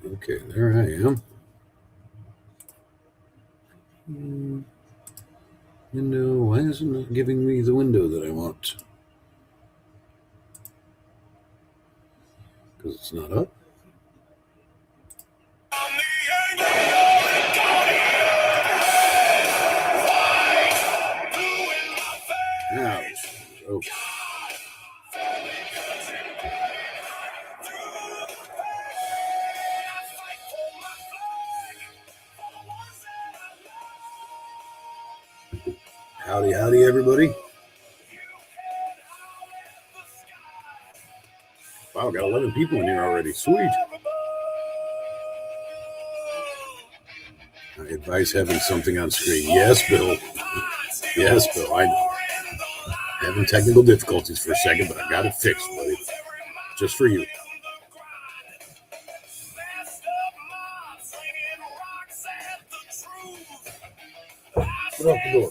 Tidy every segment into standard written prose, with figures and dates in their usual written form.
Okay, there I am. Window, why isn't it giving me the window that I want? Because it's not up. Ouch. Okay. Howdy, howdy, everybody. Wow, got 11 people in here already. Sweet. I advise having something on screen. Yes, Bill. Yes, Bill, I know. Having technical difficulties for a second, but I got it fixed, buddy. Just for you. Get off the door.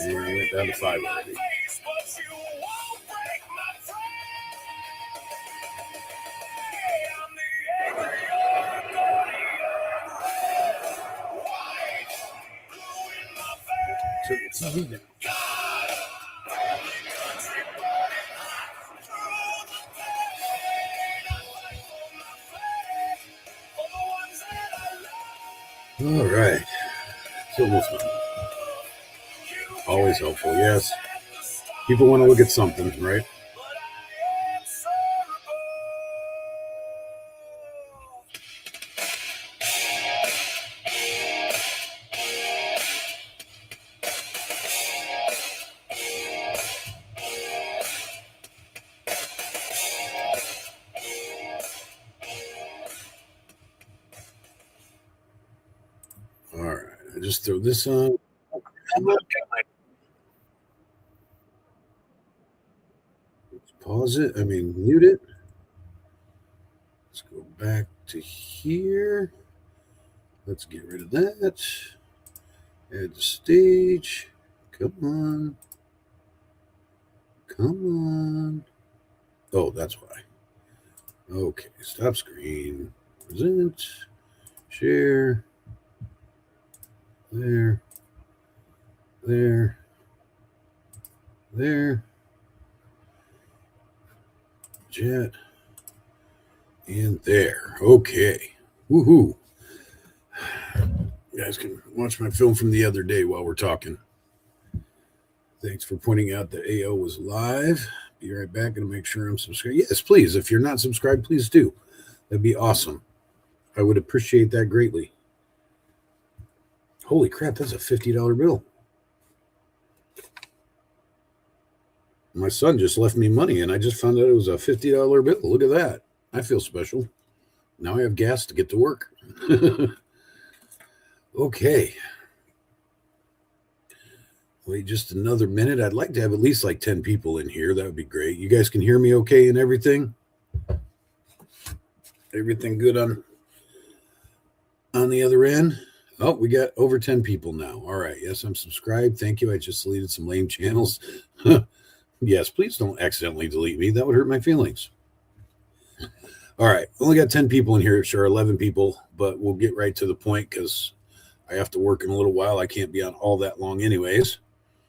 And I went down to 5 already. So TV now. All right. It's almost done. Always helpful, yes. People want to look at something, right? All right. I just throw this on. Let's pause it. Mute it. Let's go back to here. Let's get rid of that. Add the stage. Come on. Come on. Oh, that's why. Okay, stop screen. Present. Share. There. There. There. Chat. And there. Okay. Woohoo. You guys can watch my film from the other day while we're talking. Thanks for pointing out that AO was live. Be right back. Gonna make sure I'm subscribed. Yes, please. If you're not subscribed, please do. That'd be awesome. I would appreciate that greatly. Holy crap, that's a $50 bill. My son just left me money, and I just found out it was a $50 bill. Look at that. I feel special. Now I have gas to get to work. Okay. Wait just another minute. I'd like to have at least like 10 people in here. That would be great. You guys can hear me okay and everything? Everything good on the other end? Oh, we got over 10 people now. All right. Yes, I'm subscribed. Thank you. I just deleted some lame channels. Yes, please don't accidentally delete me. That would hurt my feelings. All right. Only got 10 people in here. Sure, 11 people, but we'll get right to the point because I have to work in a little while. I can't be on all that long anyways.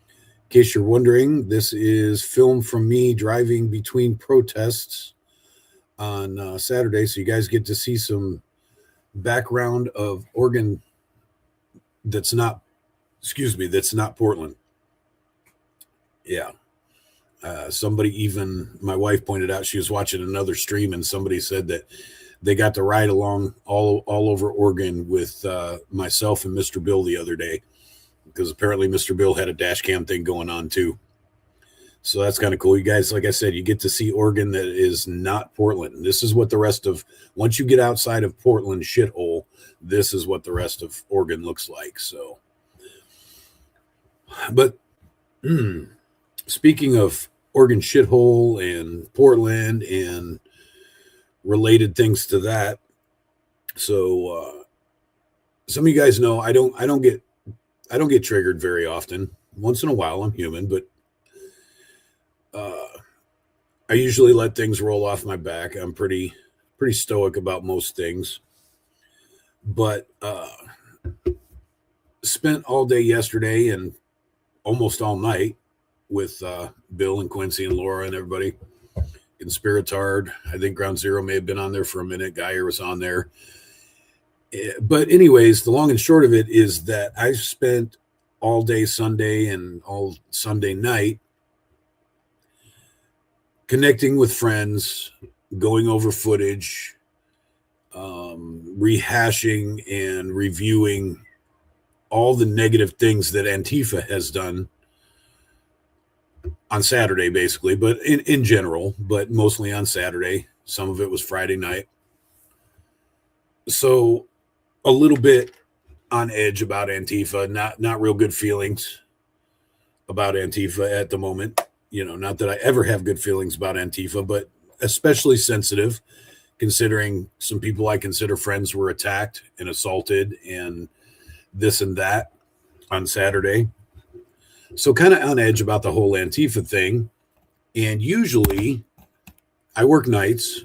In case you're wondering, this is film from me driving between protests on Saturday. So you guys get to see some background of Oregon that's not Portland. Yeah. Somebody, even my wife pointed out, she was watching another stream and somebody said that they got to ride along all over Oregon with myself and Mr. Bill the other day, because apparently Mr. Bill had a dash cam thing going on too. So that's kind of cool. You guys, like I said, you get to see Oregon that is not Portland. This is what the rest of, once you get outside of Portland shithole, this is what the rest of Oregon looks like. So, but speaking of Oregon shithole and Portland and related things to that, so some of you guys know I don't get triggered very often. once in a while, I'm human, but I usually let things roll off my back. I'm pretty stoic about most things. But spent all day yesterday and almost all night with Bill and Quincy and Laura and everybody in Spiritard. I think Ground Zero may have been on there for a minute. Geyer was on there. But anyways, the long and short of it is that I spent all day Sunday and all Sunday night connecting with friends, going over footage, rehashing and reviewing all the negative things that Antifa has done on Saturday, basically, but in general, but mostly on Saturday. Some of it was Friday night. So a little bit on edge about Antifa, not real good feelings about Antifa at the moment. You know, not that I ever have good feelings about Antifa, but especially sensitive considering some people I consider friends were attacked and assaulted and this and that on Saturday. So kind of on edge about the whole Antifa thing. And usually I work nights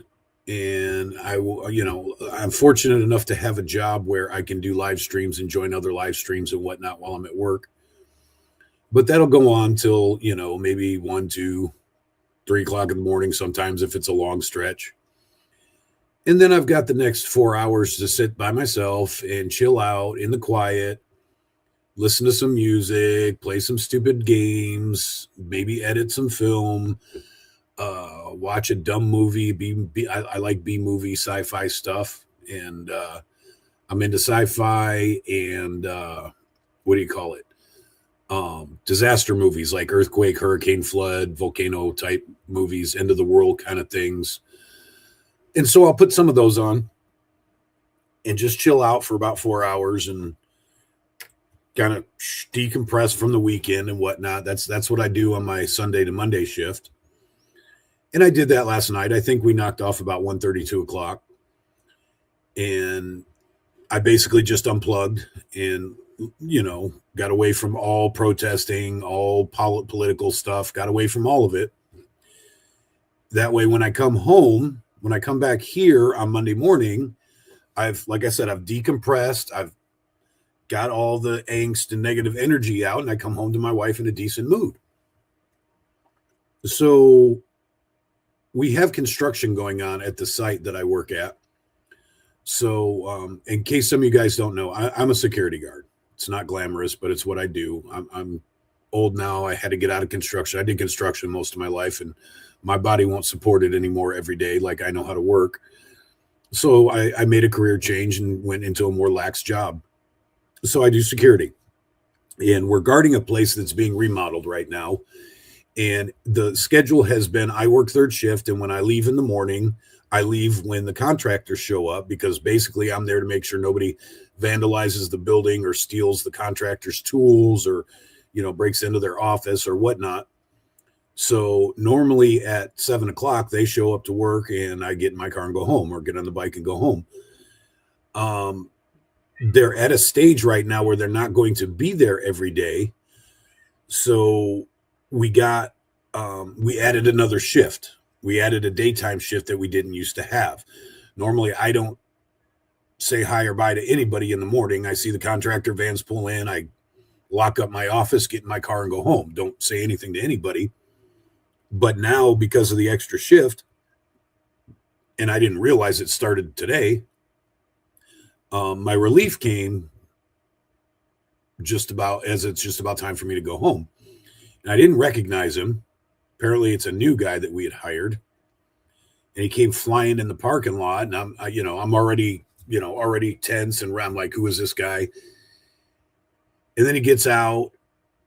and I'm fortunate enough to have a job where I can do live streams and join other live streams and whatnot while I'm at work. But that'll go on till, maybe 1, 2, 3 o'clock in the morning, sometimes if it's a long stretch. And then I've got the next 4 hours to sit by myself and chill out in the quiet, listen to some music, play some stupid games, maybe edit some film, watch a dumb movie. I like B-movie sci-fi stuff. And I'm into sci-fi and disaster movies like earthquake, hurricane, flood, volcano type movies, end of the world kind of things. And so I'll put some of those on and just chill out for about 4 hours and kind of decompress from the weekend and whatnot. That's what I do on my Sunday to Monday shift. And I did that last night. I think we knocked off about 1:30, 2 o'clock. And I basically just unplugged and, got away from all protesting, all political stuff, got away from all of it. That way, when I come back here on Monday morning, like I said, I've decompressed. I've got all the angst and negative energy out, and I come home to my wife in a decent mood. So we have construction going on at the site that I work at. So in case some of you guys don't know, I'm a security guard. It's not glamorous, but it's what I do. I'm old now. I had to get out of construction. I did construction most of my life, and my body won't support it anymore every day like I know how to work. So I made a career change and went into a more lax job. So I do security. And we're guarding a place that's being remodeled right now. And the schedule has been, I work third shift, and when I leave in the morning, I leave when the contractors show up, because basically I'm there to make sure nobody vandalizes the building or steals the contractor's tools or, breaks into their office or whatnot. So normally at 7 o'clock, they show up to work and I get in my car and go home, or get on the bike and go home. They're at a stage right now where they're not going to be there every day. So we added another shift. We added a daytime shift that we didn't used to have. Normally, I don't say hi or bye to anybody in the morning. I see the contractor vans pull in. I lock up my office, get in my car, and go home. Don't say anything to anybody. But now, because of the extra shift, and I didn't realize it started today, my relief came just about time for me to go home. And I didn't recognize him. Apparently it's a new guy that we had hired, and he came flying in the parking lot, and I'm already tense, and I'm like, who is this guy? And then he gets out,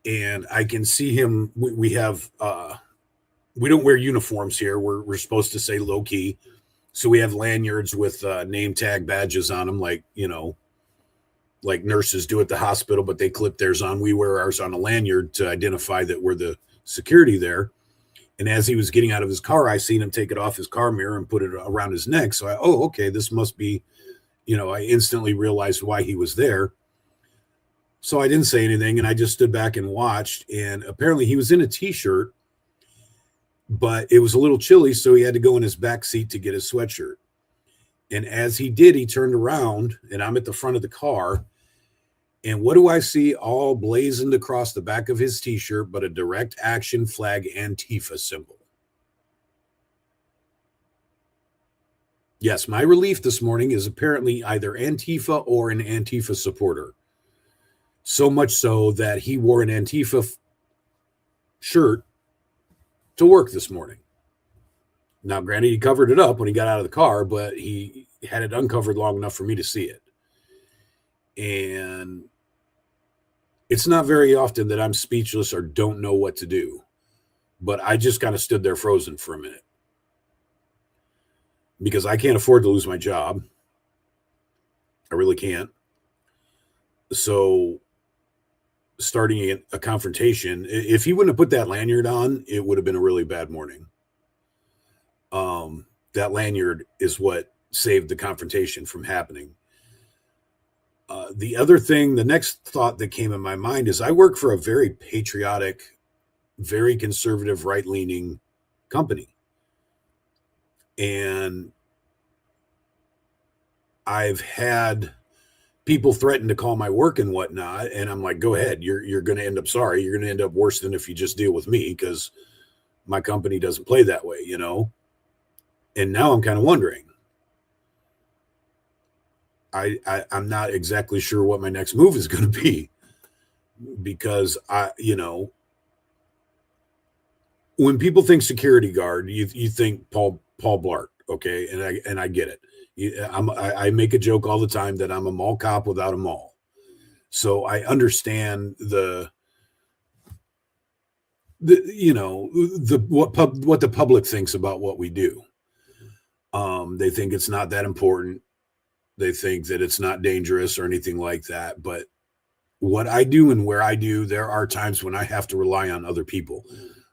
and I can see him. We don't wear uniforms here. We're supposed to say low key. So we have lanyards with name tag badges on them, like nurses do at the hospital, but they clip theirs on. We wear ours on a lanyard to identify that we're the security there. And as he was getting out of his car, I seen him take it off his car mirror and put it around his neck. So okay, this must be, I instantly realized why he was there. So I didn't say anything, and I just stood back and watched. And apparently he was in a t-shirt, but it was a little chilly, so he had to go in his back seat to get his sweatshirt. And as he did, he turned around, and I'm at the front of the car. And what do I see all blazoned across the back of his t-shirt but a direct action flag Antifa symbol? Yes, my relief this morning is apparently either Antifa or an Antifa supporter. So much so that he wore an Antifa shirt to work this morning. Now, granted, he covered it up when he got out of the car, but he had it uncovered long enough for me to see it. And it's not very often that I'm speechless or don't know what to do. But I just kind of stood there frozen for a minute. Because I can't afford to lose my job. I really can't. So starting a confrontation, if he wouldn't have put that lanyard on, it would have been a really bad morning. That lanyard is what saved the confrontation from happening. The other thing, the next thought that came in my mind is I work for a very patriotic, very conservative, right-leaning company. And I've had people threaten to call my work and whatnot. And I'm like, go ahead. You're going to end up sorry. You're going to end up worse than if you just deal with me, because my company doesn't play that way, you know? And now I'm kind of wondering. I'm not exactly sure what my next move is going to be, because when people think security guard, you think Paul Blart, okay? And I get it. I make a joke all the time that I'm a mall cop without a mall. So I understand what the public thinks about what we do. They think it's not that important. They think that it's not dangerous or anything like that. But what I do and where I do, there are times when I have to rely on other people.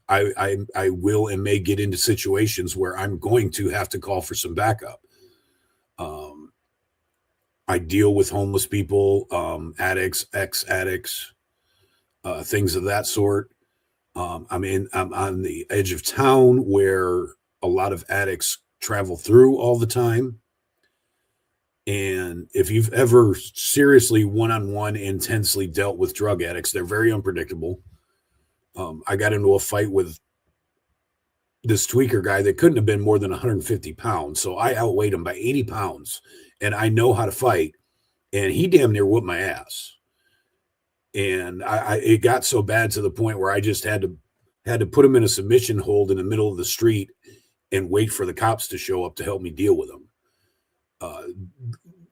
I will and may get into situations where I'm going to have to call for some backup. I deal with homeless people, addicts, ex-addicts, things of that sort. I'm on the edge of town where a lot of addicts travel through all the time. And if you've ever seriously one-on-one intensely dealt with drug addicts, they're very unpredictable. I got into a fight with this tweaker guy that couldn't have been more than 150 pounds. So I outweighed him by 80 pounds. And I know how to fight, and he damn near whooped my ass. And it got so bad to the point where I just had to put him in a submission hold in the middle of the street and wait for the cops to show up to help me deal with him.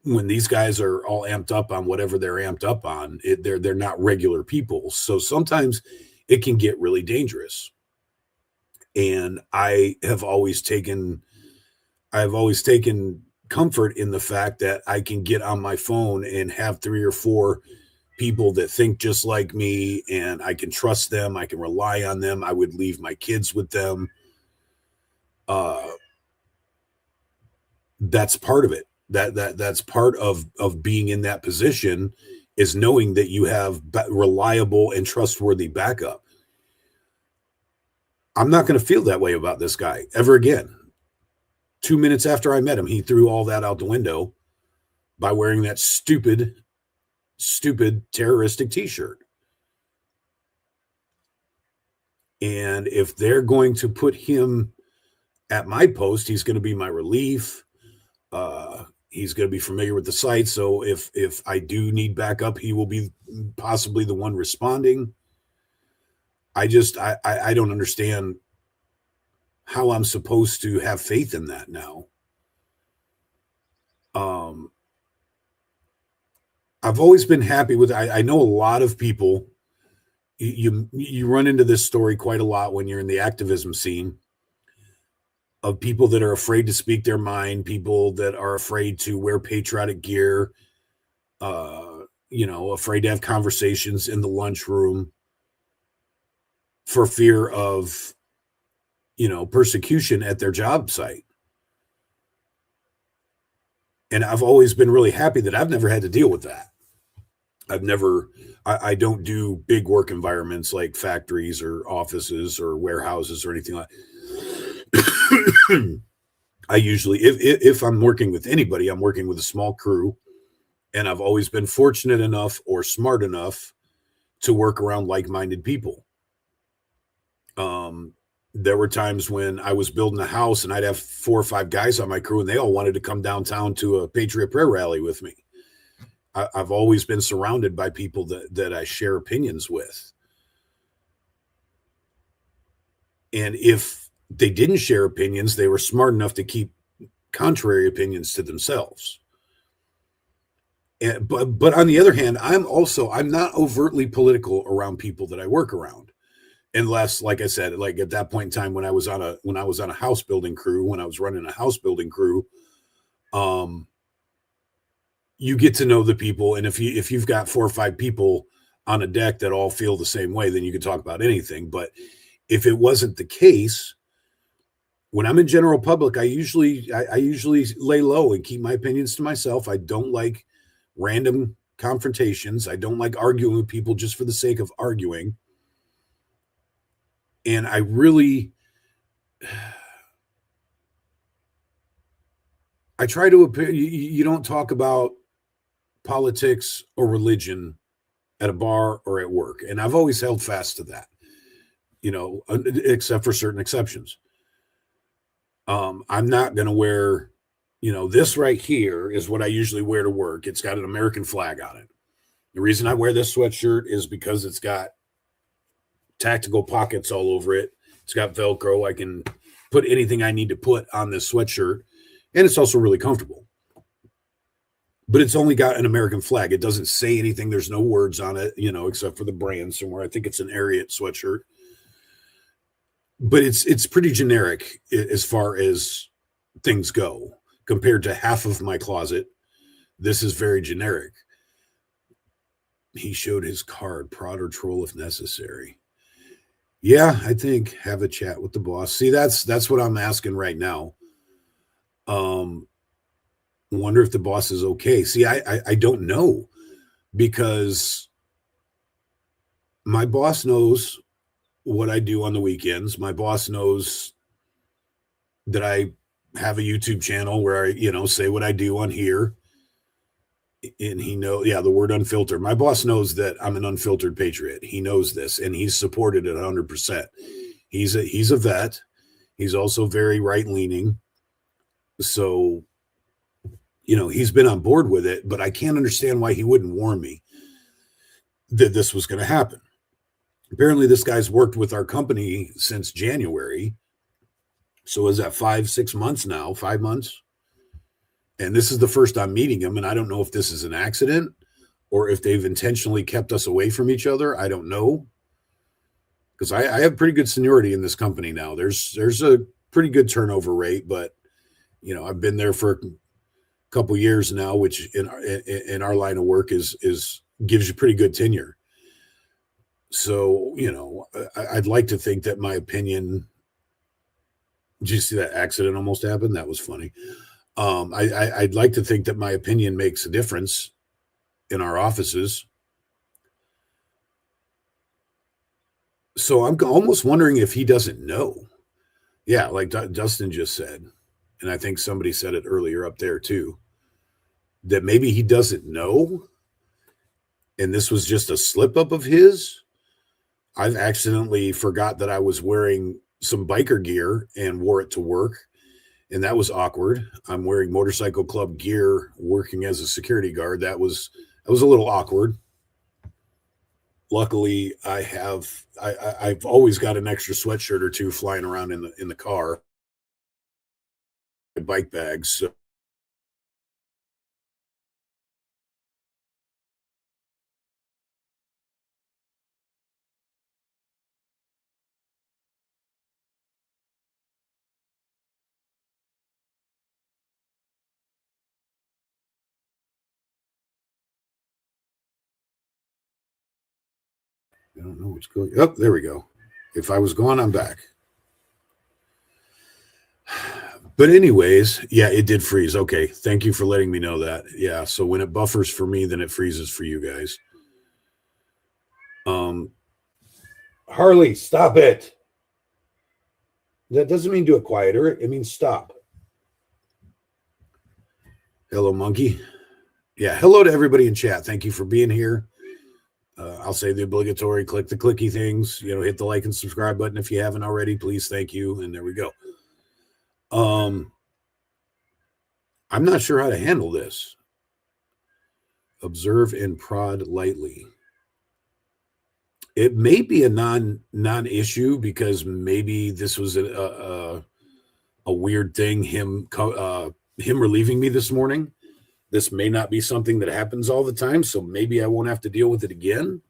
When these guys are all amped up on whatever they're amped up on, they're not regular people. So sometimes it can get really dangerous. And I have always taken comfort in the fact that I can get on my phone and have 3 or 4 people that think just like me, and I can trust them. I can rely on them. I would leave my kids with them. That's part of it. That's part of being in that position, is knowing that you have reliable and trustworthy backup. I'm not going to feel that way about this guy ever again. 2 minutes after I met him, he threw all that out the window by wearing that stupid terroristic t-shirt. And if they're going to put him at my post, he's going to be my relief. He's going to be familiar with the site. So if I do need backup, he will be possibly the one responding. I don't understand how I'm supposed to have faith in that now. I've always been happy with, I know a lot of people, you run into this story quite a lot when you're in the activism scene, of people that are afraid to speak their mind, people that are afraid to wear patriotic gear, afraid to have conversations in the lunchroom for fear of, persecution at their job site. And I've always been really happy that I've never had to deal with that. I don't do big work environments like factories or offices or warehouses or anything like that. I usually, if I'm working with anybody, I'm working with a small crew, and I've always been fortunate enough or smart enough to work around like-minded people. There were times when I was building a house and I'd have 4 or 5 guys on my crew, and they all wanted to come downtown to a Patriot Prayer rally with me. I've always been surrounded by people that I share opinions with. And if they didn't share opinions, they were smart enough to keep contrary opinions to themselves. But on the other hand, I'm not overtly political around people that I work around. Unless, like I said, like at that point in time when I was on a house building crew, when I was running a house building crew, you get to know the people, and if you've got 4 or 5 people on a deck that all feel the same way, then you can talk about anything. But if it wasn't the case, when I'm in general public, I usually lay low and keep my opinions to myself. I don't like random confrontations. I don't like arguing with people just for the sake of arguing. And I really, I try to appear, you don't talk about politics or religion at a bar or at work. And I've always held fast to that, except for certain exceptions. I'm not going to wear, this right here is what I usually wear to work. It's got an American flag on it. The reason I wear this sweatshirt is because it's got tactical pockets all over it. It's got Velcro. I can put anything I need to put on this sweatshirt. And it's also really comfortable. But it's only got an American flag. It doesn't say anything. There's no words on it, except for the brand somewhere. I think it's an Ariat sweatshirt. But it's pretty generic as far as things go. Compared to half of my closet, this is very generic. He showed his card, prod or troll if necessary. Yeah, I think have a chat with the boss. See, that's what I'm asking right now. Wonder if the boss is okay. See, I don't know, because my boss knows what I do on the weekends. My boss knows that I have a YouTube channel where I, say what I do on here. And he knows, the word unfiltered. My boss knows that I'm an unfiltered patriot. He knows this, and he's supported it 100%. He's a vet. He's also very right-leaning. So, he's been on board with it, but I can't understand why he wouldn't warn me that this was going to happen. Apparently, this guy's worked with our company since January. So is that 5-6 months now? 5 months? And this is the first I'm meeting him, and I don't know if this is an accident or if they've intentionally kept us away from each other. I don't know, because I have pretty good seniority in this company now. There's a pretty good turnover rate, but I've been there for a couple years now, which in our line of work is gives you pretty good tenure. So I'd like to think that my opinion. Did you see that accident almost happened? That was funny. I'd like to think that my opinion makes a difference in our offices. So I'm almost wondering if he doesn't know. Yeah, like Dustin just said, and I think somebody said it earlier up there too, that maybe he doesn't know, and this was just a slip up of his. I've accidentally forgot that I was wearing some biker gear and wore it to work. And that was awkward. I'm wearing motorcycle club gear, working as a security guard. That was a little awkward. Luckily, I've always got an extra sweatshirt or two flying around in the car. Bike bags. So I don't know what's going. Oh, there we go. If I was gone, I'm back. But anyways, yeah, it did freeze. Okay, thank you for letting me know that. Yeah, so when it buffers for me, then it freezes for you guys. Harley, stop it. That doesn't mean do it quieter. It means stop. Hello, monkey. Yeah, hello to everybody in chat. Thank you for being here. I'll say the obligatory click the clicky things, hit the like and subscribe button if you haven't already. Please, thank you. And there we go. I'm not sure how to handle this. Observe and prod lightly. It may be a non-issue because maybe this was a weird thing. Him relieving me this morning. This may not be something that happens all the time, so maybe I won't have to deal with it again.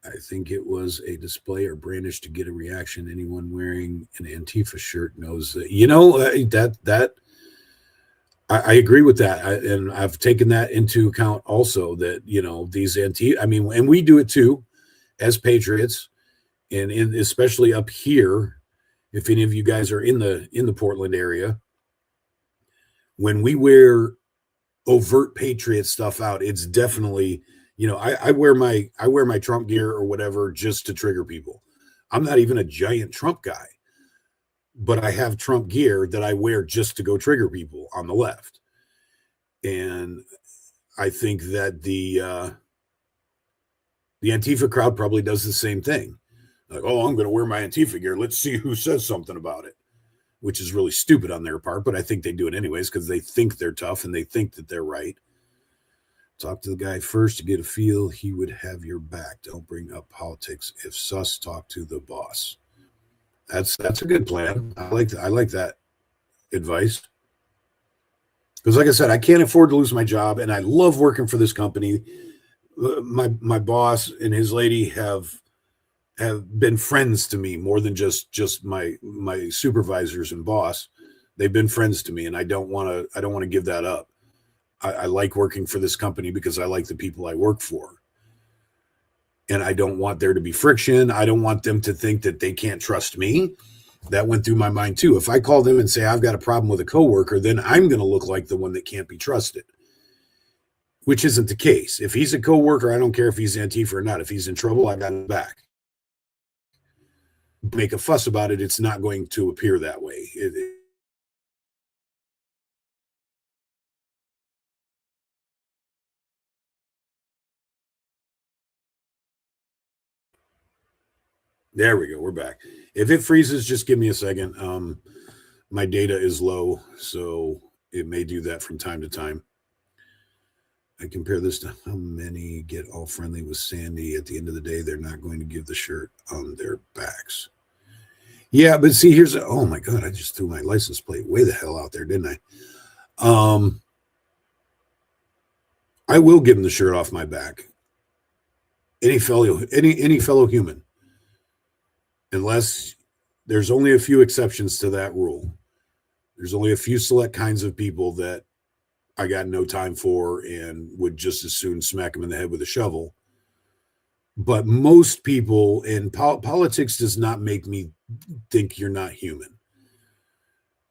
I think it was a display or brandish to get a reaction. Anyone wearing an Antifa shirt knows that. I agree with that, and I've taken that into account also. That these Antifa. And we do it too, as patriots, and especially up here. If any of you guys are in the Portland area, when we wear overt patriot stuff out, it's definitely, I wear my Trump gear or whatever just to trigger people. I'm not even a giant Trump guy, but I have Trump gear that I wear just to go trigger people on the left. And I think that the Antifa crowd probably does the same thing. Like, oh, I'm going to wear my Antifa gear. Let's see who says something about it, which is really stupid on their part, but I think they do it anyways because they think they're tough and they think that they're right. Talk to the guy first to get a feel. He would have your back. Don't bring up politics. If sus, talk to the boss. That's a good plan. I like that advice. Because like I said, I can't afford to lose my job, and I love working for this company. My boss and his lady have been friends to me more than just my supervisors and boss. They've been friends to me, and I don't want to give that up. I like working for this company because I like the people I work for. And I don't want there to be friction. I don't want them to think that they can't trust me. That went through my mind too. If I call them and say I've got a problem with a coworker, then I'm going to look like the one that can't be trusted, which isn't the case. If he's a coworker, I don't care if he's Antifa or not. If he's in trouble, I got his back. Make a fuss about it. It's not going to appear that way. There we go. We're back. If it freezes, just give me a second. My data is low, so it may do that from time to time. I compare this to how many get all friendly with Sandy. At the end of the day, they're not going to give the shirt on their backs. Yeah, but see, oh my God, I just threw my license plate way the hell out there, didn't I? I will give them the shirt off my back. Any fellow human. Unless there's only a few exceptions to that rule. There's only a few select kinds of people that I got no time for and would just as soon smack them in the head with a shovel. But most people in politics does not make me think you're not human.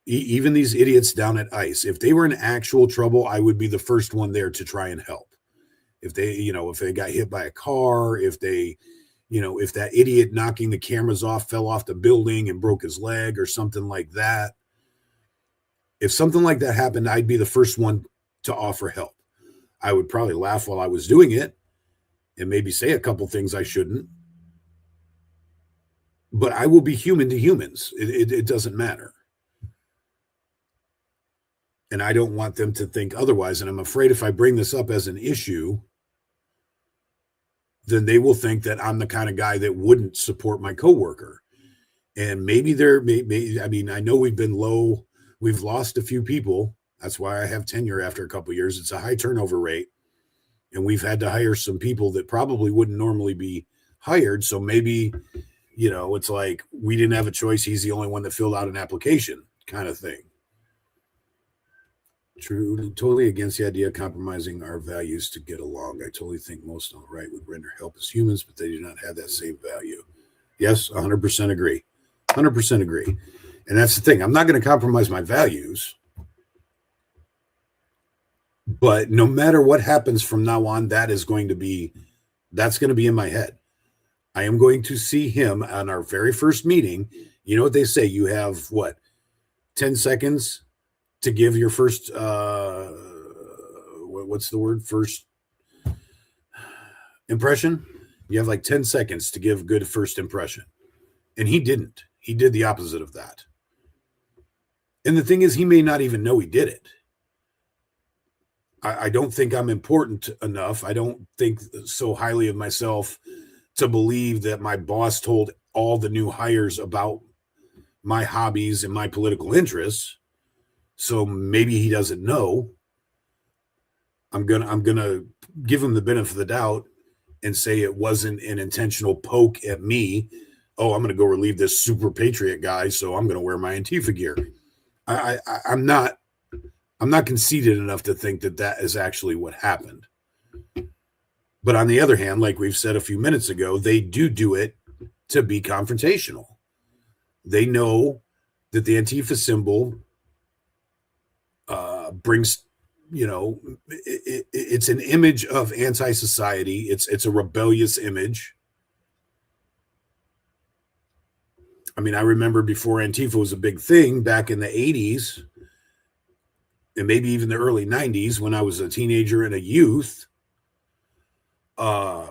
Even these idiots down at ICE, if they were in actual trouble, I would be the first one there to try and help. If they got hit by a car, if that idiot knocking the cameras off fell off the building and broke his leg or something like that. If something like that happened, I'd be the first one to offer help. I would probably laugh while I was doing it and maybe say a couple things I shouldn't. But I will be human to humans. It doesn't matter. And I don't want them to think otherwise. And I'm afraid if I bring this up as an issue, then they will think that I'm the kind of guy that wouldn't support my coworker. And maybe I know we've been low. We've lost a few people. That's why I have tenure after a couple of years. It's a high turnover rate. And we've had to hire some people that probably wouldn't normally be hired. So maybe, it's like we didn't have a choice. He's the only one that filled out an application kind of thing. True, totally against the idea of compromising our values to get along. I totally think most on the right would render help as humans, but they do not have that same value. Yes, 100% agree. 100% agree. And that's the thing. I'm not going to compromise my values. But no matter what happens from now on, that's going to be in my head. I am going to see him on our very first meeting. You know what they say? You have 10 seconds to give your first, what's the word? First impression. You have like 10 seconds to give good first impression. And he didn't. He did the opposite of that. And the thing is, he may not even know he did it. I don't think I'm important enough. I don't think so highly of myself to believe that my boss told all the new hires about my hobbies and my political interests. So maybe he doesn't know. I'm gonna give him the benefit of the doubt and say it wasn't an intentional poke at me. Oh, I'm gonna go relieve this super patriot guy, so I'm gonna wear my Antifa gear. I'm not conceited enough to think that that is actually what happened. But on the other hand, like we've said a few minutes ago, they do it to be confrontational. They know that the Antifa symbol brings, it's an image of anti-society. It's a rebellious image. I mean, I remember before Antifa was a big thing back in the 80s and maybe even the early 90s when I was a teenager and a youth. I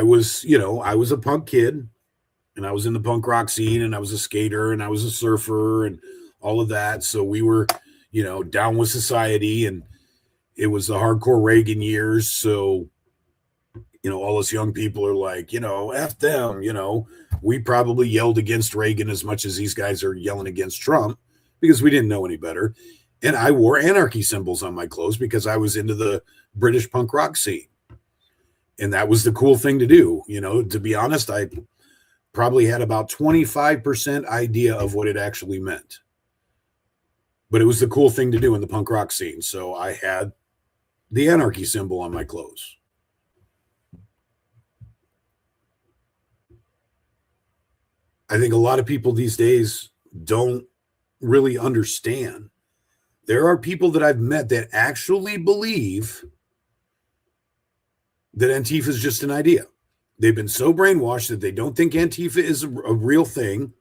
was a punk kid and I was in the punk rock scene and I was a skater and I was a surfer and all of that. So we were, down with society, and it was the hardcore Reagan years. So, all us young people are like, F them, we probably yelled against Reagan as much as these guys are yelling against Trump because we didn't know any better. And I wore anarchy symbols on my clothes because I was into the British punk rock scene. And that was the cool thing to do. To be honest, I probably had about 25% idea of what it actually meant. But it was the cool thing to do in the punk rock scene. So I had the anarchy symbol on my clothes. I think a lot of people these days don't really understand. There are people that I've met that actually believe that Antifa is just an idea. They've been so brainwashed that they don't think Antifa is a real thing.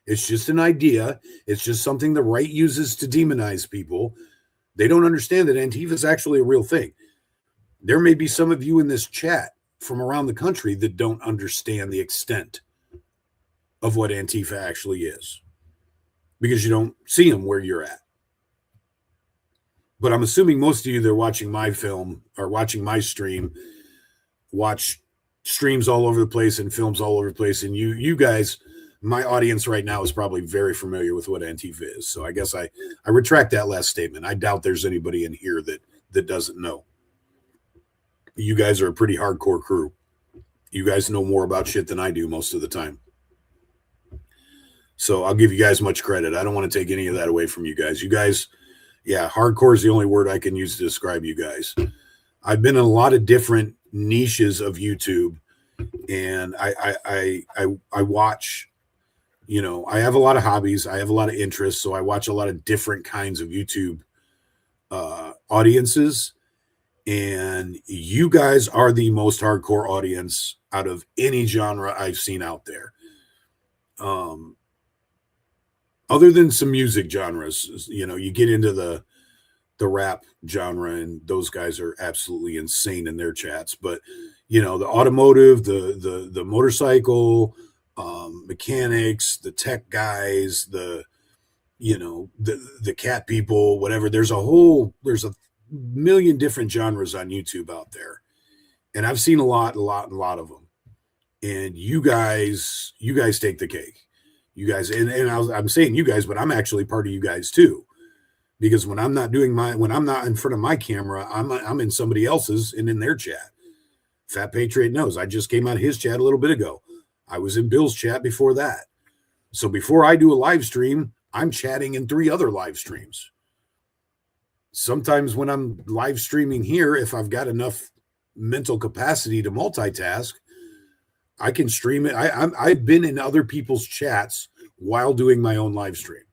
It's just an idea. It's just something the right uses to demonize people. They don't understand that Antifa is actually a real thing. There may be some of you in this chat from around the country that don't understand the extent of what Antifa actually is because you don't see them where you're at. But I'm assuming most of you that are watching my film or watching my stream watch streams all over the place and films all over the place. And you guys, my audience right now is probably very familiar with what Antifa is. So I guess I retract that last statement. I doubt there's anybody in here that doesn't know. You guys are a pretty hardcore crew. You guys know more about shit than I do most of the time. So I'll give you guys much credit. I don't want to take any of that away from you guys. You guys, yeah, hardcore is the only word I can use to describe you guys. I've been in a lot of different niches of YouTube, and I watch, I have a lot of hobbies. I have a lot of interests. So I watch a lot of different kinds of YouTube audiences. And you guys are the most hardcore audience out of any genre I've seen out there. Other than some music genres, you get into the rap genre, and those guys are absolutely insane in their chats. But the automotive, the motorcycle, mechanics, the tech guys, the cat people, whatever. There's a million different genres on YouTube out there, and I've seen a lot of them. And you guys take the cake. You guys, and I'm saying you guys, but I'm actually part of you guys too, because when I'm not in front of my camera, I'm in somebody else's and in their chat. Fat Patriot knows. I just came out of his chat a little bit ago. I was in Bill's chat before that. So before I do a live stream, I'm chatting in 3 other live streams. Sometimes when I'm live streaming here, if I've got enough mental capacity to multitask, I can stream it. I've been in other people's chats while doing my own live stream.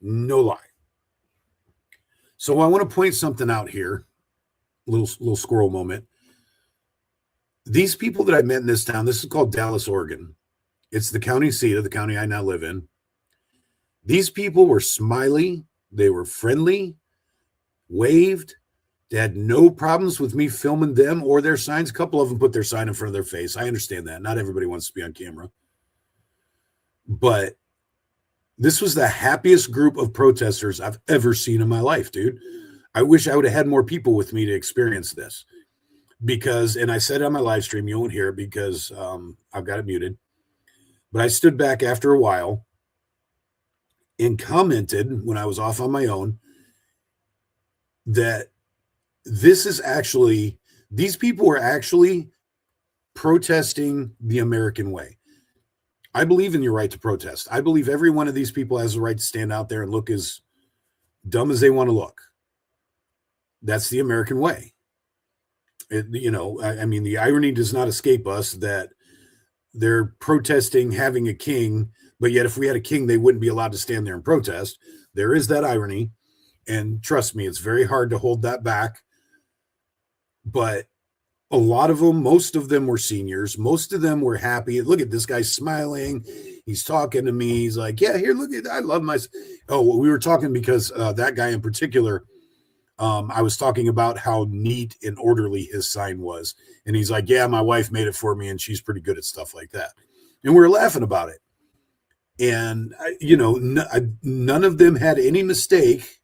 No lie. So I want to point something out here. Little squirrel moment. these people that I met in this town, this is called Dallas, Oregon. It's the county seat of the county I now live in. These people were smiley. They were friendly, waved. They had no problems with me filming them or their signs. A couple of them put their sign in front of their face. I understand that. Not everybody wants to be on camera. But this was the happiest group of protesters I've ever seen in my life, dude. I wish I would have had more people with me to experience this. Because, and I said it on my live stream, you won't hear it because I've got it muted. But I stood back after a while and commented when I was off on my own that this is actually, these people were actually protesting the American way. I believe in your right to protest. I believe every one of these people has the right to stand out there and look as dumb as they want to look. That's the American way. I mean, the irony does not escape us that they're protesting having a king, but yet if we had a king, they wouldn't be allowed to stand there and protest. There is that irony. And trust me, it's very hard to hold that back. But a lot of them, most of them were seniors. Most of them were happy. Look at this guy smiling. He's talking to me. He's like, yeah, here, look at that. I love my. Oh, well, we were talking because that guy in particular, I was talking about how neat and orderly his sign was. And he's like, yeah, my wife made it for me and she's pretty good at stuff like that. And we were laughing about it. And, none of them had any mistake,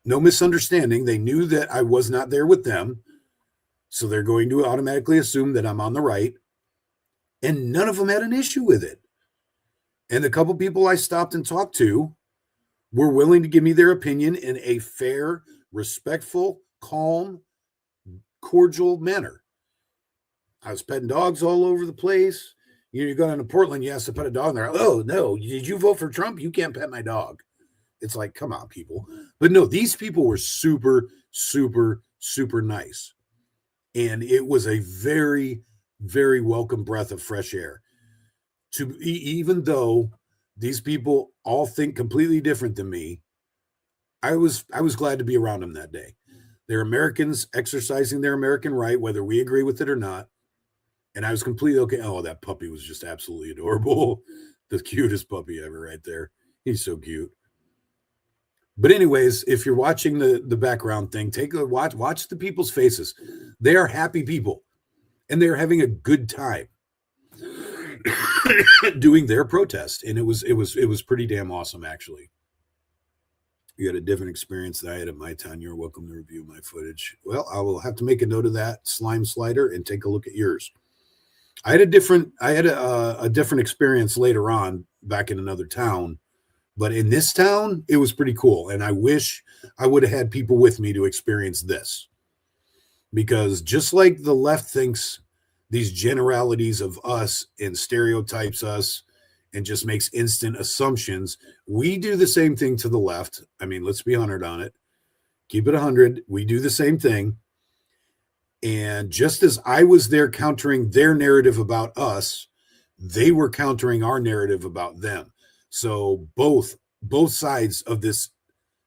no misunderstanding. They knew that I was not there with them. So they're going to automatically assume that I'm on the right. And none of them had an issue with it. And the couple people I stopped and talked to were willing to give me their opinion in a fair, respectful, calm, cordial manner. I was petting dogs all over the place. You go down to Portland, you ask to pet a dog, and they're like, oh, no, did you vote for Trump? You can't pet my dog. It's like, come on, people. But no, these people were super, super, super nice. And it was a very, very welcome breath of fresh air. Even though these people all think completely different than me, I was glad to be around them that day. They're Americans exercising their American right, whether we agree with it or not. And I was completely okay. Oh, that puppy was just absolutely adorable. The cutest puppy ever right there. He's so cute. But anyways, if you're watching the background thing, take a watch the people's faces. They are happy people. And they're having a good time doing their protest. And it was pretty damn awesome, actually. You had a different experience than I had at my town. You're welcome to review my footage. Well, I will have to make a note of that slime slider and take a look at yours. I had a different experience later on back in another town, but in this town, it was pretty cool. And I wish I would have had people with me to experience this, because just like the left thinks these generalities of us and stereotypes us and just makes instant assumptions, we do the same thing to the left. I mean, let's be 100 on it. Keep it 100. We do the same thing. And just as I was there countering their narrative about us, they were countering our narrative about them. So both sides of this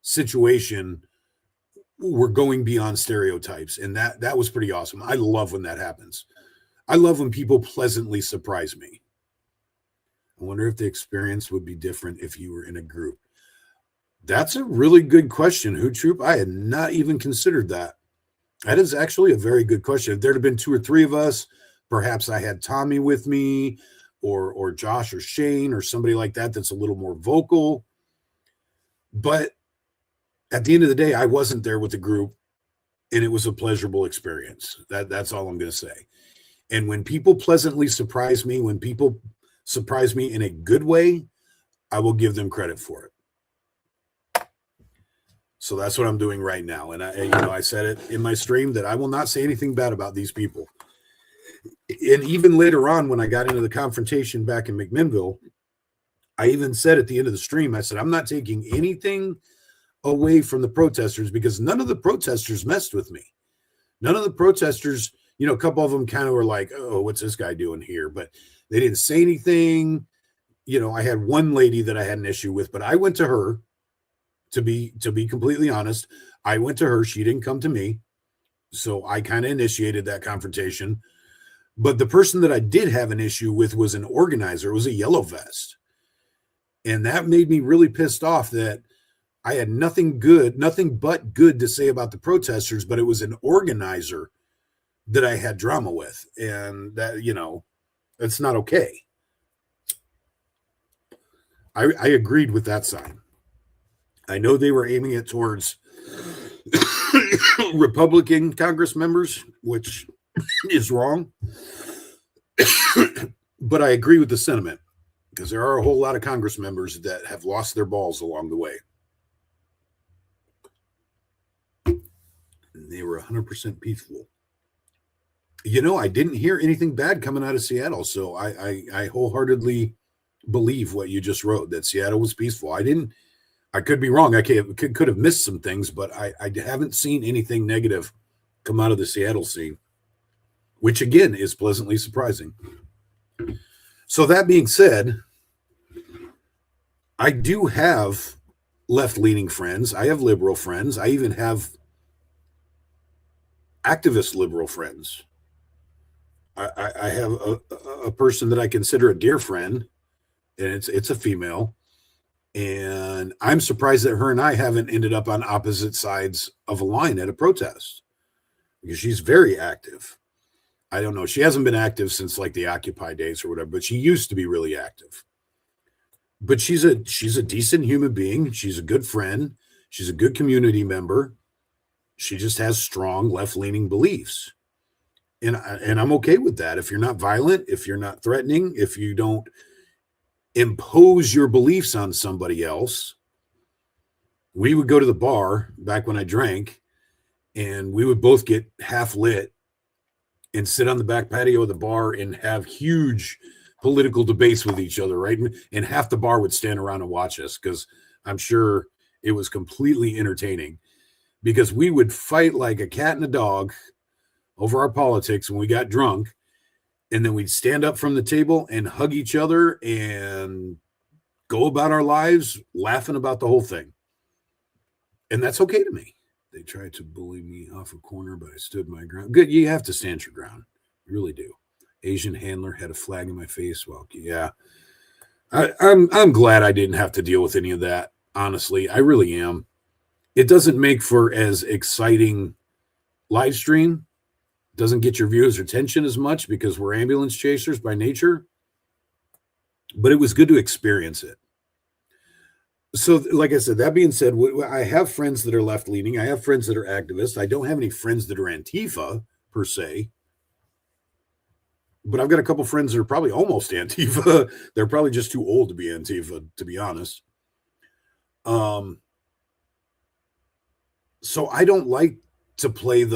situation were going beyond stereotypes. And that was pretty awesome. I love when that happens. I love when people pleasantly surprise me. I wonder if the experience would be different if you were in a group. That's a really good question, Hoot Troop. I had not even considered that. That is actually a very good question. If there'd have been 2 or 3 of us, perhaps I had Tommy with me or Josh or Shane or somebody like that that's a little more vocal. But at the end of the day, I wasn't there with the group, and it was a pleasurable experience. That's all I'm going to say. And when people pleasantly surprise me, when people surprise me in a good way, I will give them credit for it. So that's what I'm doing right now. And I said it in my stream that I will not say anything bad about these people. And even later on, when I got into the confrontation back in McMinnville, I even said at the end of the stream, I said, I'm not taking anything away from the protesters, because none of the protesters messed with me. None of the protesters, a couple of them kind of were like, oh, what's this guy doing here? But they didn't say anything. I had one lady that I had an issue with, but I went to her. To be completely honest, I went to her. She didn't come to me. So I kind of initiated that confrontation. But the person that I did have an issue with was an organizer. It was a yellow vest. And that made me really pissed off that I had nothing but good to say about the protesters, but it was an organizer that I had drama with. And that, that's not okay. I agreed with that side. I know they were aiming it towards Republican Congress members, which is wrong. But I agree with the sentiment because there are a whole lot of Congress members that have lost their balls along the way. And they were 100% peaceful. I didn't hear anything bad coming out of Seattle, so I wholeheartedly believe what you just wrote, that Seattle was peaceful. I could be wrong. I could have missed some things, but I haven't seen anything negative come out of the Seattle scene, which again is pleasantly surprising. So that being said, I do have left-leaning friends. I have liberal friends. I even have activist liberal friends. I have a person that I consider a dear friend, and it's a female. And I'm surprised that her and I haven't ended up on opposite sides of a line at a protest, because she's very active. I don't know. She hasn't been active since like the Occupy days or whatever, but she used to be really active. But she's a decent human being. She's a good friend. She's a good community member. She just has strong left-leaning beliefs. And I'm okay with that. If you're not violent, if you're not threatening, if you don't impose your beliefs on somebody else. We would go to the bar back when I drank, and we would both get half lit and sit on the back patio of the bar and have huge political debates with each other, right? And half the bar would stand around and watch us, because I'm sure it was completely entertaining, because we would fight like a cat and a dog over our politics when we got drunk. And then we'd stand up from the table and hug each other and go about our lives laughing about the whole thing. And that's okay to me. They tried to bully me off a corner, but I stood my ground. Good. You have to stand your ground. You really do. Asian handler had a flag in my face. Well, yeah. I'm glad I didn't have to deal with any of that. Honestly, I really am. It doesn't make for as exciting live stream. Doesn't get your viewers' attention as much because we're ambulance chasers by nature, but it was good to experience it. So, like I said, that being said, I have friends that are left-leaning. I have friends that are activists. I don't have any friends that are Antifa, per se, but I've got a couple friends that are probably almost Antifa. They're probably just too old to be Antifa, to be honest. So I don't like to play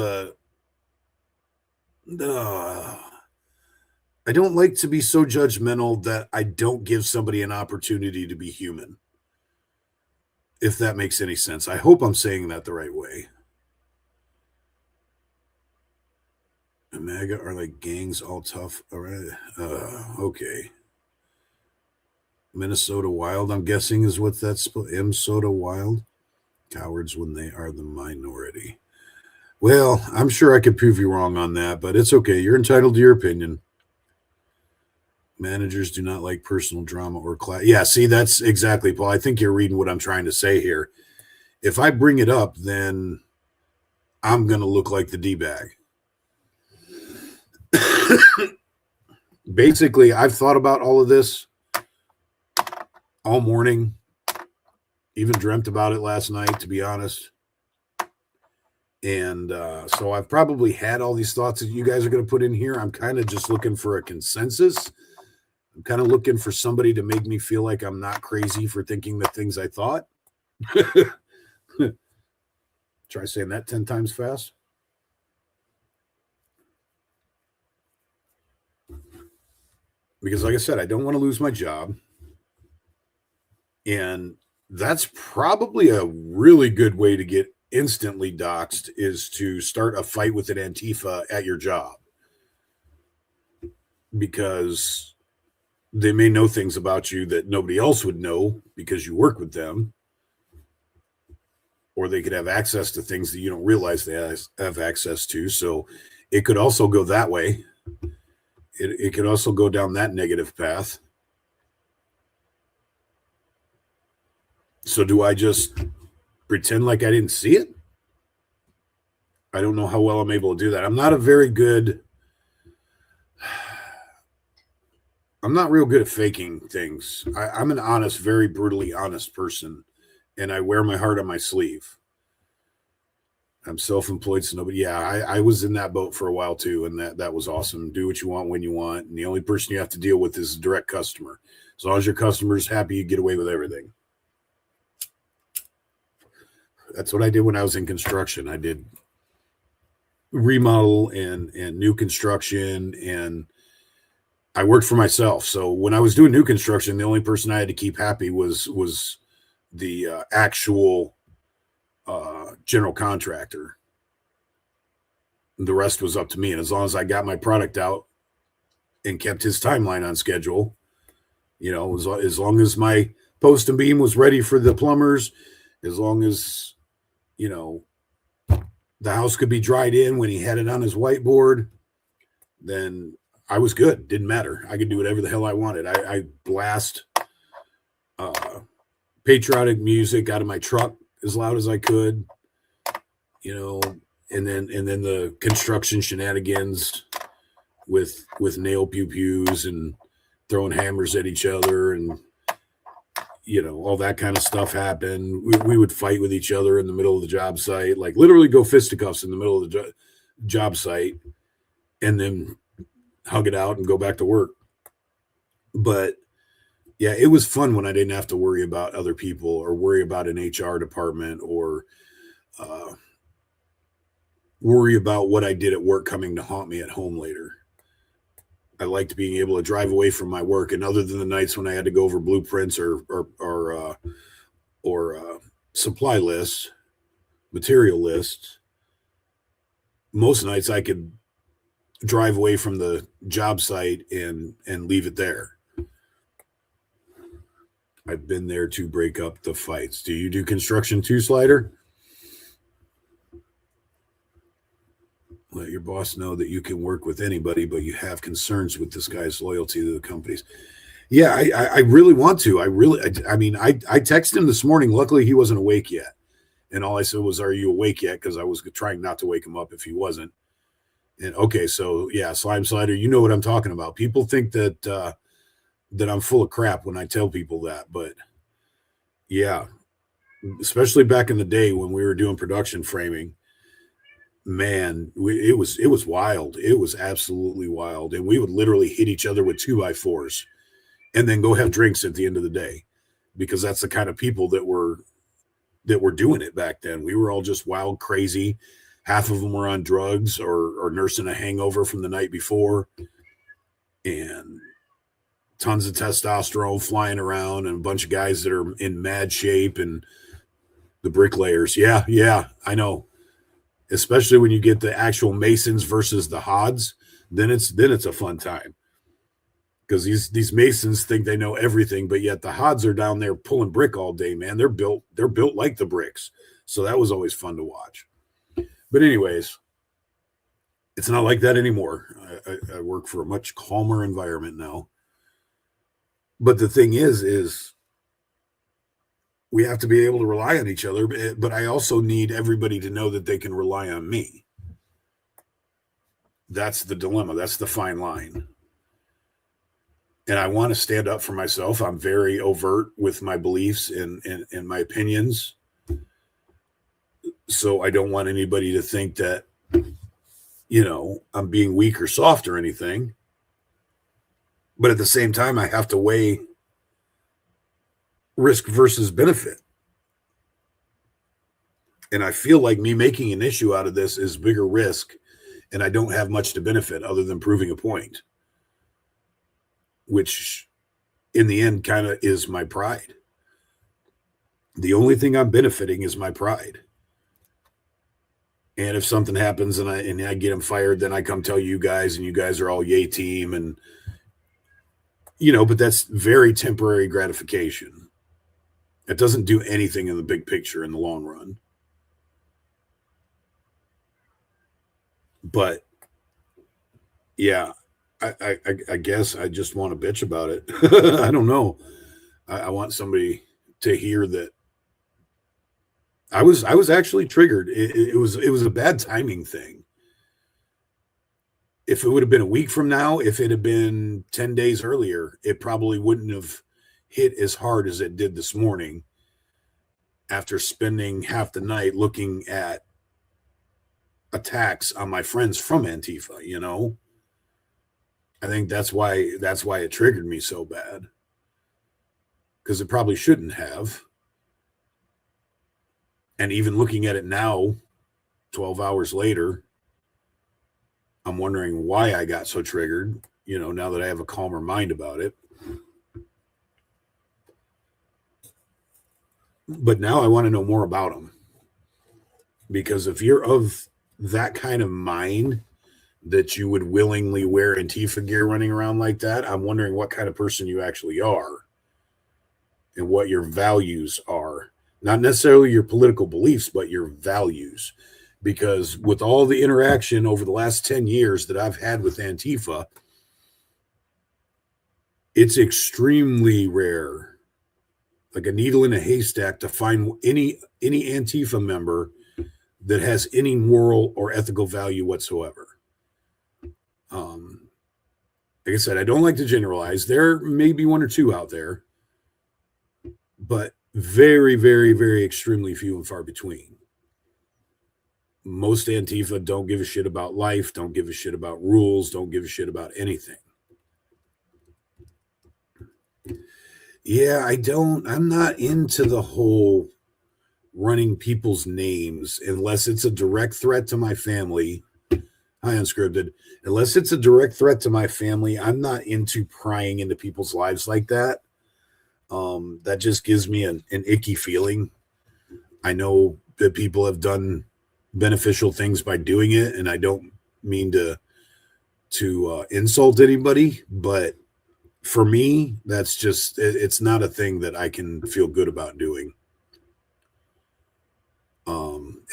I don't like to be so judgmental that I don't give somebody an opportunity to be human. If that makes any sense. I hope I'm saying that the right way. MAGA are like gangs, all tough. All right. Okay. Minnesota Wild, I'm guessing, is what that's. Minnesota Wild. Cowards when they are the minority. Well, I'm sure I could prove you wrong on that, but it's okay. You're entitled to your opinion. Managers do not like personal drama or class. Yeah, see, that's exactly, Paul. I think you're reading what I'm trying to say here. If I bring it up, then I'm going to look like the D-bag. Basically, I've thought about all of this all morning, even dreamt about it last night, to be honest. And so I've probably had all these thoughts that you guys are going to put in here. I'm kind of just looking for a consensus. I'm kind of looking for somebody to make me feel like I'm not crazy for thinking the things I thought. Try saying that 10 times fast. Because like I said, I don't want to lose my job. And that's probably a really good way to get instantly doxxed, is to start a fight with an Antifa at your job. Because they may know things about you that nobody else would know because you work with them. Or they could have access to things that you don't realize they have access to. So it could also go that way. it could also go down that negative path. So do I just pretend like I didn't see it? I don't know how well I'm able to do that. I'm not real good at faking things. I'm an honest, very brutally honest person, and I wear my heart on my sleeve. I'm self-employed, so nobody. Yeah, I was in that boat for a while too, and that was awesome. Do what you want when you want, and the only person you have to deal with is a direct customer. As long as your customer's happy, you get away with everything. That's what I did when I was in construction. I did remodel and new construction, and I worked for myself. So when I was doing new construction, the only person I had to keep happy was the actual general contractor. The rest was up to me. And as long as I got my product out and kept his timeline on schedule, as long as my post and beam was ready for the plumbers, as long as, the house could be dried in when he had it on his whiteboard, then I was good. Didn't matter. I could do whatever the hell I wanted. I blast patriotic music out of my truck as loud as I could, and then the construction shenanigans with nail pew-pews and throwing hammers at each other, and all that kind of stuff happened. We would fight with each other in the middle of the job site, like literally go fisticuffs in the middle of the job site, and then hug it out and go back to work. But yeah, it was fun when I didn't have to worry about other people or worry about an HR department or worry about what I did at work coming to haunt me at home later. I liked being able to drive away from my work, and other than the nights when I had to go over blueprints or supply lists, material lists, most nights I could drive away from the job site and leave it there. I've been there to break up the fights. Do you do construction too, Slider? Let your boss know that you can work with anybody, but you have concerns with this guy's loyalty to the companies. Yeah, I really want to. I texted him this morning. Luckily, he wasn't awake yet. And all I said was, "Are you awake yet?" Because I was trying not to wake him up if he wasn't. And okay, so yeah, Slime Slider, you know what I'm talking about. People think that I'm full of crap when I tell people that. But yeah, especially back in the day when we were doing production framing, man, it was wild. It was absolutely wild. And we would literally hit each other with 2x4s and then go have drinks at the end of the day, because that's the kind of people that were doing it back then. We were all just wild, crazy. Half of them were on drugs or nursing a hangover from the night before, and tons of testosterone flying around, and a bunch of guys that are in mad shape, and the bricklayers. Yeah, I know. Especially when you get the actual masons versus the hods, then it's a fun time, because these masons think they know everything, but yet the hods are down there pulling brick all day, man. They're built like the bricks. So that was always fun to watch. But anyways, it's not like that anymore. I work for a much calmer environment now. But the thing is we have to be able to rely on each other, but I also need everybody to know that they can rely on me. That's the dilemma. That's the fine line. And I want to stand up for myself. I'm very overt with my beliefs and my opinions. So I don't want anybody to think that, I'm being weak or soft or anything. But at the same time, I have to weigh risk versus benefit. And I feel like me making an issue out of this is bigger risk, and I don't have much to benefit other than proving a point, which in the end kind of is my pride. The only thing I'm benefiting is my pride. And if something happens and I get him fired, then I come tell you guys, and you guys are all yay team. And, but that's very temporary gratification. It doesn't do anything in the big picture in the long run. But yeah, I guess I just want to bitch about it. I don't know. I want somebody to hear that I was actually triggered. It was a bad timing thing. If it would have been a week from now, if it had been 10 days earlier, it probably wouldn't have hit as hard as it did this morning after spending half the night looking at attacks on my friends from Antifa, you know? I think that's why it triggered me so bad. Because it probably shouldn't have. And even looking at it now, 12 hours later, I'm wondering why I got so triggered, you know, now that I have a calmer mind about it. But now I want to know more about them. Because if you're of that kind of mind that you would willingly wear Antifa gear running around like that, I'm wondering what kind of person you actually are and what your values are. Not necessarily your political beliefs, but your values. Because with all the interaction over the last 10 years that I've had with Antifa, it's extremely rare, like a needle in a haystack, to find any Antifa member that has any moral or ethical value whatsoever. Like I said, I don't like to generalize. There may be one or two out there, but very, very, very extremely few and far between. Most Antifa don't give a shit about life, don't give a shit about rules, don't give a shit about anything. Yeah, I'm not into the whole running people's names unless it's a direct threat to my family. Hi, Unscripted. Unless it's a direct threat to my family, I'm not into prying into people's lives like that. That just gives me an icky feeling. I know that people have done beneficial things by doing it, and I don't mean to insult anybody, but for me, that's just, it's not a thing that I can feel good about doing.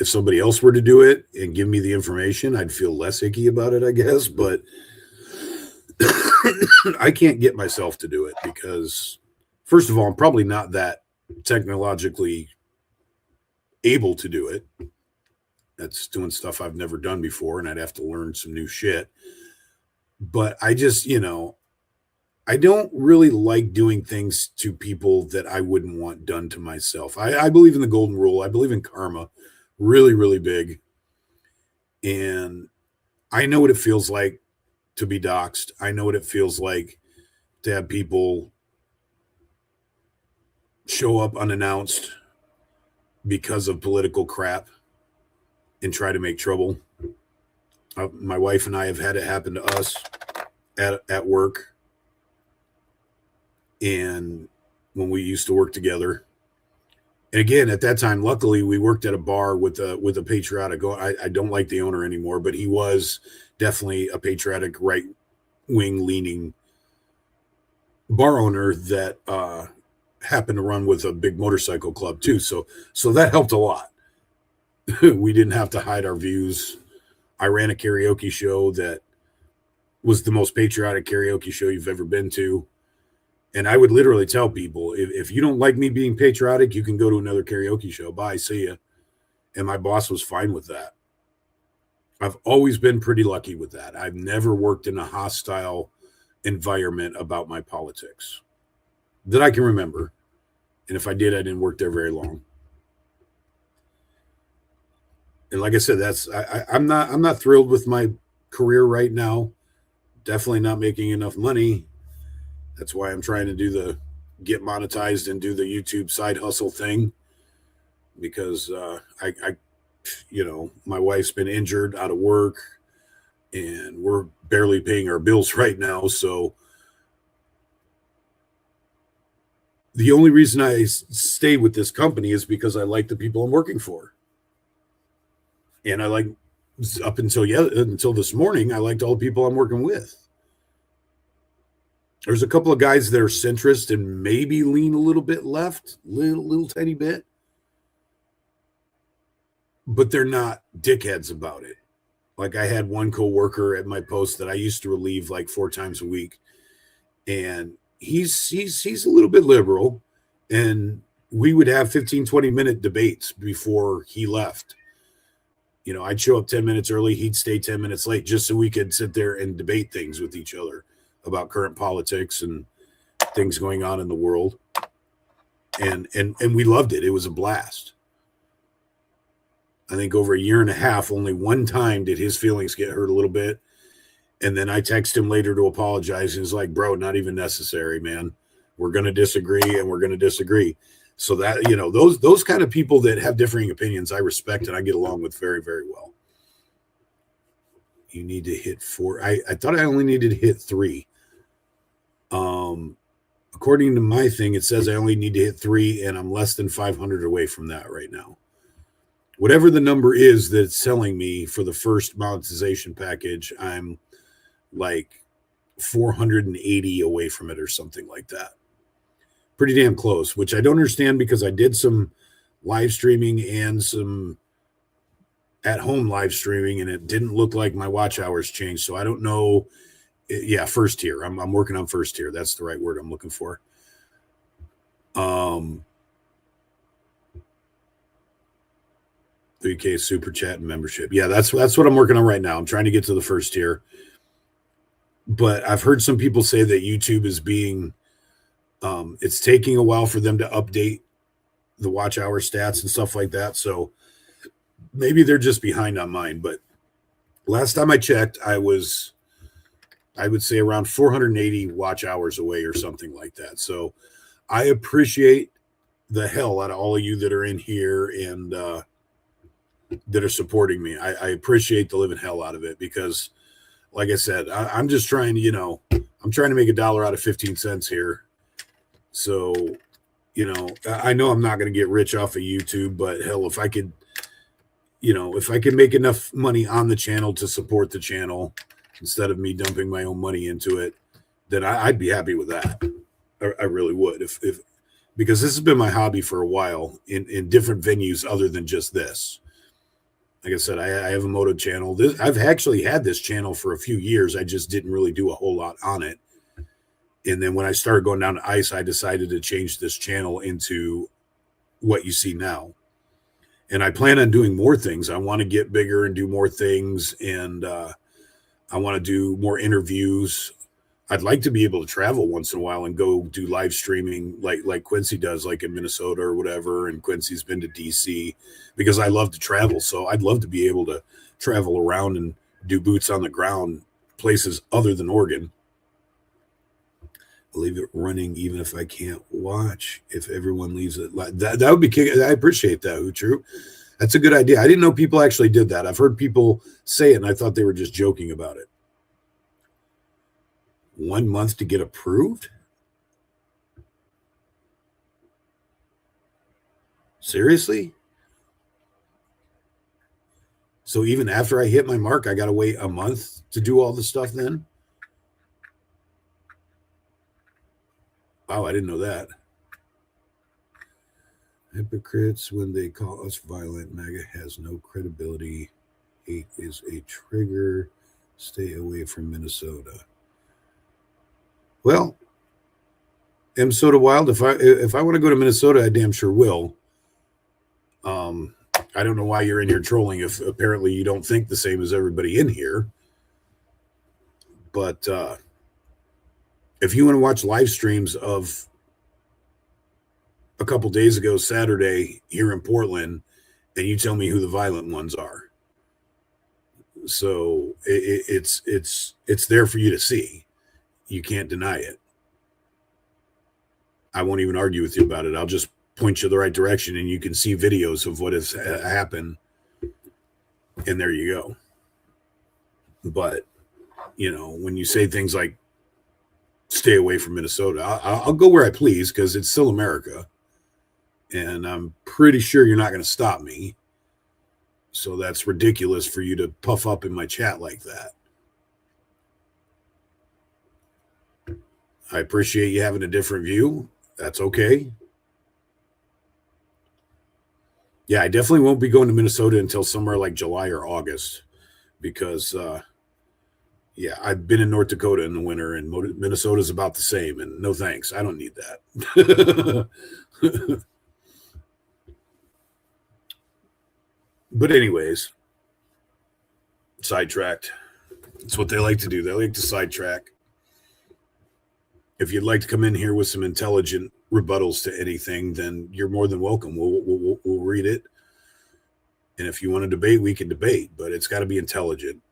If somebody else were to do it and give me the information, I'd feel less icky about it, I guess, but I can't get myself to do it because, first of all, I'm probably not that technologically able to do it. That's doing stuff I've never done before, and I'd have to learn some new shit. But I just, you know, I don't really like doing things to people that I wouldn't want done to myself. I believe in the golden rule. I believe in karma really, really big. And I know what it feels like to be doxxed. I know what it feels like to have people show up unannounced because of political crap and try to make trouble. My wife and I have had it happen to us at work. And when we used to work together, and again, at that time, luckily we worked at a bar with a patriotic. I don't like the owner anymore, but he was definitely a patriotic, right wing leaning bar owner that happened to run with a big motorcycle club too. So that helped a lot. We didn't have to hide our views. I ran a karaoke show that was the most patriotic karaoke show you've ever been to. And I would literally tell people, if you don't like me being patriotic, you can go to another karaoke show. Bye, see ya. And my boss was fine with that. I've always been pretty lucky with that. I've never worked in a hostile environment about my politics that I can remember. And if I did, I didn't work there very long. And like I said, I'm not thrilled with my career right now. Definitely not making enough money. That's why I'm trying to do the get monetized and do the YouTube side hustle thing, because I you know, my wife's been injured, out of work, and we're barely paying our bills right now. So the only reason I stay with this company is because I like the people I'm working for. And I like, up until this morning, I liked all the people I'm working with. There's a couple of guys that are centrist and maybe lean a little bit left, little tiny bit, but they're not dickheads about it. Like I had one coworker at my post that I used to relieve like 4 times a week, and he's a little bit liberal, and we would have 15-20 minute debates before he left. You know, I'd show up 10 minutes early, he'd stay 10 minutes late just so we could sit there and debate things with each other about current politics and things going on in the world. And we loved it. It was a blast. I think over a year and a half, only one time did his feelings get hurt a little bit. And then I text him later to apologize. He's like, bro, not even necessary, man. We're going to disagree and we're going to disagree. So that, you know, those kind of people that have differing opinions, I respect and I get along with very, very well. You need to hit 4. I thought I only needed to hit 3. According to my thing, it says I only need to hit 3, and I'm less than 500 away from that right now. Whatever the number is that's selling me for the first monetization package, I'm like 480 away from it or something like that. Pretty damn close, which I don't understand because I did some live streaming and some at-home live streaming, and it didn't look like my watch hours changed. So I don't know. Yeah, first tier. I'm working on first tier. That's the right word I'm looking for. 3K super chat and membership. Yeah, that's what I'm working on right now. I'm trying to get to the first tier. But I've heard some people say that YouTube is being it's taking a while for them to update the watch hour stats and stuff like that. So maybe they're just behind on mine. But last time I checked, I would say around 480 watch hours away or something like that. So I appreciate the hell out of all of you that are in here and that are supporting me. I appreciate the living hell out of it because, like I said, I'm just trying to, you know, I'm trying to make $1 out of 15 cents here. So, you know, I know I'm not going to get rich off of YouTube, but hell, if I could, you know, if I could make enough money on the channel to support the channel instead of me dumping my own money into it, then I'd be happy with that. I really would. If because this has been my hobby for a while in different venues other than just this. Like I said, I have a moto channel. I've actually had this channel for a few years. I just didn't really do a whole lot on it. And then when I started going down to ice, I decided to change this channel into what you see now. And I plan on doing more things. I want to get bigger and do more things. And I want to do more interviews. I'd like to be able to travel once in a while and go do live streaming like Quincy does, like in Minnesota or whatever. And Quincy's been to DC because I love to travel. So I'd love to be able to travel around and do boots on the ground places other than Oregon. I'll leave it running even if I can't watch. If everyone leaves it, that would be. I appreciate that, Utru. That's a good idea. I didn't know people actually did that. I've heard people say it, and I thought they were just joking about it. 1 month to get approved? Seriously? So even after I hit my mark, I got to wait a month to do all the stuff then? Wow, I didn't know that. Hypocrites, when they call us violent, MAGA has no credibility. Hate is a trigger. Stay away from Minnesota. Well, Minnesota Wild, if I want to go to Minnesota, I damn sure will. I don't know why you're in here trolling if apparently you don't think the same as everybody in here. But if you want to watch live streams of a couple days ago, Saturday, here in Portland, and you tell me who the violent ones are. So it's there for you to see. You can't deny it. I won't even argue with you about it. I'll just point you the right direction and you can see videos of what has happened. And there you go. But, you know, when you say things like stay away from Minnesota, I'll go where I please because it's still America. And I'm pretty sure you're not going to stop me. So that's ridiculous for you to puff up in my chat like that. I appreciate you having a different view. That's okay. Yeah, I definitely won't be going to Minnesota until somewhere like July or August because yeah, I've been in North Dakota in the winter, and Minnesota's about the same, and no thanks, I don't need that. But anyways, sidetracked. It's what they like to do. They like to sidetrack. If you'd like to come in here with some intelligent rebuttals to anything, then you're more than welcome. We'll read it. And if you want to debate, we can debate, but it's got to be intelligent.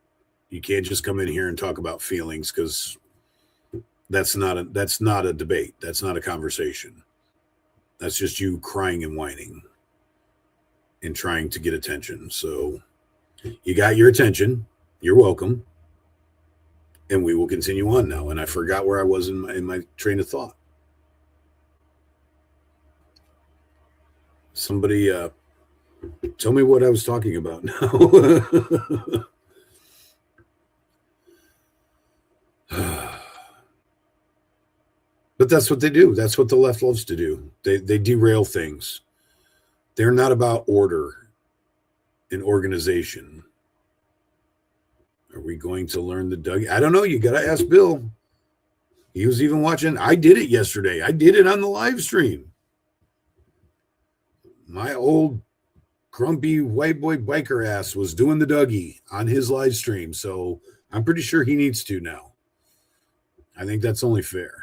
You can't just come in here and talk about feelings, because that's not a debate. That's not a conversation. That's just you crying and whining and trying to get attention. So you got your attention. You're welcome. And we will continue on now. And I forgot where I was in my train of thought. Somebody tell me what I was talking about now. But that's what they do. That's what the left loves to do. They derail things. They're not about order and organization. Are we going to learn the Doug? I don't know. You got to ask Bill. He was even watching. I did it yesterday. I did it on the live stream. My old grumpy white boy biker ass was doing the Dougie on his live stream. So I'm pretty sure he needs to now. I think that's only fair.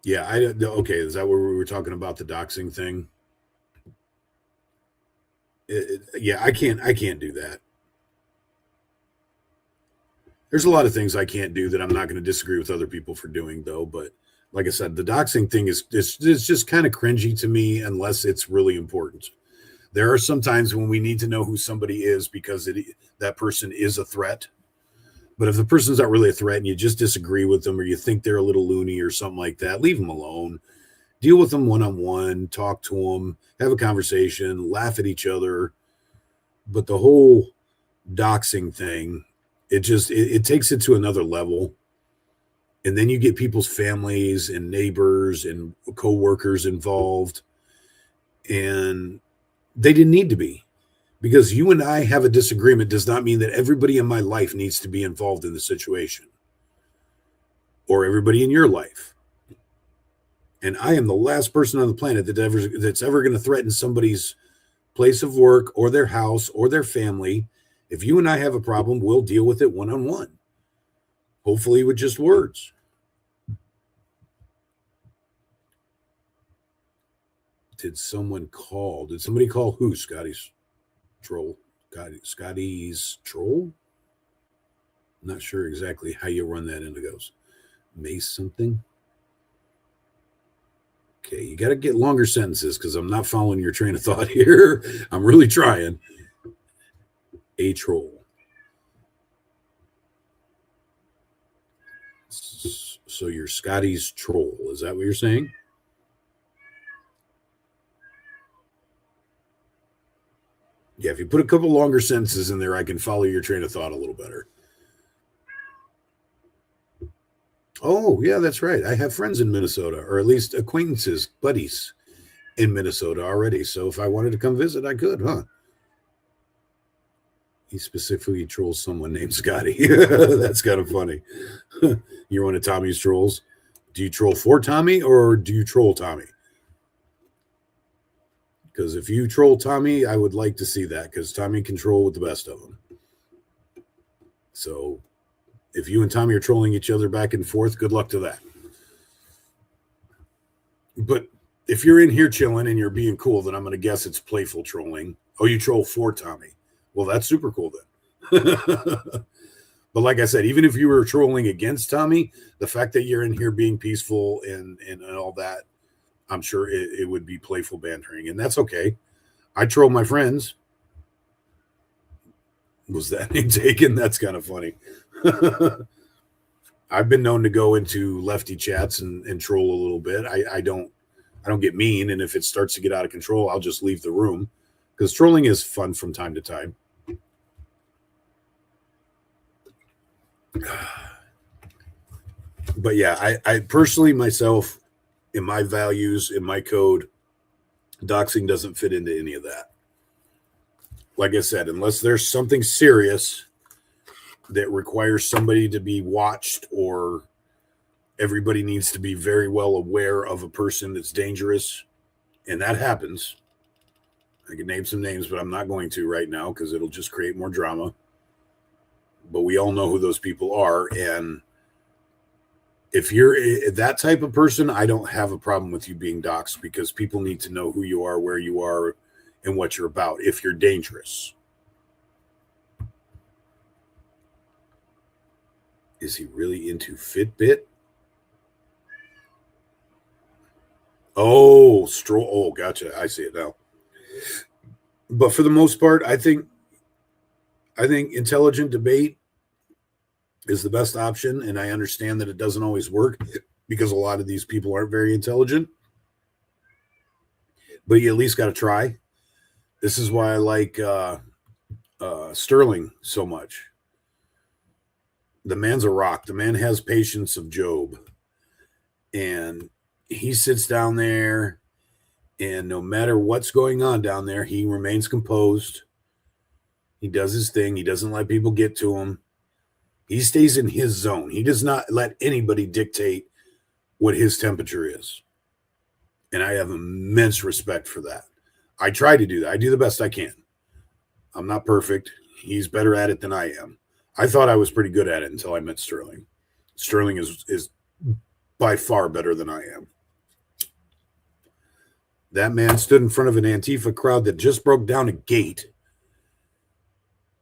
Yeah, okay, is that where we were talking about the doxing thing? Yeah, I can't do that. There's a lot of things I can't do that I'm not going to disagree with other people for doing, though. But like I said, the doxing thing is just kind of cringy to me unless it's really important. There are some times when we need to know who somebody is because that person is a threat. But if the person's not really a threat and you just disagree with them, or you think they're a little loony or something like that, leave them alone. Deal with them one-on-one, talk to them, have a conversation, laugh at each other. But the whole doxing thing, it takes it to another level. And then you get people's families and neighbors and co-workers involved. And they didn't need to be. Because you and I have a disagreement does not mean that everybody in my life needs to be involved in the situation. Or everybody in your life. And I am the last person on the planet that's ever going to threaten somebody's place of work or their house or their family. If you and I have a problem, we'll deal with it one-on-one. Hopefully with just words. Did somebody call who, Scotty's troll? Scotty's troll? I'm not sure exactly how you run that Indigos. Mace something? Okay, you got to get longer sentences because I'm not following your train of thought here. I'm really trying. A troll. So you're Scotty's troll. Is that what you're saying? Yeah, if you put a couple longer sentences in there, I can follow your train of thought a little better. Oh, yeah, that's right. I have friends in Minnesota, or at least acquaintances, buddies in Minnesota already. So if I wanted to come visit, I could, huh? He specifically trolls someone named Scotty. That's kind of funny. You're one of Tommy's trolls. Do you troll for Tommy or do you troll Tommy? Because if you troll Tommy, I would like to see that because Tommy can troll with the best of them. So if you and Tommy are trolling each other back and forth, good luck to that. But if you're in here chilling and you're being cool, then I'm going to guess it's playful trolling. Oh, you troll for Tommy. Well, that's super cool then. But like I said, even if you were trolling against Tommy, the fact that you're in here being peaceful and all that, I'm sure it would be playful bantering, and that's okay. I troll my friends. Was that name taken? That's kind of funny. I've been known to go into lefty chats and troll a little bit. I don't get mean, and if it starts to get out of control, I'll just leave the room because trolling is fun from time to time. But yeah, I personally myself, in my values, in my code, Doxxing doesn't fit into any of that. Like I said, unless there's something serious that requires somebody to be watched, or everybody needs to be very well aware of a person that's dangerous, and that happens. I can name some names, but I'm not going to right now because it'll just create more drama. But we all know who those people are. And if you're that type of person, I don't have a problem with you being doxxed, because people need to know who you are, where you are, and what you're about if you're dangerous. Is he really into Fitbit? Oh, stroll. Oh, gotcha. I see it now. But for the most part, I think intelligent debate is the best option. And I understand that it doesn't always work because a lot of these people aren't very intelligent. But you at least got to try. This is why I like Sterling so much. The man's a rock. The man has patience of Job. And he sits down there, and no matter what's going on down there, he remains composed. He does his thing. He doesn't let people get to him. He stays in his zone. He does not let anybody dictate what his temperature is. And I have immense respect for that. I try to do that. I do the best I can. I'm not perfect. He's better at it than I am. I thought I was pretty good at it until I met Sterling. Sterling is by far better than I am. That man stood in front of an Antifa crowd that just broke down a gate.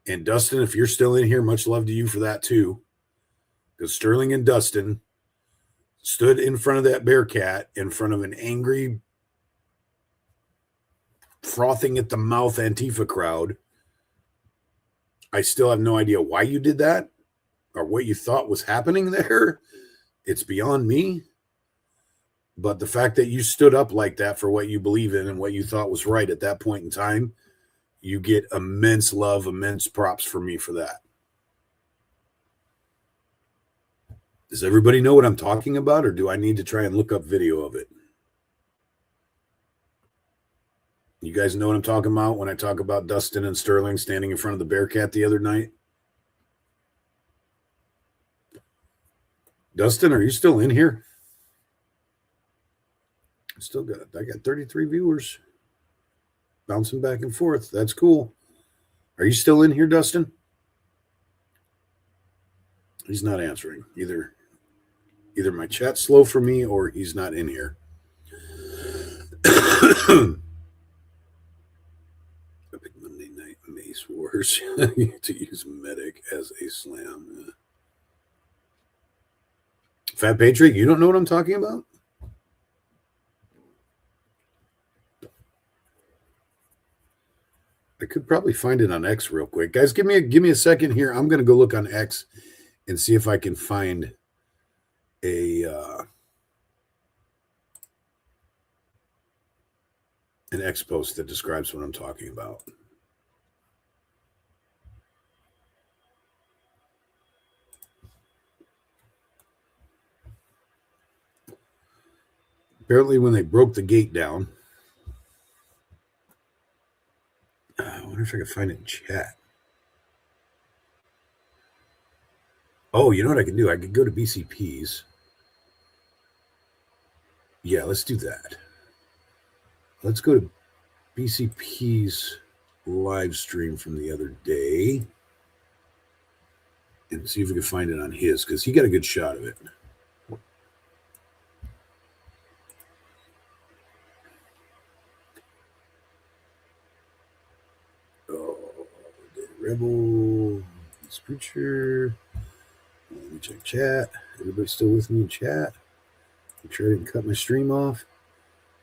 And Dustin, if you're still in here, much love to you for that too. Because Sterling and Dustin stood in front of that Bearcat in front of an angry, frothing at the mouth Antifa crowd. I still have no idea why you did that or what you thought was happening there. It's beyond me. But the fact that you stood up like that for what you believe in and what you thought was right at that point in time, you get immense love, immense props for me for that. Does everybody know what I'm talking about, or do I need to try and look up video of it? You guys know what I'm talking about when I talk about Dustin and Sterling standing in front of the Bearcat the other night? Dustin, are you still in here? I got 33 viewers bouncing back and forth. That's cool. Are you still in here, Dustin? He's not answering. Either my chat's slow for me or he's not in here. Epic Monday Night Mace Wars to use medic as a slam. Fat Patriot, you don't know what I'm talking about? I could probably find it on X real quick. Guys, give me a second here. I'm going to go look on X and see if I can find an X post that describes what I'm talking about. Apparently, when they broke the gate down, I wonder if I can find it in chat. Oh, you know what I can do? I could go to BCP's. Yeah, let's do that. Let's go to BCP's live stream from the other day and see if we can find it on his, because he got a good shot of it. Oh, the Rebel, this preacher. Let me check chat. Everybody still with me in chat? Make sure I didn't cut my stream off.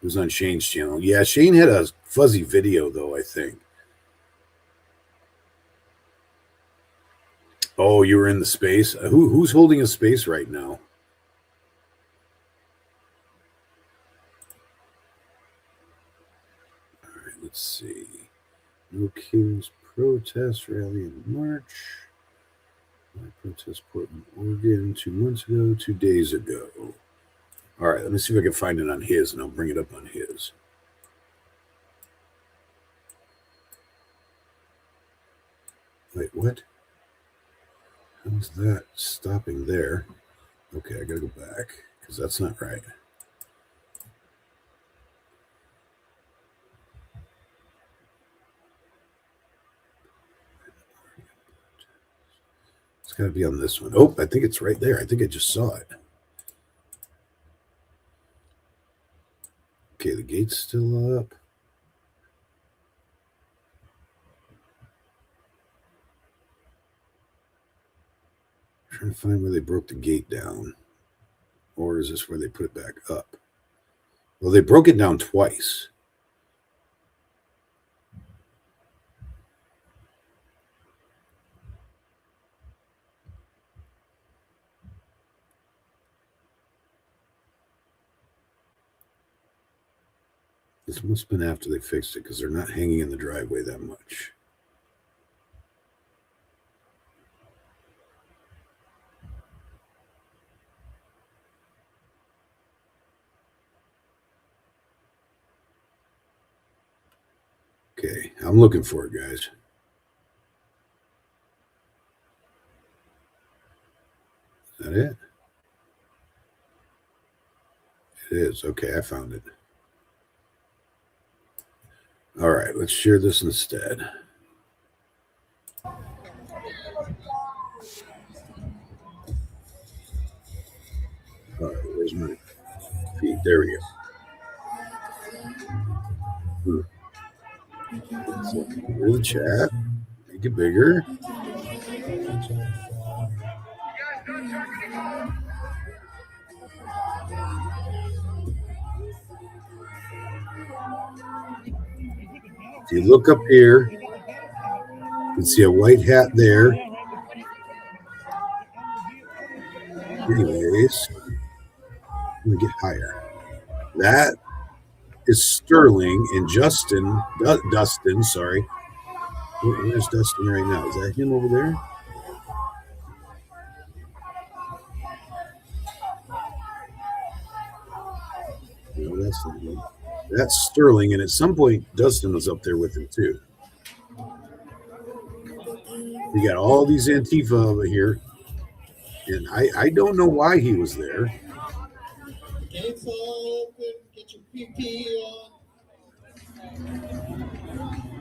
It was on Shane's channel. Yeah, Shane had a fuzzy video, though, I think. Oh, you were in the space? Who's holding a space right now? All right, let's see. No Kings protest rally in March. My protest Portland, Oregon 2 months ago, 2 days ago. All right, let me see if I can find it on his, and I'll bring it up on his. Wait, what? How's that stopping there? Okay, I gotta go back because that's not right. It's got to be on this one. Oh, I think it's right there. I think I just saw it. Okay, the gate's still up. I'm trying to find where they broke the gate down. Or is this where they put it back up? Well, they broke it down twice. This must have been after they fixed it because they're not hanging in the driveway that much. Okay, I'm looking for it, guys. Is that it? It is. Okay, I found it. All right, let's share this instead. All right, where's my feed? There we go. So, here's the chat. Make it bigger. If you look up here, you can see a white hat there. Anyways, I'm going to get higher. That is Sterling and Dustin, sorry. Where's Dustin right now? Is that him over there? No, that's not him. That's Sterling, and at some point, Dustin was up there with him, too. We got all these Antifa over here, and I don't know why he was there. Gates all open, get your PP on.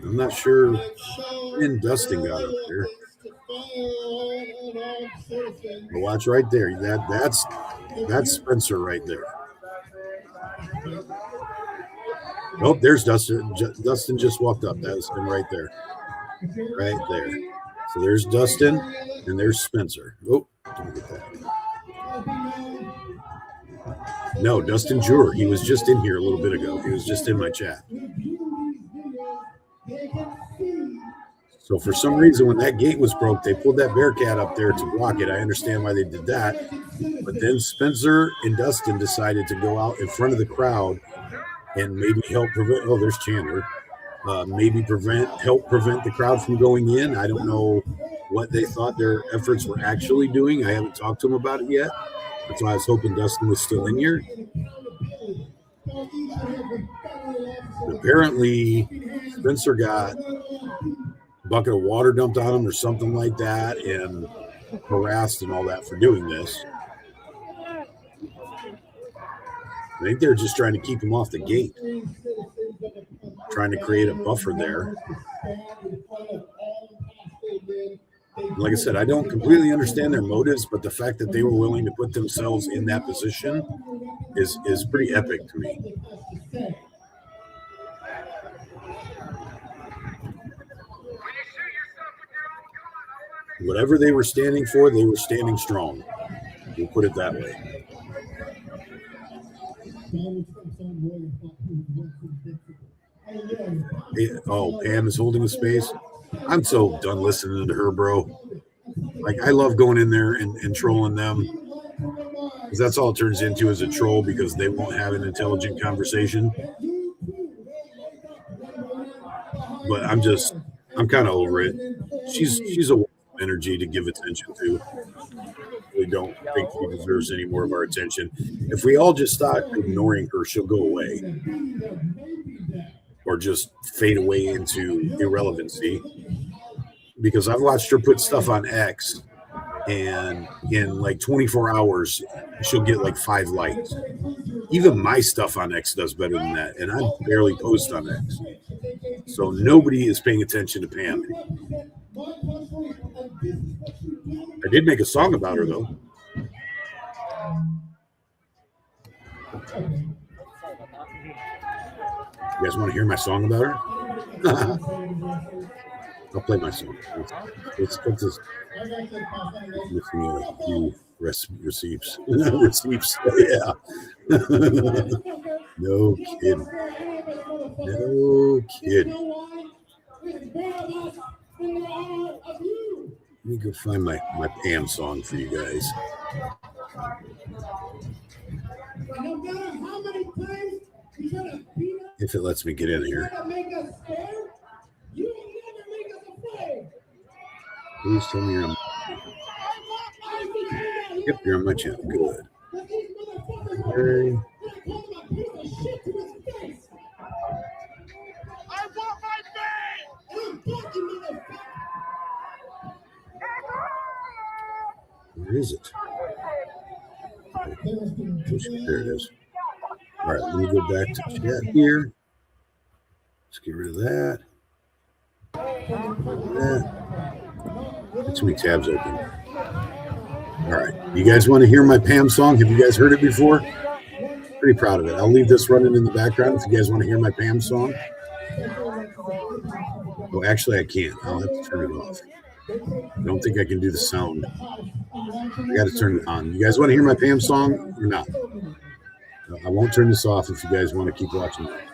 I'm not sure when Dustin got up there. But watch right there. That's Spencer right there. Nope, there's Dustin. Dustin just walked up. That's him right there. Right there. So there's Dustin and there's Spencer. Oh, don't get that. No, Dustin Jure. He was just in here a little bit ago. He was just in my chat. So for some reason, when that gate was broke, they pulled that Bearcat up there to block it. I understand why they did that. But then Spencer and Dustin decided to go out in front of the crowd and maybe help prevent. Oh, there's Chandler. Help prevent the crowd from going in. I don't know what they thought their efforts were actually doing. I haven't talked to them about it yet. That's why I was hoping Dustin was still in here. But apparently, Spencer got a bucket of water dumped on him or something like that and harassed and all that for doing this. I think they're just trying to keep him off the gate, trying to create a buffer there. Like I said, I don't completely understand their motives, but the fact that they were willing to put themselves in that position is pretty epic to me. Whatever they were standing for, they were standing strong. We'll put it that way. Oh, Pam is holding a space. I'm so done listening to her, bro. Like, I love going in there and trolling them, because that's all it turns into, is a troll, because they won't have an intelligent conversation. But I'm kind of over it. She's a energy to give attention to. We don't think she deserves any more of our attention. If we all just start ignoring her, she'll go away, or just fade away into irrelevancy. because I've watched her put stuff on X, and in like 24 hours, she'll get like 5 likes. Even my stuff on X does better than that, and I barely post on X. So nobody is paying attention to Pam. I did make a song about her, though. You guys want to hear my song about her? I'll play my song. Let's put this. With me a few receipts. Receipts. Yeah. No kidding. No kidding. Let me go find my Pam song for you guys. If it lets me get in here. Please tell me you're on. Yep, you're on my channel. Good. Okay. Where is it? There it is. All right, let me go back to chat here. Let's get rid of that. Got too many tabs open. All right, you guys want to hear my Pam song? Have you guys heard it before? Pretty proud of it. I'll leave this running in the background if you guys want to hear my Pam song. Oh, actually, I can't. I'll have to turn it off. I don't think I can do the sound. I got to turn it on. You guys want to hear my Pam song or not? I won't turn this off if you guys want to keep watching that.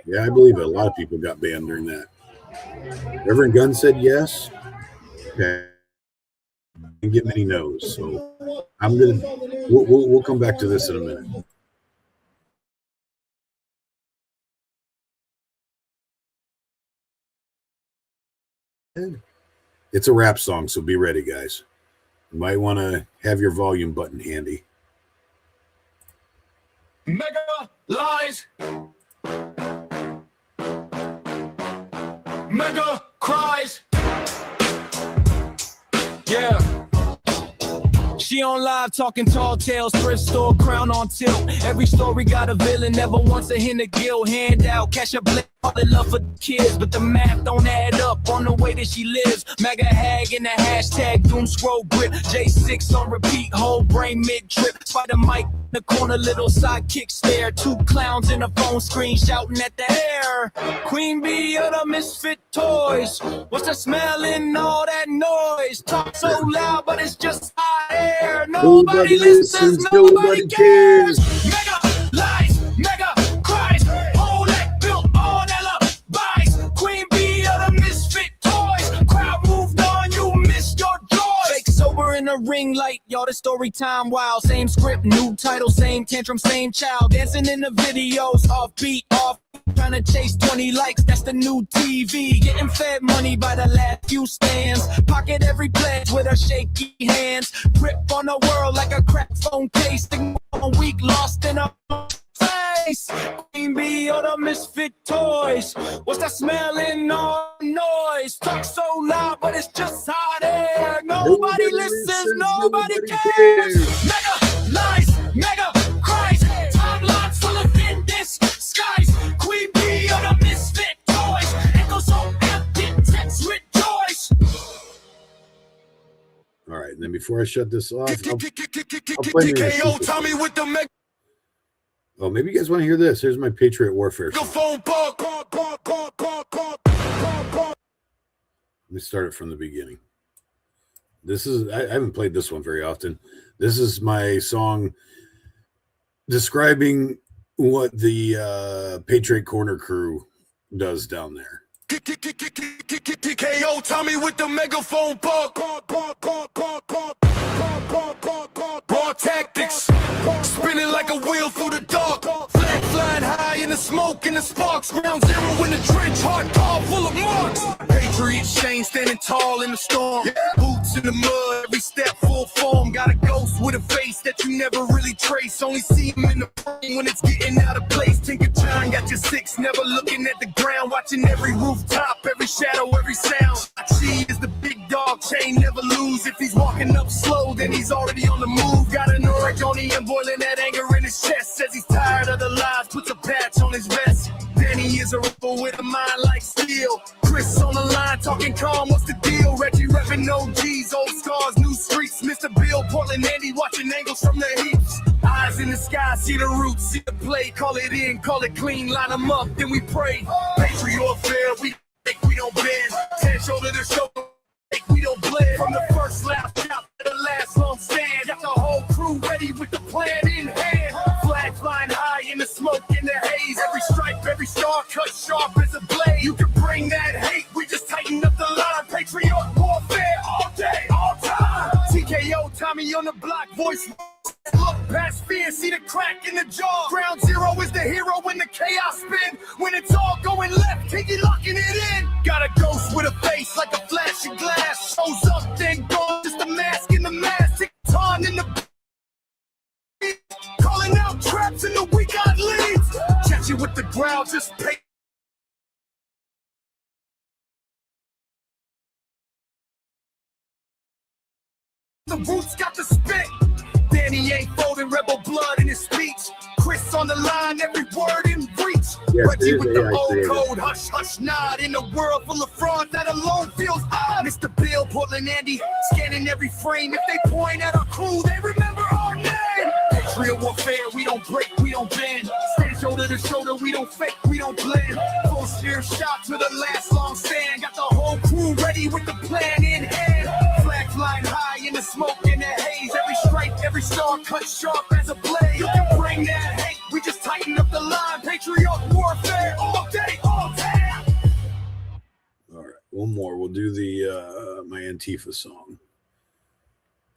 Yeah, I believe it. A lot of people got banned during that. Reverend Gunn said yes. Okay. Didn't get many no's, so I'm gonna. We'll come back to this in a minute. It's a rap song, so be ready, guys. You might want to have your volume button handy. Mega lies. Mega cries. Yeah. She on live talking tall tales, thrift store, crown on tilt. Every story got a villain, never wants a hint of guilt. Hand out, cash a blip, all the love for the kids, but the math don't add up on the way that she lives. Mega hag in the hashtag, doom scroll grip. J6 on repeat, whole brain mid-trip. Spider Mike in the corner, little sidekick stare. 2 clowns in a phone screen shouting at the air. Queen bee of the misfit toys. What's the smell in all that noise? Talk so loud, but it's just hot air. Nobody listens, nobody cares. Mega lies, mega cries. Whole that built on alibis. Queen bee of the misfit toys. Crowd moved on, you missed your joy. Fake sober in the ring light, y'all the story time wild. Same script, new title, same tantrum, same child. Dancing in the videos, off beat, off. Trying to chase 20 likes, that's the new TV. Getting fed money by the last few stands. Pocket every pledge with her shaky hands. Grip on the world like a crack phone case. A week lost in a face. Queen bee or the misfit toys. What's that smell in all noise? Talk so loud, but it's just hot air. Nobody listens, nobody cares. Mega lies, mega cries. Timeline full of in this skies. Queen bee or the misfit toys. Echoes on empty, text rejoice. All right, and then before I shut this off, I'll play Tommy with the mega. Oh, maybe you guys want to hear this. Here's my Patriot Warfare song. Let me start it from the beginning. This is, I haven't played this one very often. This is my song describing what the Patriot Corner crew does down there. KO Tommy with the megaphone. Raw tactics, spinning like a wheel through the dark. Flat flying high in the smoke and the sparks. Ground zero in the trench, hard car full of marks. Patriots chain standing tall in the storm. Boots in the mud, every step full form. Got a ghost with a face that you never really trace. Only see him in the frame when it's getting out of place. Tinker John got your six, never looking at the ground. Watching every rooftop, every shadow, every sound. She is the big dog, chain never lose. If he's walking up slow, then he's already on the move. Got an Oregonian boiling that anger in his chest. Says he's tired of the lies, puts a patch on his vest. Danny is a rebel with a mind like steel. Chris on the line, talking calm, what's the deal? Reggie repping OGs, old scars, new streets. Mr. Bill, Portland, Andy, watching angles from the heaps. Eyes in the sky, see the roots, see the play. Call it in, call it clean, line them up, then we pray. Patriot fair, we don't bend. 10 shoulder to shoulder, we don't blend. From the first lap out to the last long stand. Got the whole crew ready with the plan in hand. Flag flying high in the smoke, in the haze. Every stripe, every star cut sharp as a blade. You can bring that hate, we just tighten up the line. Patriot warfare all day, all time. TKO, Tommy on the block, voice. Look past fear, see the crack in the jaw. Ground zero is the hero when the chaos spin. When it's all going left, Kinky locking it in. Got a ghost with a face like a flash of glass. Shows up, then gone, just a mask in the mask. Tick on in the calling out traps in the weak eyed leads. Catch you with the ground, just pay. The roots got the spit. Danny ain't folding, rebel blood in his speech. Chris on the line, every word in reach. Yes, Reggie with the old code, hush, hush, nod. In a world full of fraud, that alone feels odd. Mr. Bill, Portland, Andy, scanning every frame. If they point at our crew, they remember our name. Patriot warfare, we don't break, we don't bend. Stand shoulder to shoulder, we don't fake, we don't blend. Full steer shot to the last long stand. Got the whole crew ready with the plan in hand. Flag flying high in the smoke, in the haze. Every stripe, every star cut sharp as a blade. You can bring that hate, we just tighten up the line. Patriot warfare all day, all time. All right, one more. We'll do the my Antifa song.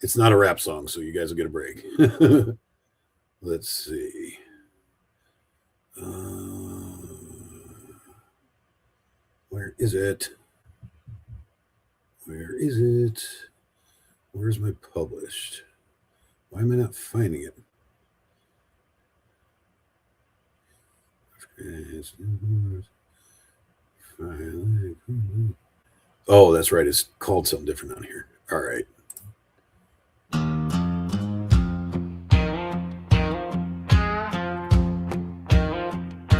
It's not a rap song, so you guys will get a break. Let's see. Where is it? Where is it? Where's my published? Why am I not finding it? Oh, that's right. It's called something different on here. All right.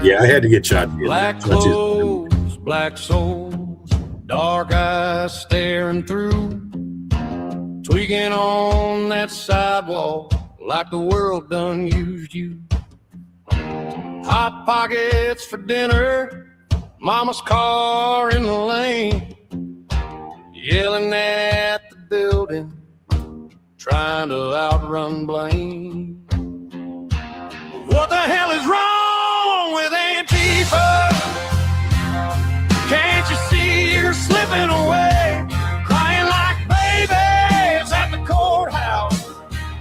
Yeah, I had to get shot. Black clothes, black souls, dark eyes staring through, tweaking on that sidewalk like the world done used you. Hot pockets for dinner, mama's car in the lane, yelling at the building, trying to outrun blame. What the hell is wrong with Antifa? Can't you see you're slipping away? Crying like babies at the courthouse,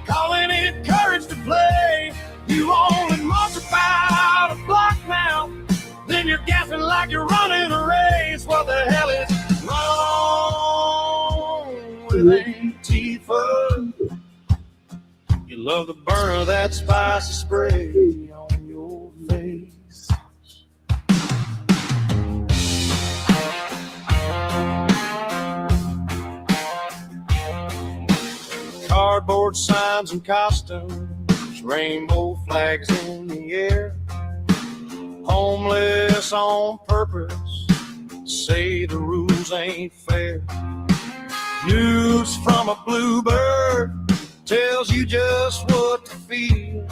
calling it courage to play. You only march about a block now, then you're gasping like you're running a race. What the hell is wrong with Antifa? You love the burn of that spicy spray on your face. Cardboard signs and costumes, rainbow flags in the air. Homeless on purpose, say the rules ain't fair. News from a bluebird tells you just what to feel.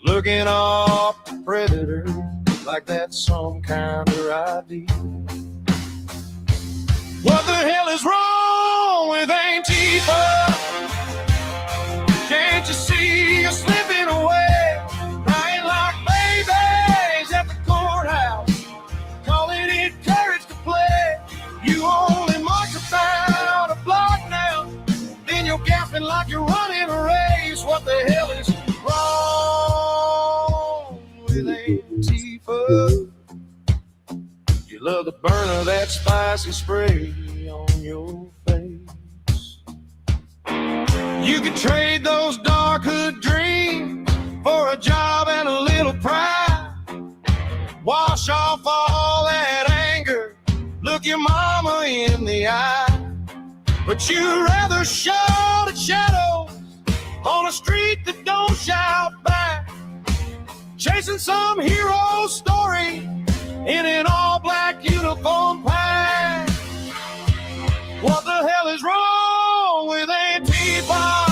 Looking off the predator like that's some kind of ideal. What the hell is wrong with Antifa? Can't you see you're slipping away? Crying like babies at the courthouse, calling it courage to play. You only march about a block now, then you're gasping like you're running a race. What the hell is wrong with love the burn of that spicy spray on your face. You could trade those dark hood dreams for a job and a little pride. Wash off all that anger, look your mama in the eye. But you'd rather shout at shadows on a street that don't shout back, chasing some hero story in an all-black uniform pack. What the hell is wrong with Antifa?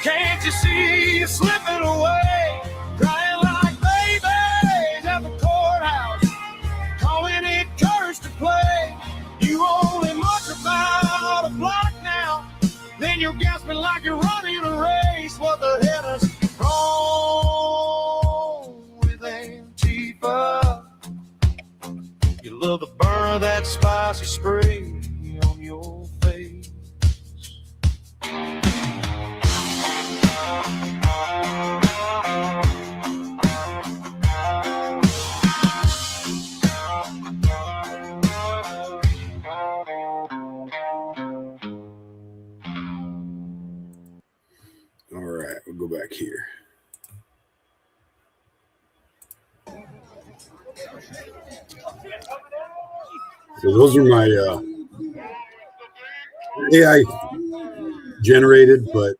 Can't you see you slipping away, crying like babies at the courthouse, calling it courage to play? You only much about a block now, then you're gasping like you're running a race. What the hell is wrong with Antifa? You love the burn of that spicy spray on your face. All right, we'll go back here. So those are my AI generated, but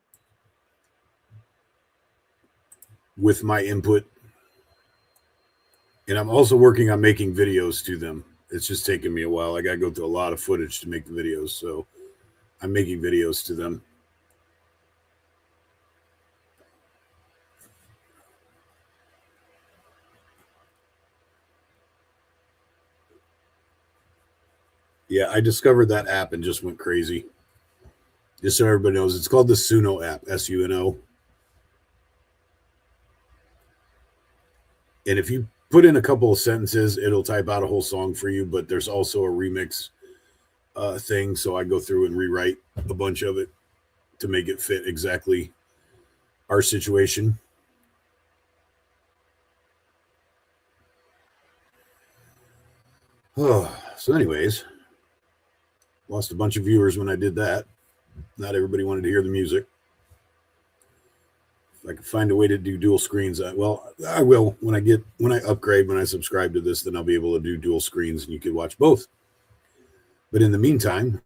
with my input. And I'm also working on making videos to them. It's just taking me a while. I got to go through a lot of footage to make the videos. So I'm making videos to them. Yeah, I discovered that app and just went crazy. Just so everybody knows, it's called the Suno app, S-U-N-O. And if you put in a couple of sentences, it'll type out a whole song for you, but there's also a remix thing, so I go through and rewrite a bunch of it to make it fit exactly our situation. Oh, so anyways, lost a bunch of viewers when I did that. Not everybody wanted to hear the music. If I can find a way to do dual screens, I will. When I upgrade, when I subscribe to this, then I'll be able to do dual screens and you can watch both. But in the meantime,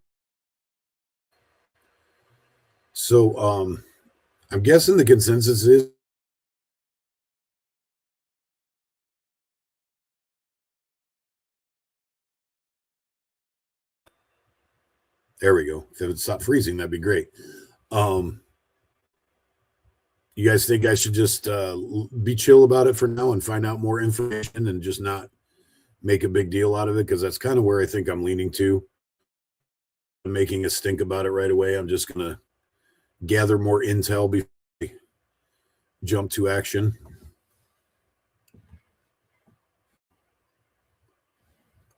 so I'm guessing the consensus is there we go. If it would stop freezing, that'd be great. You guys think I should just be chill about it for now and find out more information and just not make a big deal out of it? Because that's kind of where I think I'm leaning to. I'm making a stink about it right away. I'm just going to gather more intel before I jump to action.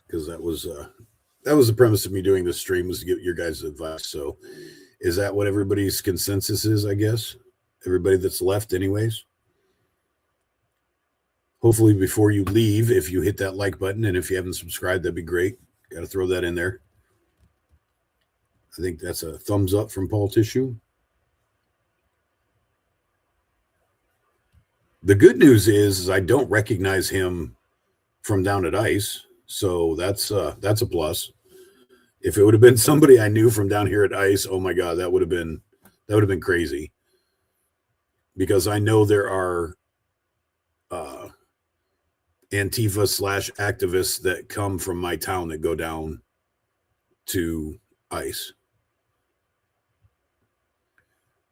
Because that was the premise of me doing this stream, was to get your guys' advice. So is that what everybody's consensus is, I guess? Everybody that's left anyways? Hopefully before you leave, if you hit that like button, and if you haven't subscribed, that'd be great. Got to throw that in there. I think that's a thumbs up from Paul Tissue. The good news is I don't recognize him from down at ICE, so that's a plus. If it would have been somebody I knew from down here at ICE, oh my God, that would have been crazy. Because I know there are Antifa / activists that come from my town that go down to ICE.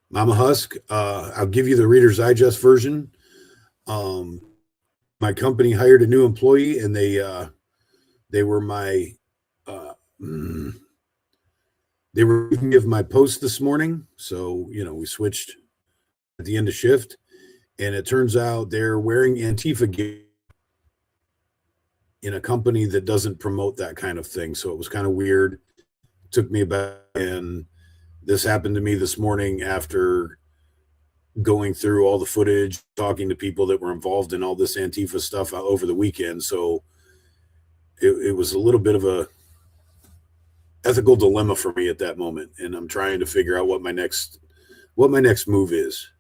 Mama Husk, I'll give you the Reader's Digest version. My company hired a new employee, and they were my they were giving me my post this morning. So, we switched at the end of shift, and it turns out they're wearing Antifa gear in a company that doesn't promote that kind of thing. So it was kind of weird. It took me back, and this happened to me this morning after going through all the footage, talking to people that were involved in all this Antifa stuff over the weekend. So it was a little bit of a ethical dilemma for me at that moment, and I'm trying to figure out what my next move is.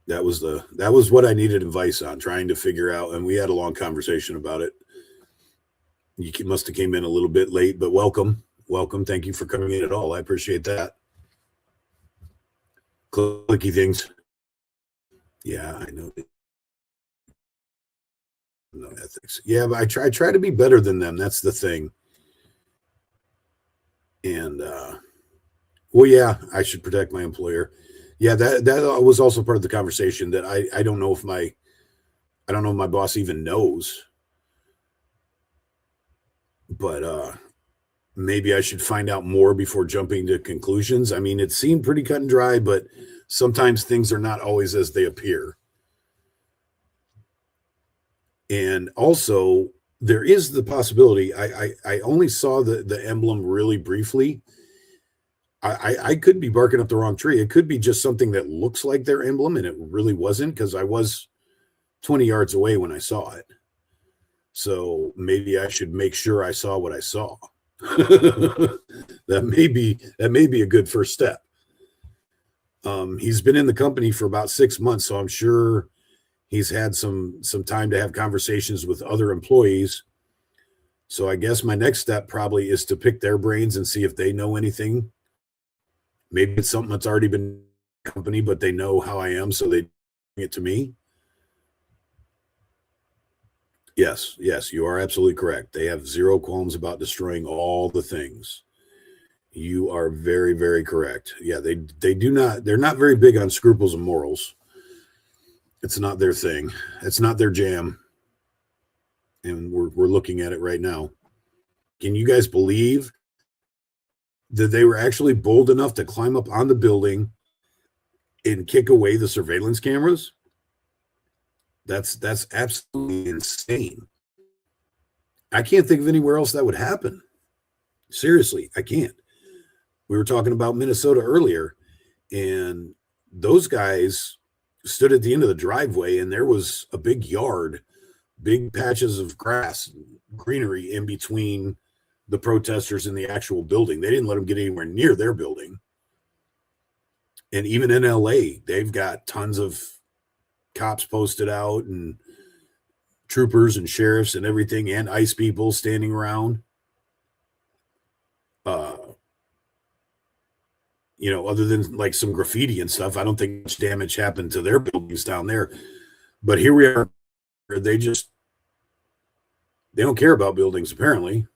That was what I needed advice on, trying to figure out, and we had a long conversation about it. You must have came in a little bit late, but welcome. Thank you for coming in at all. I appreciate that. Clicky things. Yeah, I know. No ethics. Yeah, but I try to be better than them. That's the thing. And well, yeah, I should protect my employer. Yeah, that was also part of the conversation, that I don't know if my boss even knows. But maybe I should find out more before jumping to conclusions. I mean, it seemed pretty cut and dry, but sometimes things are not always as they appear. And also, there is the possibility, I only saw the emblem really briefly. I could be barking up the wrong tree. It could be just something that looks like their emblem, and it really wasn't, because I was 20 yards away when I saw it. So maybe I should make sure I saw what I saw. That may be a good first step. He's been in the company for about 6 months, so I'm sure he's had some time to have conversations with other employees. So I guess my next step probably is to pick their brains and see if they know anything. Maybe it's something that's already been in the company, but they know how I am, so they bring it to me. Yes, you are absolutely correct. They have zero qualms about destroying all the things. You are very, very correct. Yeah, they do not. They're not very big on scruples and morals. It's not their thing. It's not their jam. And we're looking at it right now. Can you guys believe that they were actually bold enough to climb up on the building and kick away the surveillance cameras? That's absolutely insane. I can't think of anywhere else that would happen. Seriously, I can't. We were talking about Minnesota earlier, and those guys stood at the end of the driveway, and there was a big yard, big patches of grass, greenery in between the protesters and the actual building. They didn't let them get anywhere near their building. And even in LA, they've got tons of cops posted out, and troopers and sheriffs and everything, and ICE people standing around. Other than like some graffiti and stuff, I don't think much damage happened to their buildings down there. But here we are. They don't care about buildings, apparently.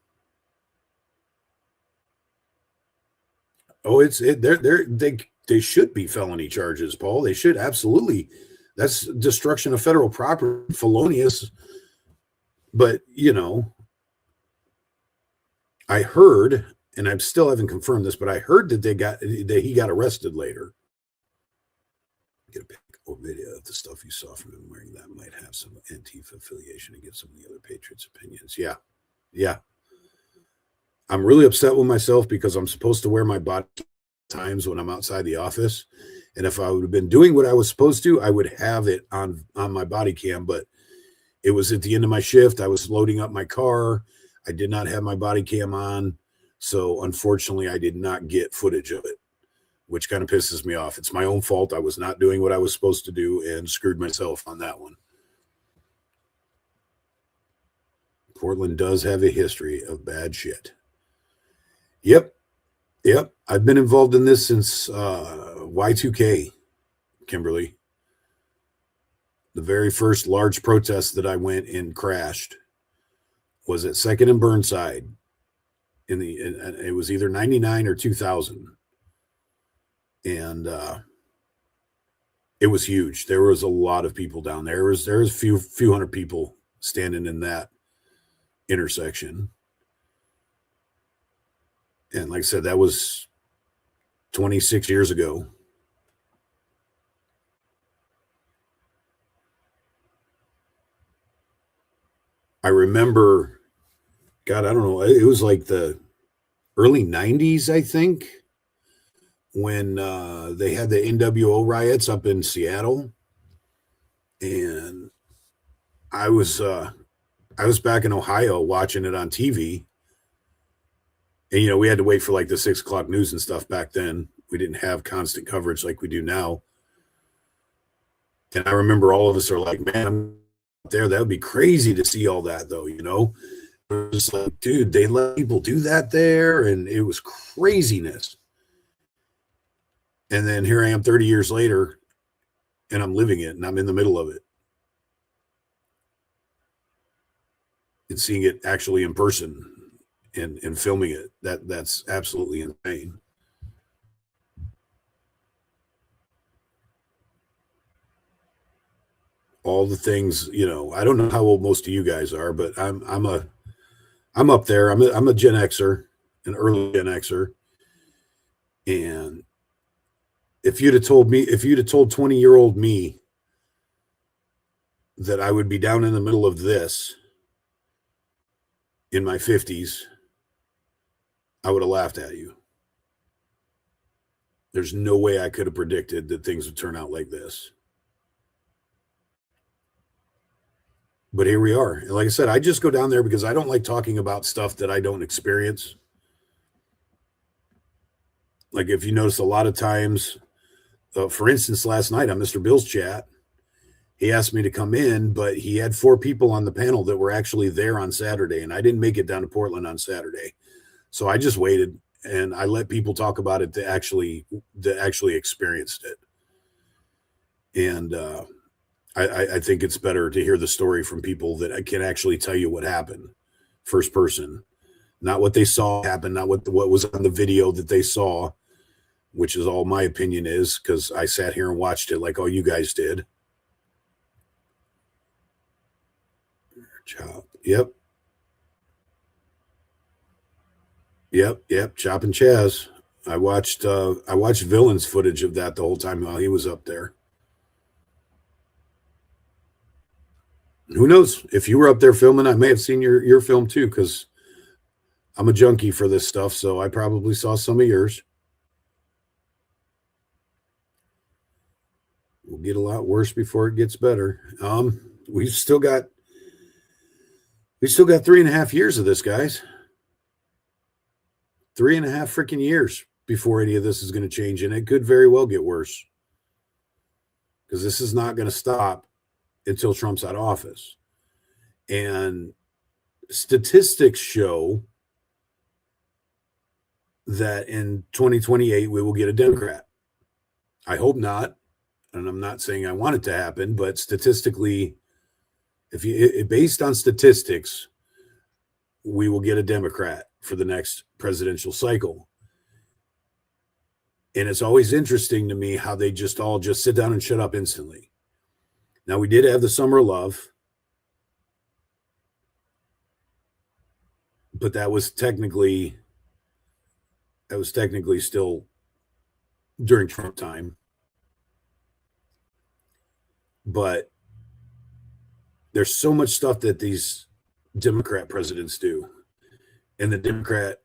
Oh, they should be felony charges, Paul. They should, absolutely. That's destruction of federal property, felonious. But, I heard, and I still haven't confirmed this, but I heard that he got arrested later. Get a pic or video of the stuff you saw from him wearing that might have some Antifa affiliation and get some of the other patriots' opinions. Yeah. I'm really upset with myself because I'm supposed to wear my body times when I'm outside the office. And if I would have been doing what I was supposed to, I would have it on my body cam, but it was at the end of my shift. I was loading up my car. I did not have my body cam on. So unfortunately, I did not get footage of it, which kind of pisses me off. It's my own fault. I was not doing what I was supposed to do and screwed myself on that one. Portland does have a history of bad shit. Yep. I've been involved in this since Y2K, Kimberly. The very first large protest that I went and crashed was at 2nd and Burnside. It was either 99 or 2000. And it was huge. There was a lot of people down there. There was a few hundred people standing in that intersection. And like I said, that was 26 years ago. I remember, God, I don't know. It was like the early 90s, I think, when they had the NWO riots up in Seattle. And I was back in Ohio watching it on TV, and we had to wait for like the 6 o'clock news and stuff back then. We didn't have constant coverage like we do now. And I remember all of us are like, man, I'm there. That would be crazy to see all that, though. It was like, dude, they let people do that there, and it was craziness. And then here I am 30 years later, and I'm living it, and I'm in the middle of it. And seeing it actually in person and filming it, that's absolutely insane. All the things, I don't know how old most of you guys are, but I'm up there. I'm a Gen Xer, an early Gen Xer. And if you'd have told 20-year-old me that I would be down in the middle of this in my 50s, I would have laughed at you. There's no way I could have predicted that things would turn out like this. But here we are. And like I said, I just go down there because I don't like talking about stuff that I don't experience. Like if you notice a lot of times, for instance, last night on Mr. Bill's chat, he asked me to come in, but he had 4 people on the panel that were actually there on Saturday, and I didn't make it down to Portland on Saturday. So I just waited and I let people talk about it that actually experienced it. And I think it's better to hear the story from people that can actually tell you what happened, first person, not what they saw happen, not what was on the video that they saw, which is all my opinion is, because I sat here and watched it like all you guys did. Chop. Yep. Chop and Chaz. I watched Villain's footage of that the whole time while he was up there. Who knows? If you were up there filming, I may have seen your film too, because I'm a junkie for this stuff, so I probably saw some of yours. We'll get a lot worse before it gets better. We've still got 3.5 years of this, guys. 3.5 freaking years before any of this is going to change, and it could very well get worse, because this is not going to stop until Trump's out of office. And statistics show that in 2028 we will get a Democrat. I hope not, and I'm not saying I want it to happen, but statistically, based on statistics, we will get a Democrat for the next presidential cycle. And it's always interesting to me how they just sit down and shut up instantly. Now, we did have the summer of love, but that was technically still during Trump time. But there's so much stuff that these Democrat presidents do, and the Democrat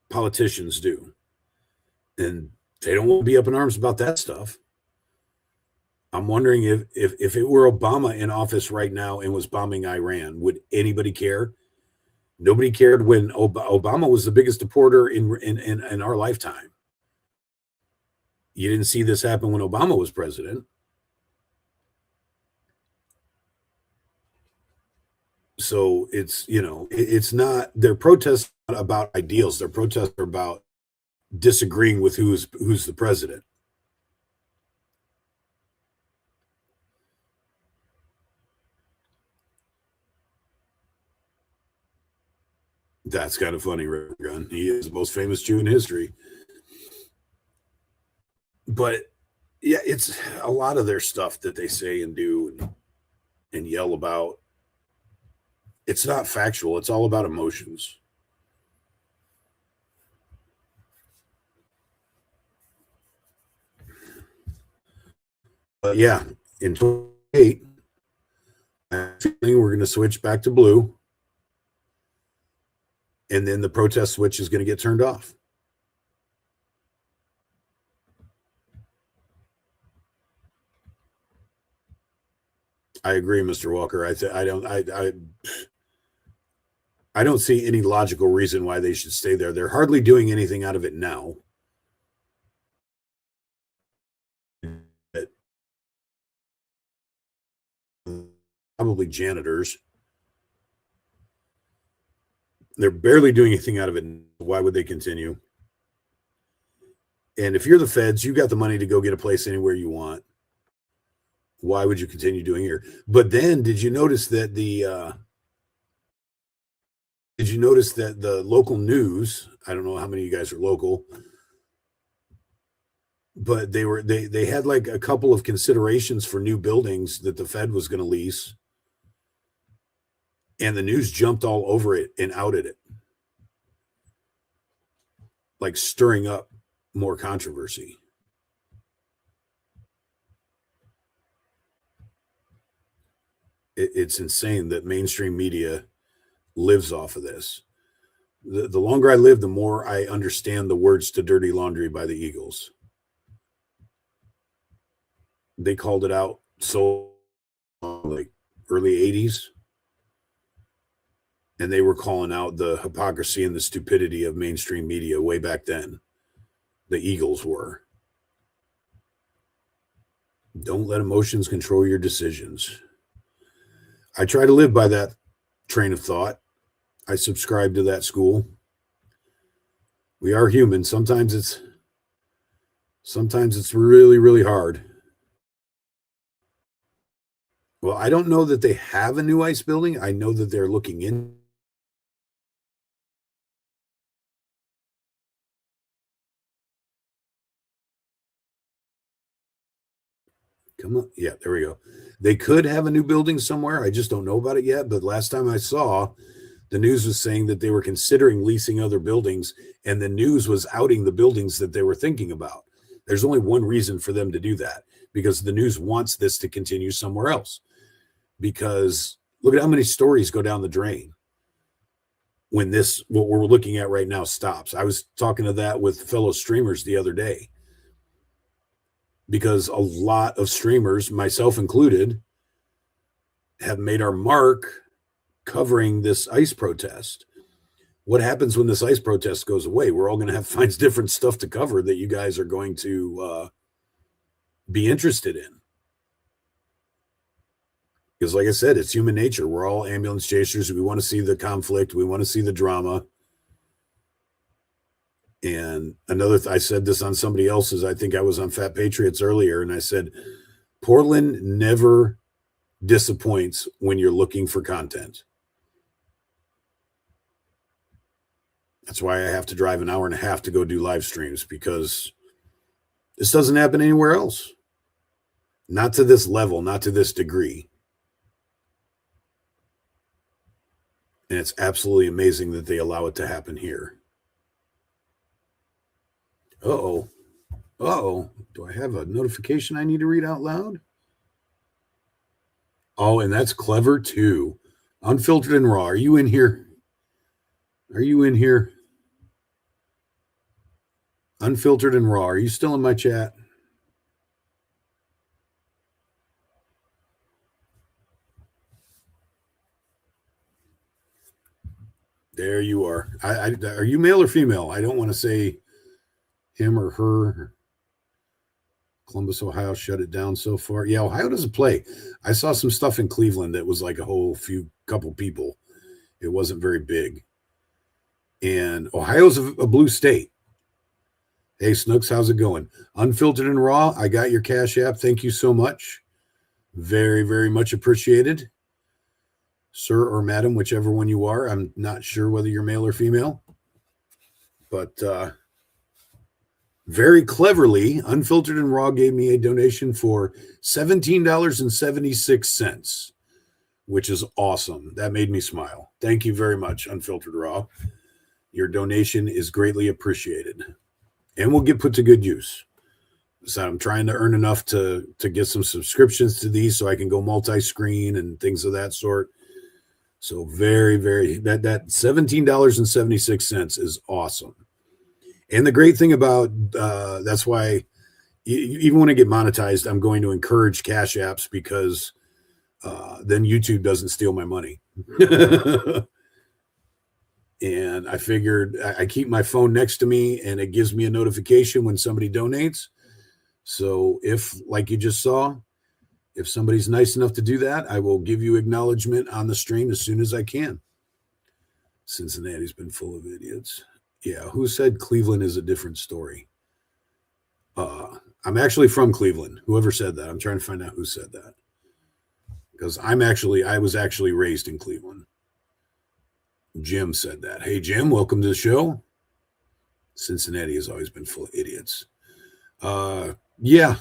politicians do, and they don't want to be up in arms about that stuff. I'm wondering if it were Obama in office right now and was bombing Iran, would anybody care? Nobody cared when Obama was the biggest deporter in our lifetime. You didn't see this happen when Obama was president. So it's not, their protests not about ideals. Their protests are about disagreeing with who's the president. That's kind of funny, Gun. He is the most famous Jew in history. But yeah, it's a lot of their stuff that they say and do and yell about. It's not factual. It's all about emotions. But yeah, in 2028, I think we're going to switch back to blue. And then the protest switch is going to get turned off. I agree, Mr. Walker. I don't see any logical reason why they should stay there. They're hardly doing anything out of it now. Probably janitors. They're barely doing anything out of it. Why would they continue? And if you're the feds, you got the money to go get a place anywhere you want. Why would you continue doing here? But then, did you notice that the local news? I don't know how many of you guys are local, but they had like a couple of considerations for new buildings that the Fed was going to lease, and the news jumped all over it and outed it, like stirring up more controversy. It's insane that mainstream media lives off of this. The longer I live, the more I understand the words to Dirty Laundry by the Eagles. They called it out so like early 80s. And they were calling out the hypocrisy and the stupidity of mainstream media way back then. The Eagles were. Don't let emotions control your decisions. I try to live by that train of thought. I subscribe to that school. We are human. Sometimes it's really, really hard. Well, I don't know that they have a new ICE building. I know that they're looking in. Come on. Yeah, there we go. They could have a new building somewhere. I just don't know about it yet. But last time I saw, the news was saying that they were considering leasing other buildings, and the news was outing the buildings that they were thinking about. There's only one reason for them to do that, because the news wants this to continue somewhere else. Because look at how many stories go down the drain when what we're looking at right now stops. I was talking to that with fellow streamers the other day, because a lot of streamers, myself included, have made our mark covering this ICE protest. What happens when this ICE protest goes away? We're all going to have to find different stuff to cover that you guys are going to be interested in. Because like I said, it's human nature. We're all ambulance chasers. We want to see the conflict. We want to see the drama. And I said this on somebody else's, I think I was on Fat Patriots earlier, and I said, Portland never disappoints when you're looking for content. That's why I have to drive an hour and a half to go do live streams, because this doesn't happen anywhere else. Not to this level, not to this degree. And it's absolutely amazing that they allow it to happen here. Uh-oh. Do I have a notification I need to read out loud? Oh, and that's clever too. Unfiltered and Raw. Are you in here? Unfiltered and Raw. Are you still in my chat? There you are. Are you male or female? I don't want to say him or her. Columbus, Ohio shut it down so far. Yeah, Ohio doesn't play. I saw some stuff in Cleveland that was like a couple people. It wasn't very big. And Ohio's a blue state. Hey, Snooks, how's it going? Unfiltered and Raw, I got your Cash App. Thank you so much. Very, very much appreciated. Sir or madam, whichever one you are. I'm not sure whether you're male or female. But very cleverly, Unfiltered and Raw gave me a donation for $17.76, which is awesome. That made me smile. Thank you very much, Unfiltered Raw. Your donation is greatly appreciated and will get put to good use. So I'm trying to earn enough to get some subscriptions to these so I can go multi-screen and things of that sort. So very, very, that $17.76 is awesome. And the great thing about, that's why even when I get monetized, I'm going to encourage Cash Apps, because then YouTube doesn't steal my money. And I figured I keep my phone next to me and it gives me a notification when somebody donates. So if, like you just saw, if somebody's nice enough to do that, I will give you acknowledgement on the stream as soon as I can. Cincinnati's been full of idiots. Yeah, who said Cleveland is a different story? I'm actually from Cleveland. Whoever said that, I'm trying to find out who said that. Because I was actually raised in Cleveland. Jim said that. Hey, Jim, welcome to the show. Cincinnati has always been full of idiots. Yeah.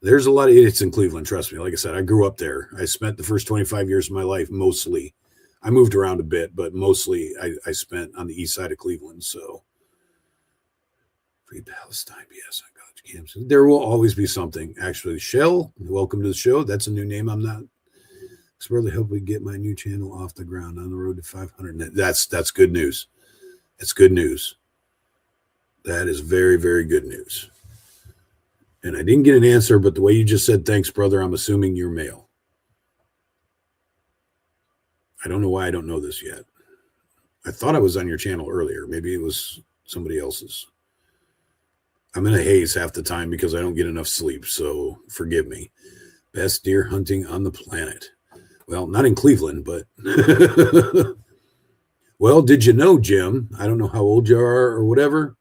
There's a lot of idiots in Cleveland, trust me. Like I said, I grew up there. I spent the first 25 years of my life mostly. I moved around a bit, but mostly I spent on the east side of Cleveland. So, Free Palestine, yes, on college camps. There will always be something. Actually, Shell, welcome to the show. That's a new name. I'm not. It's really help me get my new channel off the ground on the road to 500. That's good news. It's good news. That is very, very good news. And I didn't get an answer, but the way you just said thanks, brother, I'm assuming you're male. I don't know why I don't know this yet. I thought I was on your channel earlier. Maybe it was somebody else's. I'm in a haze half the time because I don't get enough sleep, so forgive me. Best deer hunting on the planet. Well, not in Cleveland, but well, did you know, Jim? I don't know how old you are or whatever,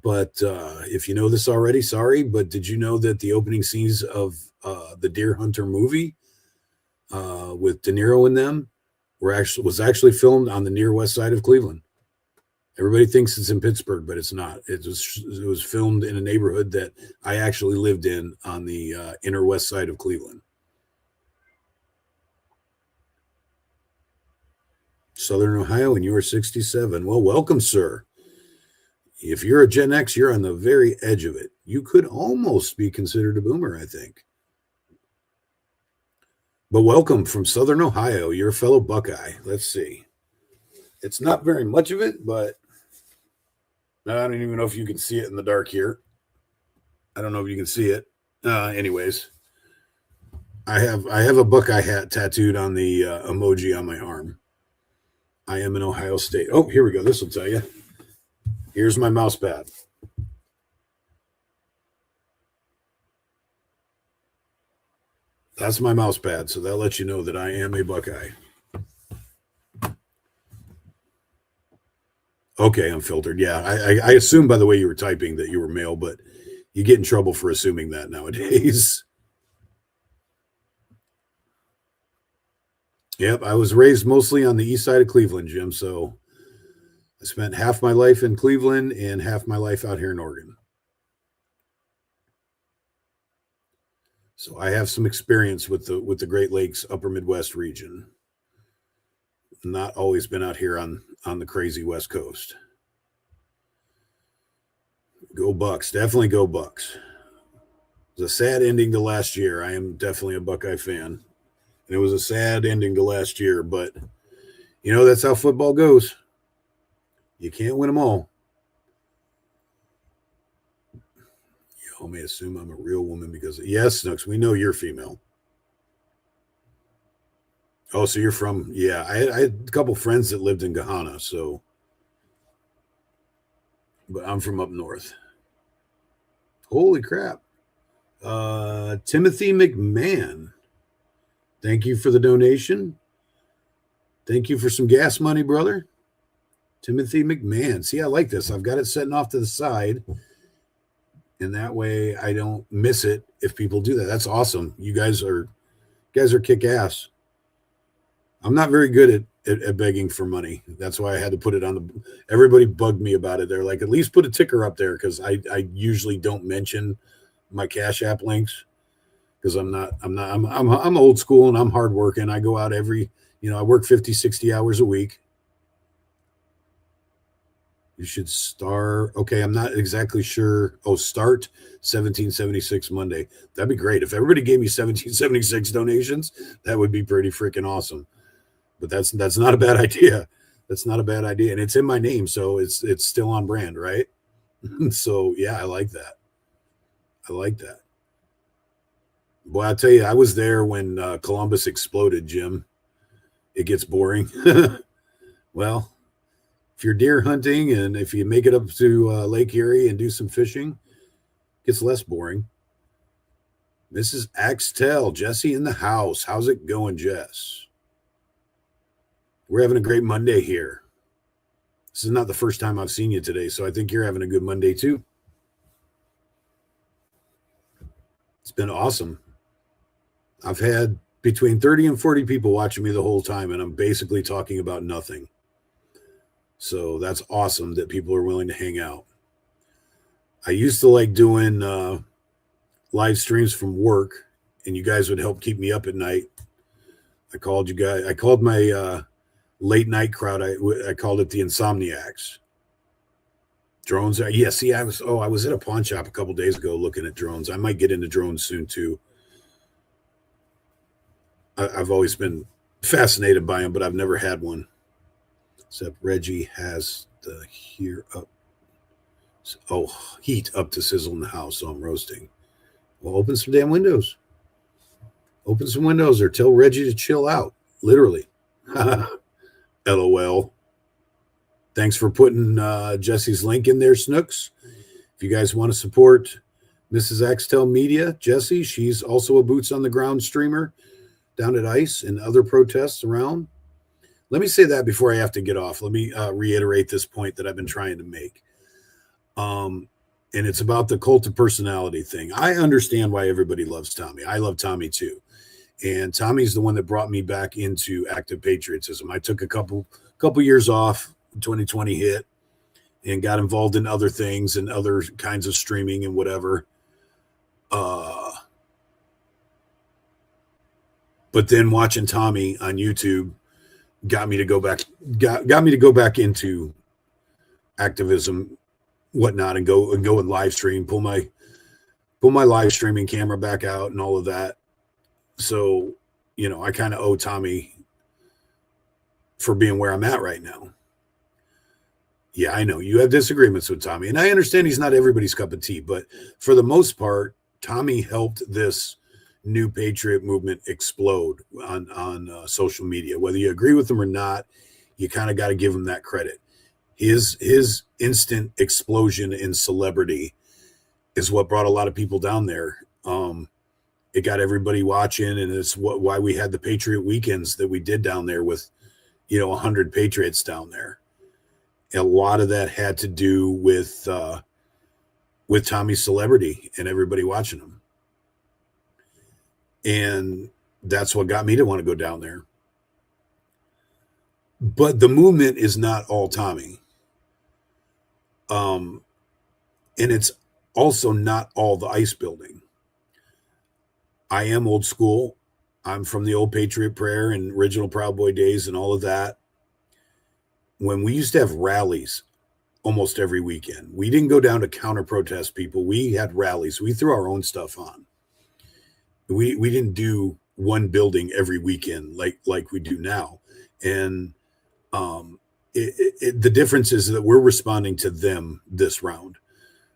but if you know this already, sorry, but did you know that the opening scenes of the Deer Hunter movie with De Niro in them was actually filmed on the near west side of Cleveland? Everybody thinks it's in Pittsburgh, but it's not. It was filmed in a neighborhood that I actually lived in on the inner west side of Cleveland. Southern Ohio, and you are 67. Well, welcome, sir. If you're a Gen X, you're on the very edge of it. You could almost be considered a boomer, I think. But welcome from Southern Ohio. You're a fellow Buckeye. Let's see. It's not very much of it, but I don't even know if you can see it in the dark here. I don't know if you can see it. Anyways, I have a Buckeye hat tattooed on the emoji on my arm. I am in Ohio State. Oh, here we go. This will tell you. Here's my mouse pad. That's my mouse pad, so that lets you know that I am a Buckeye. Okay, I'm filtered. Yeah, I assumed by the way you were typing that you were male, but you get in trouble for assuming that nowadays. Yep, I was raised mostly on the east side of Cleveland, Jim, so I spent half my life in Cleveland and half my life out here in Oregon. So I have some experience with the Great Lakes Upper Midwest region. Not always been out here on the crazy West Coast. Go Bucks. Definitely go Bucks. It was a sad ending to last year. I am definitely a Buckeye fan. It was a sad ending to last year, but, you know, that's how football goes. You can't win them all. You may assume I'm a real woman because, yes, Snooks, we know you're female. Oh, so you're from, yeah, I had a couple friends that lived in Gahana, so, but I'm from up north. Holy crap. Timothy McMahon. Thank you for the donation. Thank you for some gas money, brother. Timothy McMahon. See, I like this. I've got it setting off to the side. And that way I don't miss it if people do that. That's awesome. You guys are kick ass. I'm not very good at begging for money. That's why I had to put it on everybody bugged me about it. They're like, at least put a ticker up there, because I usually don't mention my Cash App links. Because I'm old school and I'm hardworking. I go out I work 50, 60 hours a week. You should okay, I'm not exactly sure. Oh, start 1776 Monday. That'd be great. If everybody gave me 1776 donations, that would be pretty freaking awesome. But that's not a bad idea. That's not a bad idea. And it's in my name, so it's still on brand, right? So yeah, I like that. Boy, I tell you, I was there when Columbus exploded, Jim. It gets boring. Well, if you're deer hunting and if you make it up to Lake Erie and do some fishing, it gets less boring. Mrs. Axtell, Jesse in the house. How's it going, Jess? We're having a great Monday here. This is not the first time I've seen you today, so I think you're having a good Monday too. It's been awesome. I've had between 30 and 40 people watching me the whole time, and I'm basically talking about nothing. So that's awesome that people are willing to hang out. I used to like doing live streams from work, and you guys would help keep me up at night. I called my late night crowd. I called it the Insomniacs. Drones are, yeah, see, I was at a pawn shop a couple days ago looking at drones. I might get into drones soon too. I've always been fascinated by them, but I've never had one. Except Reggie has the heat up to sizzle in the house, so I'm roasting. Well, open some damn windows. Open some windows or tell Reggie to chill out. Literally. LOL. Thanks for putting Jesse's link in there, Snooks. If you guys want to support Mrs. Axtell Media, Jesse, she's also a boots on the ground streamer down at ICE and other protests around. Let me say that before I have to get off. Let me reiterate this point that I've been trying to make. And it's about the cult of personality thing. I understand why everybody loves Tommy. I love Tommy too. And Tommy's the one that brought me back into active patriotism. I took a couple years off. 2020 hit and got involved in other things and other kinds of streaming and whatever. But then watching Tommy on YouTube got me to go back into activism, whatnot, and go and live stream, pull my live streaming camera back out and all of that. So, I kind of owe Tommy for being where I'm at right now. Yeah, I know you have disagreements with Tommy, and I understand he's not everybody's cup of tea, but for the most part, Tommy helped this new patriot movement explode on social media. Whether you agree with him or not, you kind of got to give him that credit. His instant explosion in celebrity is what brought a lot of people down there. It got everybody watching, and it's why we had the Patriot weekends that we did down there with 100 patriots down there. A lot of that had to do with Tommy's celebrity and everybody watching him. And that's what got me to want to go down there. But the movement is not all Tommy. And it's also not all the ICE building. I am old school. I'm from the old Patriot Prayer and original Proud Boy days and all of that. When we used to have rallies almost every weekend, we didn't go down to counter protest people. We had rallies. We threw our own stuff on. We didn't do one building every weekend like we do now. And the difference is that we're responding to them this round.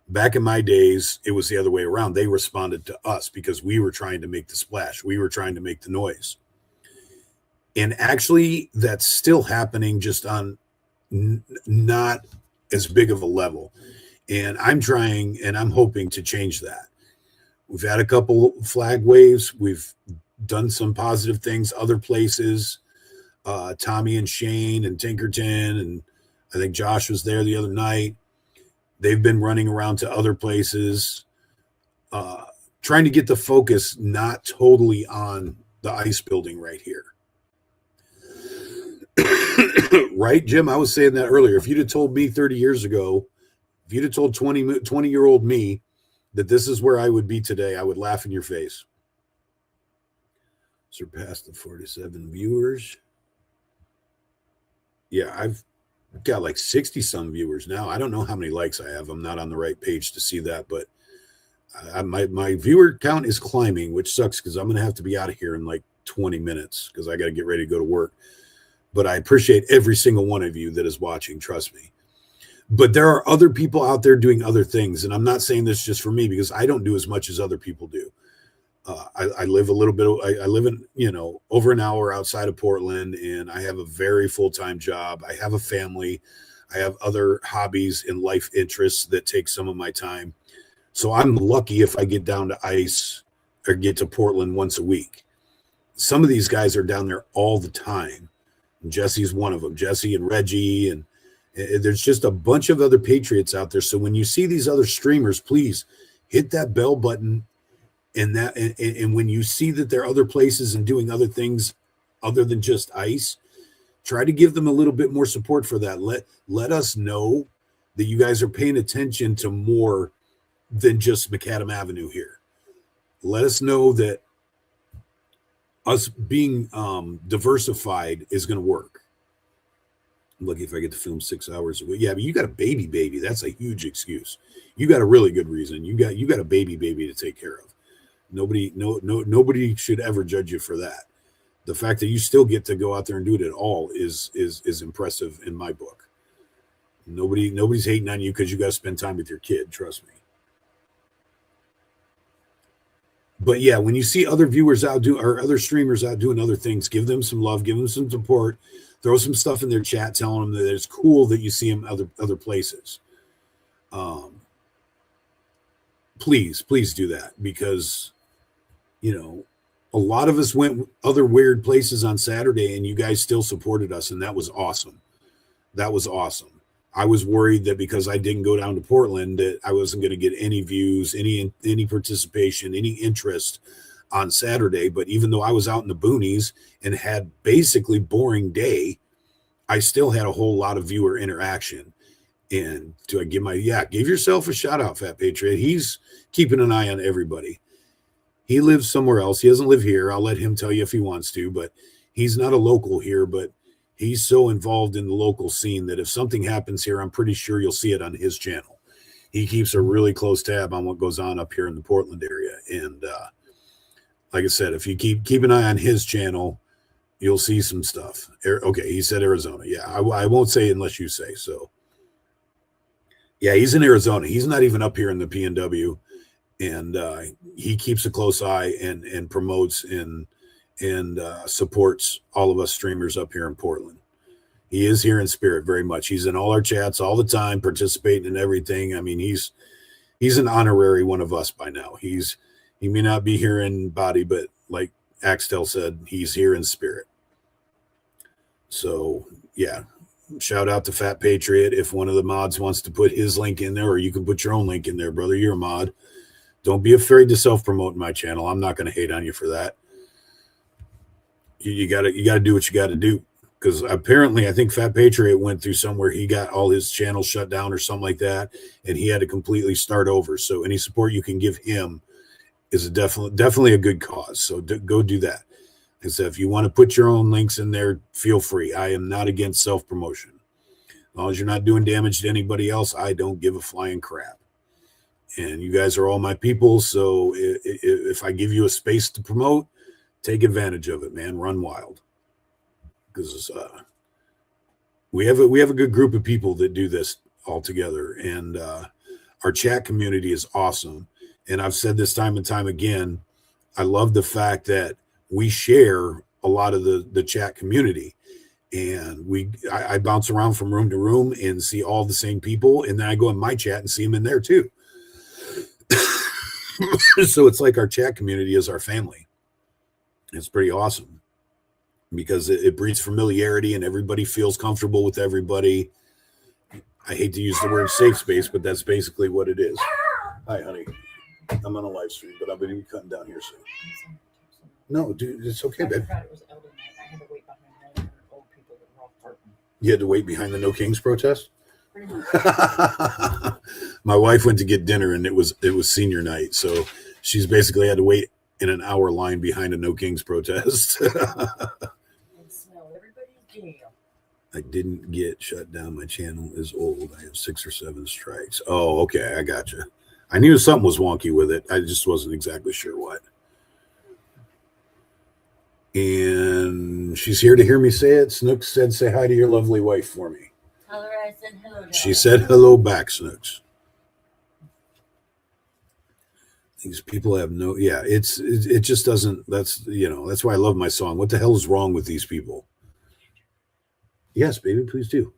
Back in my days, it was the other way around. They responded to us because we were trying to make the splash. We were trying to make the noise. And actually, that's still happening, just on not as big of a level. And I'm trying and I'm hoping to change that. We've had a couple flag waves. We've done some positive things other places. Tommy and Shane and Tinkerton, and I think Josh was there the other night. They've been running around to other places, trying to get the focus not totally on the ICE building right here. Right, Jim? I was saying that earlier. If you'd have told me 30 years ago, if you'd have told 20-year-old me that this is where I would be today, I would laugh in your face. Surpassed the 47 viewers. Yeah, I've got like 60 some viewers now. I don't know how many likes I have. I'm not on the right page to see that, but my viewer count is climbing, which sucks because I'm going to have to be out of here in like 20 minutes because I got to get ready to go to work. But I appreciate every single one of you that is watching. Trust me. But there are other people out there doing other things. And I'm not saying this just for me because I don't do as much as other people do. I live a little bit. I live in, over an hour outside of Portland, and I have a very full-time job. I have a family. I have other hobbies and life interests that take some of my time. So I'm lucky if I get down to ICE or get to Portland once a week. Some of these guys are down there all the time. And Jesse's one of them. Jesse and Reggie, and there's just a bunch of other patriots out there. So when you see these other streamers, please hit that bell button. And when you see that there are other places and doing other things other than just ICE, try to give them a little bit more support for that. Let us know that you guys are paying attention to more than just Macadam Avenue here. Let us know that us being diversified is going to work. I'm lucky if I get to film 6 hours a week. Yeah, but you got a baby. That's a huge excuse. You got a really good reason. You got a baby to take care of. Nobody should ever judge you for that. The fact that you still get to go out there and do it at all is impressive in my book. Nobody's hating on you because you got to spend time with your kid. Trust me. But yeah, when you see other viewers out or other streamers out doing other things, give them some love, give them some support, throw some stuff in their chat, telling them that it's cool that you see them other places. Please do that, because a lot of us went other weird places on Saturday and you guys still supported us, and that was awesome. I was worried that because I didn't go down to Portland that I wasn't going to get any views, any participation, any interest on Saturday. But even though I was out in the boonies and had basically boring day, I still had a whole lot of viewer interaction. And do I give yourself a shout out, Fat Patriot. He's keeping an eye on everybody. He lives somewhere else. He doesn't live here. I'll let him tell you if he wants to, but he's not a local here, but he's so involved in the local scene that if something happens here, I'm pretty sure you'll see it on his channel. He keeps a really close tab on what goes on up here in the Portland area. And like I said, if you keep an eye on his channel, you'll see some stuff. Okay, he said Arizona. Yeah, I won't say unless you say so. Yeah, he's in Arizona. He's not even up here in the PNW. And he keeps a close eye and promotes and supports all of us streamers up here in Portland. He is here in spirit very much. He's in all our chats all the time, participating in everything. I mean, he's an honorary one of us by now. He may not be here in body, but like Axtel said, he's here in spirit. So yeah, shout out to Fat Patriot. If one of the mods wants to put his link in there, or you can put your own link in there, brother. You're a mod. Don't be afraid to self-promote my channel. I'm not going to hate on you for that. You got to do what you got to do, because apparently I think Fat Patriot went through somewhere he got all his channels shut down or something like that, and he had to completely start over. So any support you can give him is definitely a good cause. So go do that. Because if you want to put your own links in there, feel free. I am not against self-promotion. As long as you're not doing damage to anybody else, I don't give a flying crap. And you guys are all my people, so if I give you a space to promote, take advantage of it, man. Run wild, because we have a good group of people that do this all together, and our chat community is awesome. And I've said this time and time again, I love the fact that we share a lot of the chat community, and I bounce around from room to room and see all the same people, and then I go in my chat and see them in there too. So it's like our chat community is our family. It's pretty awesome because it breeds familiarity and everybody feels comfortable with everybody. I hate to use the word safe space, but that's basically what it is. Hi, honey. I'm on a live stream, but I'll be cutting down here soon. No, dude, it's okay, babe. You had to wait behind the No Kings protest? My wife went to get dinner and it was senior night, so she's basically had to wait in an hour line behind a No Kings protest. I didn't get shut down. My channel is old. I have 6 or 7 strikes. Oh, okay, I gotcha. I knew something was wonky with it. I just wasn't exactly sure what. And she's here to hear me say it. Snooks said, say hi to your lovely wife for me. Tell her I said hello. She said hello back, Snooks. These people have no, yeah, it just doesn't, that's, that's why I love my song. What the hell is wrong with these people? Yes, baby, please do.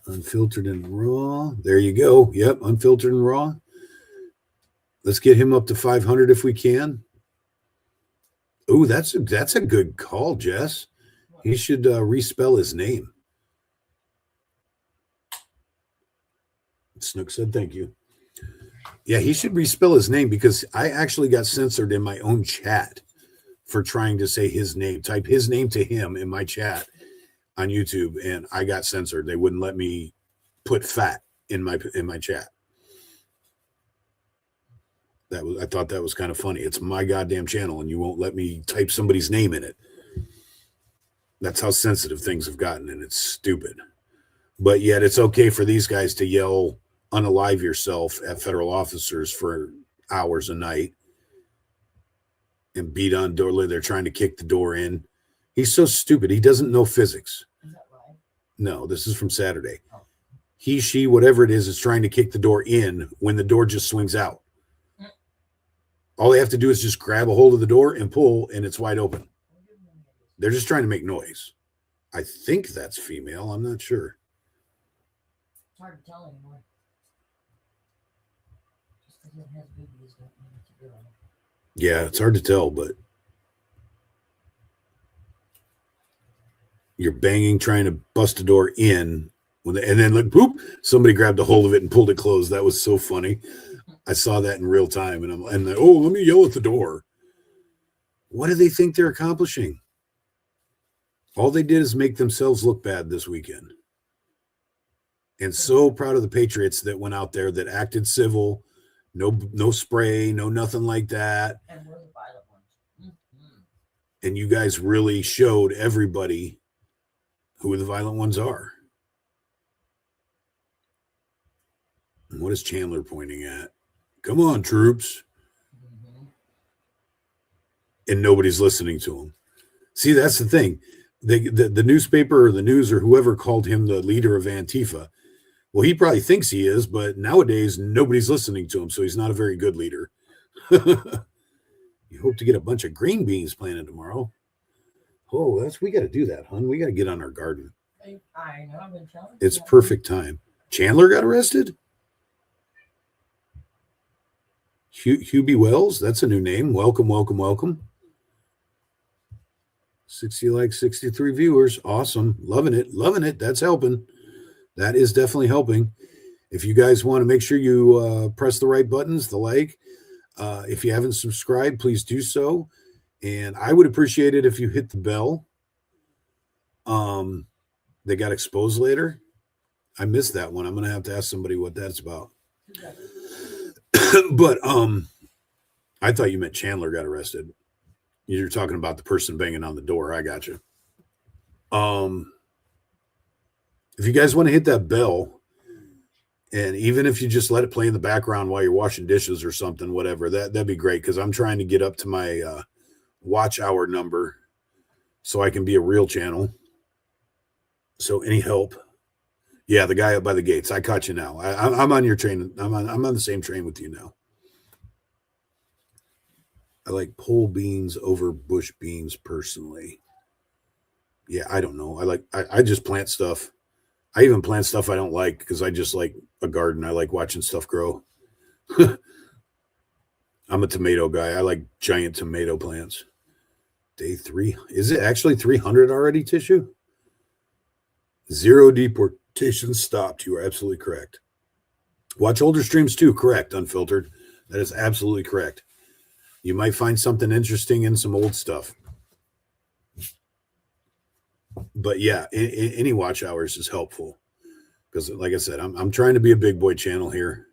Unfiltered and raw. There you go. Yep, unfiltered and raw. Let's get him up to 500 if we can. Oh, that's a good call, Jess. He should respell his name. Snook said thank you. Yeah, he should respell his name because I actually got censored in my own chat for trying to say his name. Type his name to him in my chat on YouTube, and I got censored. They wouldn't let me put fat in my chat. I thought that was kind of funny. It's my goddamn channel, and you won't let me type somebody's name in it. That's how sensitive things have gotten, and it's stupid. But yet it's okay for these guys to yell unalive yourself at federal officers for hours a night and beat on door. They're trying to kick the door in. He's so stupid. He doesn't know physics. Is that right? No, this is from Saturday. Oh. He, she, whatever it is trying to kick the door in when the door just swings out. All they have to do is just grab a hold of the door and pull, and it's wide open. They're just trying to make noise. I think that's female. I'm not sure. It's hard to tell anymore. Just because it has boobies don't mean it's a girl. Yeah, it's hard to tell, but you're banging, trying to bust a door in, and then like, boop, somebody grabbed a hold of it and pulled it closed. That was so funny. I saw that in real time, and let me yell at the door. What do they think they're accomplishing? All they did is make themselves look bad this weekend. And so proud of the patriots that went out there that acted civil, no spray, no nothing like that. And we're the violent ones. Mm-hmm. And you guys really showed everybody who the violent ones are. And what is Chandler pointing at? Come on, troops. Mm-hmm. And nobody's listening to him. See, that's the thing. The newspaper or the news or whoever called him the leader of Antifa. Well, he probably thinks he is, but nowadays nobody's listening to him, so he's not a very good leader. You hope to get a bunch of green beans planted tomorrow. Oh, we got to do that, hon. We got to get on our garden. I know. I've been telling you. It's perfect time. Chandler got arrested? Hubie Wells, that's a new name. Welcome, welcome, welcome. 60 likes, 63 viewers. Awesome. Loving it. Loving it. That's helping. That is definitely helping. If you guys want to make sure you press the right buttons, the like. If you haven't subscribed, please do so. And I would appreciate it if you hit the bell. They got exposed later. I missed that one. I'm going to have to ask somebody what that's about. But I thought you meant Chandler got arrested. You're talking about the person banging on the door. I got you. If you guys want to hit that bell, and even if you just let it play in the background while you're washing dishes or something, whatever, that'd be great, because I'm trying to get up to my watch hour number so I can be a real channel. So any help? Yeah, the guy up by the gates. I caught you now. I'm on your train. I'm on the same train with you now. I like pole beans over bush beans personally. Yeah, I don't know. I just plant stuff. I even plant stuff I don't like because I just like a garden. I like watching stuff grow. I'm a tomato guy. I like giant tomato plants. Day 3. Is it actually 300 already, Tissue? 0 deportations stopped. You are absolutely correct. Watch older streams too. Correct, Unfiltered. That is absolutely correct. You might find something interesting in some old stuff. But yeah, any watch hours is helpful. Because like I said, I'm trying to be a big boy channel here.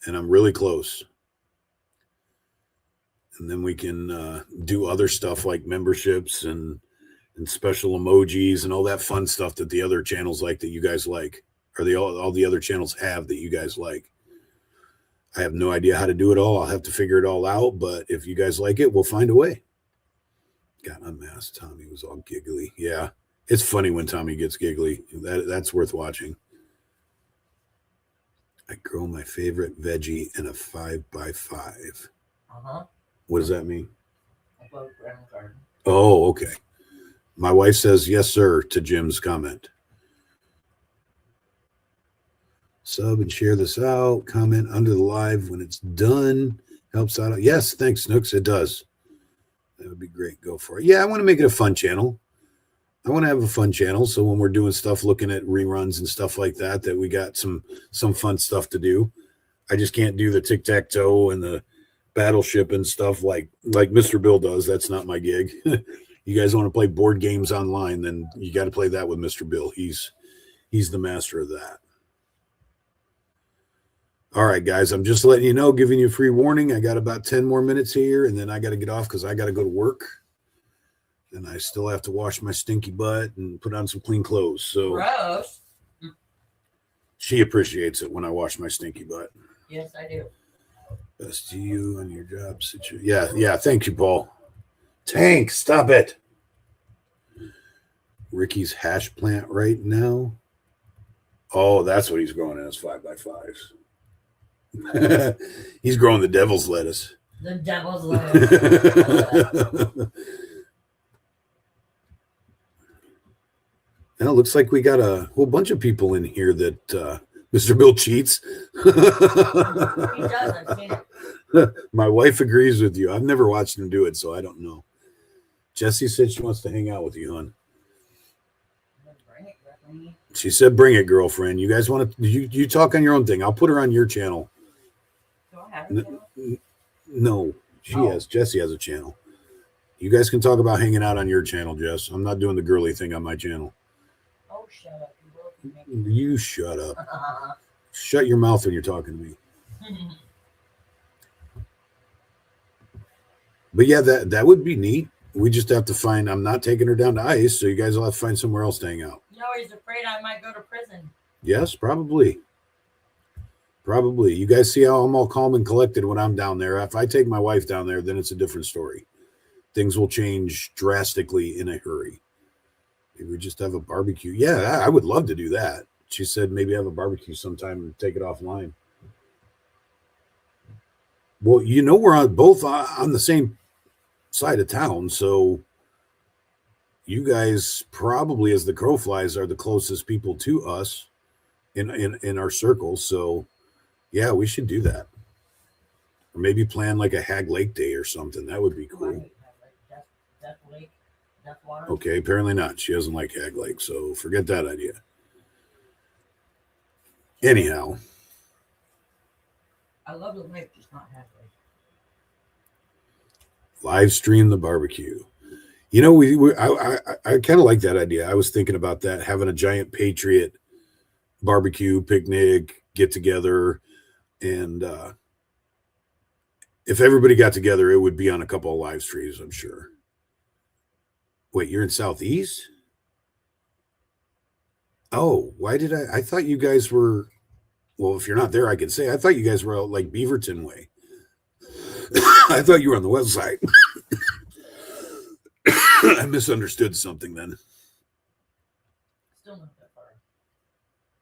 And I'm really close. And then we can do other stuff like memberships and special emojis and all that fun stuff that the other channels like that you guys like. Or all the other channels have that you guys like. I have no idea how to do it all. I'll have to figure it all out. But if you guys like it, we'll find a way. Got unmasked. Tommy was all giggly. Yeah, it's funny when Tommy gets giggly. That's worth watching. I grow my favorite veggie in a 5x5. Uh-huh. What does that mean? Above ground garden. Oh, okay. My wife says yes, sir, to Jim's comment. Sub and share this out. Comment under the live when it's done. Helps out. Yes, thanks, Snooks. It does. That would be great. Go for it. Yeah, I want to make it a fun channel. I want to have a fun channel. So when we're doing stuff, looking at reruns and stuff like that, that we got some fun stuff to do. I just can't do the tic-tac-toe and the battleship and stuff like Mr. Bill does. That's not my gig. You guys want to play board games online, then you got to play that with Mr. Bill. He's the master of that. All right, guys, I'm just letting you know, giving you a free warning. I got about 10 more minutes here, and then I got to get off because I got to go to work. And I still have to wash my stinky butt and put on some clean clothes. So Gross. she appreciates it when I wash my stinky butt. Yes, I do. Best to you on your job situation. Yeah. Thank you, Paul. Tank, stop it. Ricky's hash plant right now. Oh, that's what he's growing in his 5x5s. He's growing the devil's lettuce. The devil's lettuce. And it looks like we got a whole bunch of people in here that Mr. Bill cheats. He does. I've seen it. My wife agrees with you. I've never watched him do it, so I don't know. Jessie said she wants to hang out with you, hon. Bring it, girlfriend. She said, bring it, girlfriend. You guys want to, you talk on your own thing. I'll put her on your channel. Do I have it? No, she has. Jessie has a channel. You guys can talk about hanging out on your channel, Jess. I'm not doing the girly thing on my channel. Oh, shut up. You will. You shut up. Shut your mouth when you're talking to me. But yeah, that would be neat. We just have to find, I'm not taking her down to ice, so you guys will have to find somewhere else to hang out. No, he's afraid I might go to prison. Yes, probably. Probably. You guys see how I'm all calm and collected when I'm down there. If I take my wife down there, then it's a different story. Things will change drastically in a hurry. Maybe we just have a barbecue. Yeah, I would love to do that. She said maybe have a barbecue sometime and take it offline. Well, you know, we're both on the same side of town, so you guys probably, as the crow flies, are the closest people to us in our circle. So yeah, we should do that, or maybe plan like a Hag Lake Day or something. That would be cool. Death Lake, Death Water. Okay, apparently not. She doesn't like Hag Lake, so forget that idea. Anyhow, I love the lake, just not halfway. live stream the barbecue. You know, I kind of like that idea. I was thinking about that, having a giant patriot barbecue, picnic, get together, and if everybody got together, it would be on a couple of live streams, I'm sure. Wait, you're in Southeast? Oh, why did I thought you guys were, well, if you're not there, I can say, I thought you guys were out like Beaverton way. I thought you were on the west side. I misunderstood something then. Still not that far.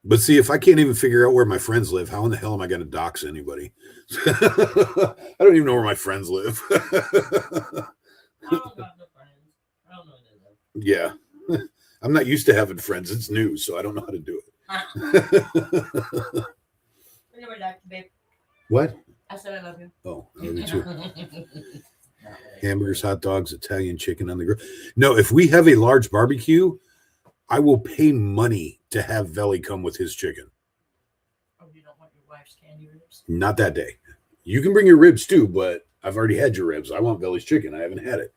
But see, if I can't even figure out where my friends live, how in the hell am I going to dox anybody? I don't even know where my friends live. I don't got no friends. I don't know where they live. Yeah. I'm not used to having friends. It's new, so I don't know how to do it. Anyway, Dr. Babe. What? I said I love you. Oh, I love you too. Hamburgers, hot dogs, Italian chicken on the grill. No, if we have a large barbecue, I will pay money to have Veli come with his chicken. Oh, you don't want your wife's candy ribs? Not that day. You can bring your ribs too, but I've already had your ribs. I want Veli's chicken. I haven't had it.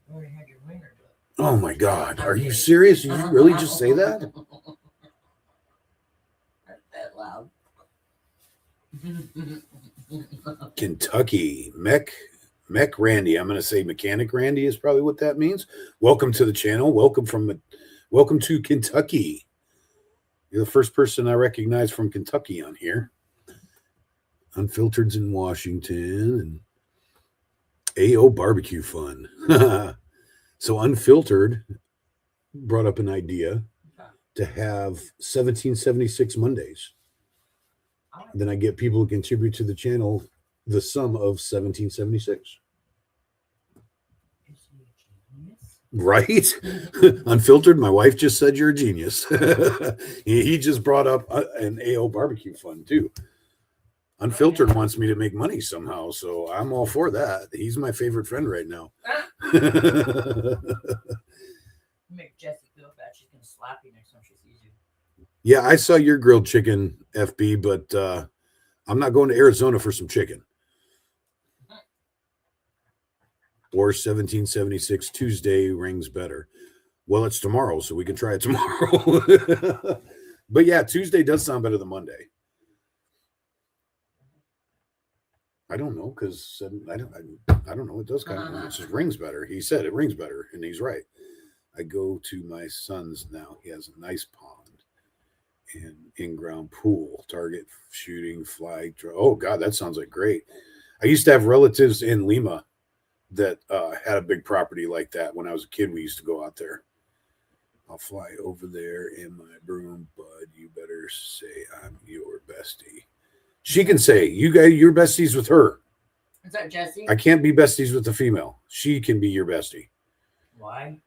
You already had your wiener, but... Oh my God. Are you serious? Did you really just say that? That's that loud. Kentucky. Mech Randy. I'm going to say Mechanic Randy is probably what that means. Welcome to the channel. Welcome to Kentucky. You're the first person I recognize from Kentucky on here. Unfiltered's in Washington and AO barbecue fun. So Unfiltered brought up an idea to have 1776 Mondays. Then I get people who contribute to the channel the sum of 1776. Is he a genius? Right? Unfiltered, my wife just said you're a genius. He just brought up an AO barbecue fund too. Unfiltered wants me to make money somehow, so I'm all for that. He's my favorite friend right now. Make Jessie feel bad. She's gonna slap you next time she sees you. Yeah, I saw your grilled chicken, FB, but I'm not going to Arizona for some chicken. Or 1776 Tuesday rings better. Well, it's tomorrow, so we can try it tomorrow. But yeah, Tuesday does sound better than Monday. I don't know, because I don't know. It does kind of, it just rings better. He said it rings better, and he's right. I go to my son's now. He has a nice pond and in-ground pool, target shooting, fly. Oh, God, that sounds like great. I used to have relatives in Lima that had a big property like that. When I was a kid, we used to go out there. I'll fly over there in my broom, bud. You better say I'm your bestie. She can say, you're besties with her. Is that Jessie? I can't be besties with the female. She can be your bestie. Why?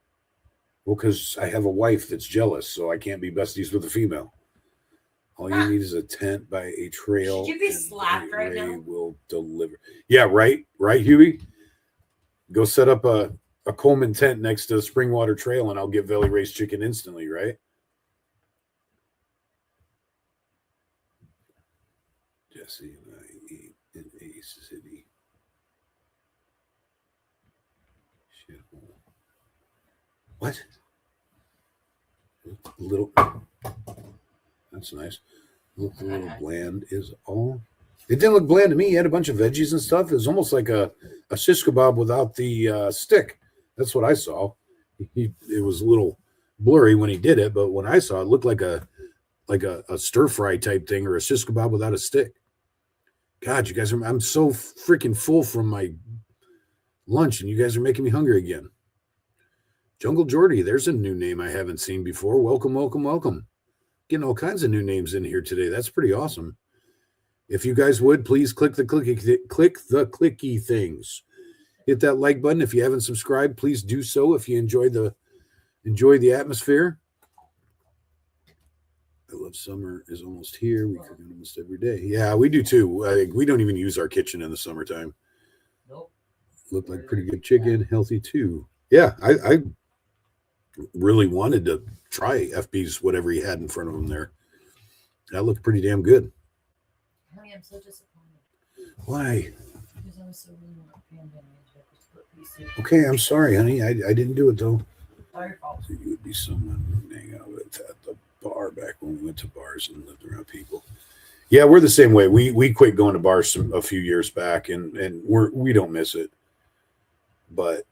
Well, because I have a wife that's jealous, so I can't be besties with a female. All you need is a tent by a trail. Should you be slapped right now? Will deliver. Yeah, right, Huey. Go set up a Coleman tent next to the Springwater Trail, and I'll get Valley Raised chicken instantly, right? Jesse and I eat in a city. Shithole. What? A little. That's nice. Look, a little bland is all. It didn't look bland to me. He had a bunch of veggies and stuff. It was almost like a shish kebab without the stick. That's what I saw. It was a little blurry when he did it, but when I saw it, looked like a stir fry type thing or a shish kebab without a stick. God, you guys I'm so freaking full from my lunch, and you guys are making me hungry again. Jungle Jordy, there's a new name I haven't seen before. Welcome. Getting all kinds of new names in here today. That's pretty awesome. If you guys would, please click the clicky things. Hit that like button. If you haven't subscribed, please do so. If you enjoy the atmosphere. I love summer is almost here. We cook almost every day. Yeah, we do too. We don't even use our kitchen in the summertime. Nope. Looked like pretty good chicken, healthy too. Yeah, I really wanted to try FB's whatever he had in front of him there. That looked pretty damn good. Honey, I'm so disappointed. Why? Because I was so really not paying attention. Okay, I'm sorry, honey. I didn't do it though. All your fault. So you would be someone to hang out with at the bar back when we went to bars and lived around people. Yeah, we're the same way. We quit going to bars a few years back, and we don't miss it. But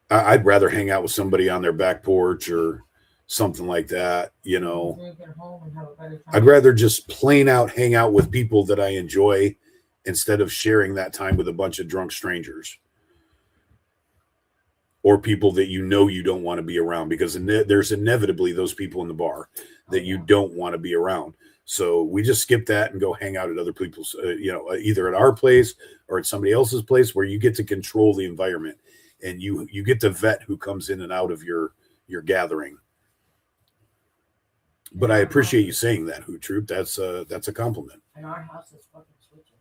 I'd rather hang out with somebody on their back porch or something like that, you know. I'd rather just plain out hang out with people that I enjoy instead of sharing that time with a bunch of drunk strangers or people that you don't want to be around, because there's inevitably those people in the bar that you don't want to be around. So we just skip that and go hang out at other people's, either at our place or at somebody else's place, where you get to control the environment. And you get to vet who comes in and out of your gathering. But I appreciate you saying that, Hoot Troop. That's a compliment. And our house is fucking switching.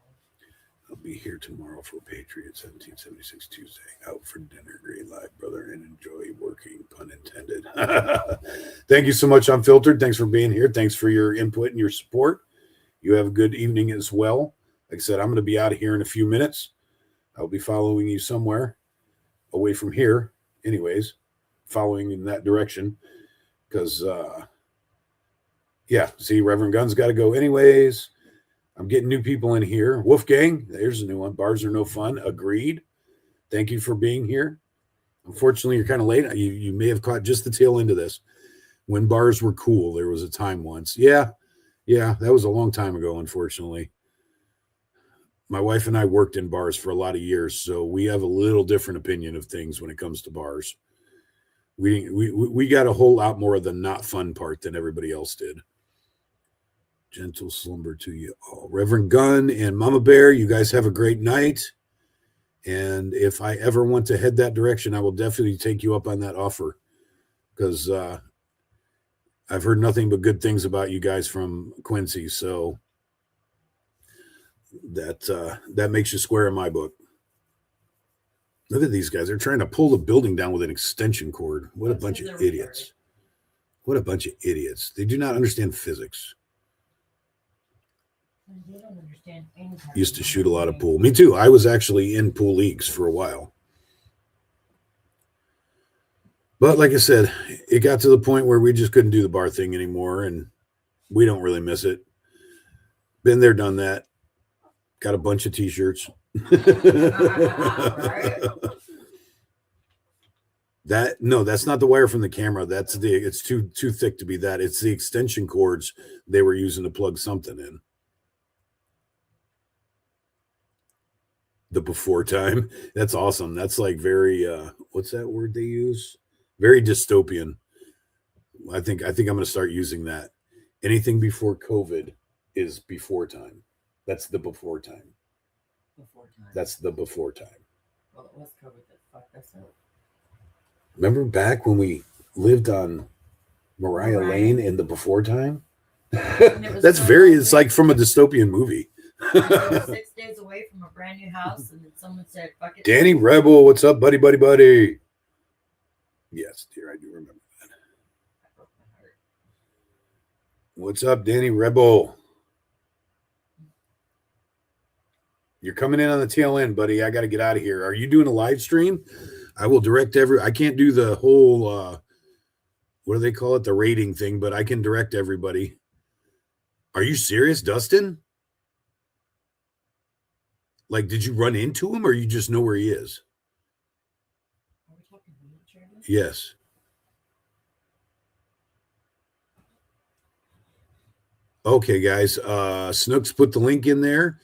I'll be here tomorrow for Patriots 1776 Tuesday. Out for dinner. Great live, brother, and enjoy working, pun intended. Thank you so much, Unfiltered. Thanks for being here. Thanks for your input and your support. You have a good evening as well. Like I said, I'm going to be out of here in a few minutes. I'll be following you somewhere away from here, anyways, following in that direction, because see, Reverend Gun's got to go anyways. I'm getting new people in here. Wolfgang, there's a new one. Bars are no fun. Agreed. Thank you for being here. Unfortunately, you're kind of late. You may have caught just the tail end of this. When bars were cool, there was a time once. Yeah, that was a long time ago, unfortunately. My wife and I worked in bars for a lot of years, so we have a little different opinion of things when it comes to bars. We got a whole lot more of the not fun part than everybody else did. Gentle slumber to you all. Reverend Gunn and Mama Bear, you guys have a great night. And if I ever want to head that direction, I will definitely take you up on that offer, because I've heard nothing but good things about you guys from Quincy. So that makes you square in my book. Look at these guys. They're trying to pull the building down with an extension cord. What a bunch of idiots. What a bunch of idiots. They do not understand physics. They don't understand any part Used to of shoot a lot of pool. Me too. I was actually in pool leagues for a while. But like I said, it got to the point where we just couldn't do the bar thing anymore, and we don't really miss it. Been there, done that. Got a bunch of t-shirts. That's not the wire from the camera. It's too thick to be that. It's the extension cords they were using to plug something in. The before time. That's awesome. That's like very what's that word they use? Very dystopian. I think I'm going to start using that. Anything before COVID is before time. That's the before time. Before time. That's the before time. Well, it was COVID that fucked us up. Remember back when we lived on Mariah Lane in the before time? That's it's like from a dystopian movie. I was 6 days away from a brand new house, and then someone said, fuck it. Danny Rebel, what's up, buddy? Yes, dear, I do remember that. I broke my heart. What's up, Danny Rebel? You're coming in on the tail end, buddy. I got to get out of here. Are you doing a live stream? I will direct I can't do the whole, what do they call it? The rating thing, but I can direct everybody. Are you serious, Dustin? Like, did you run into him, or you just know where he is? Are we talking wheelchair? Yes. Okay, guys. Snooks put the link in there.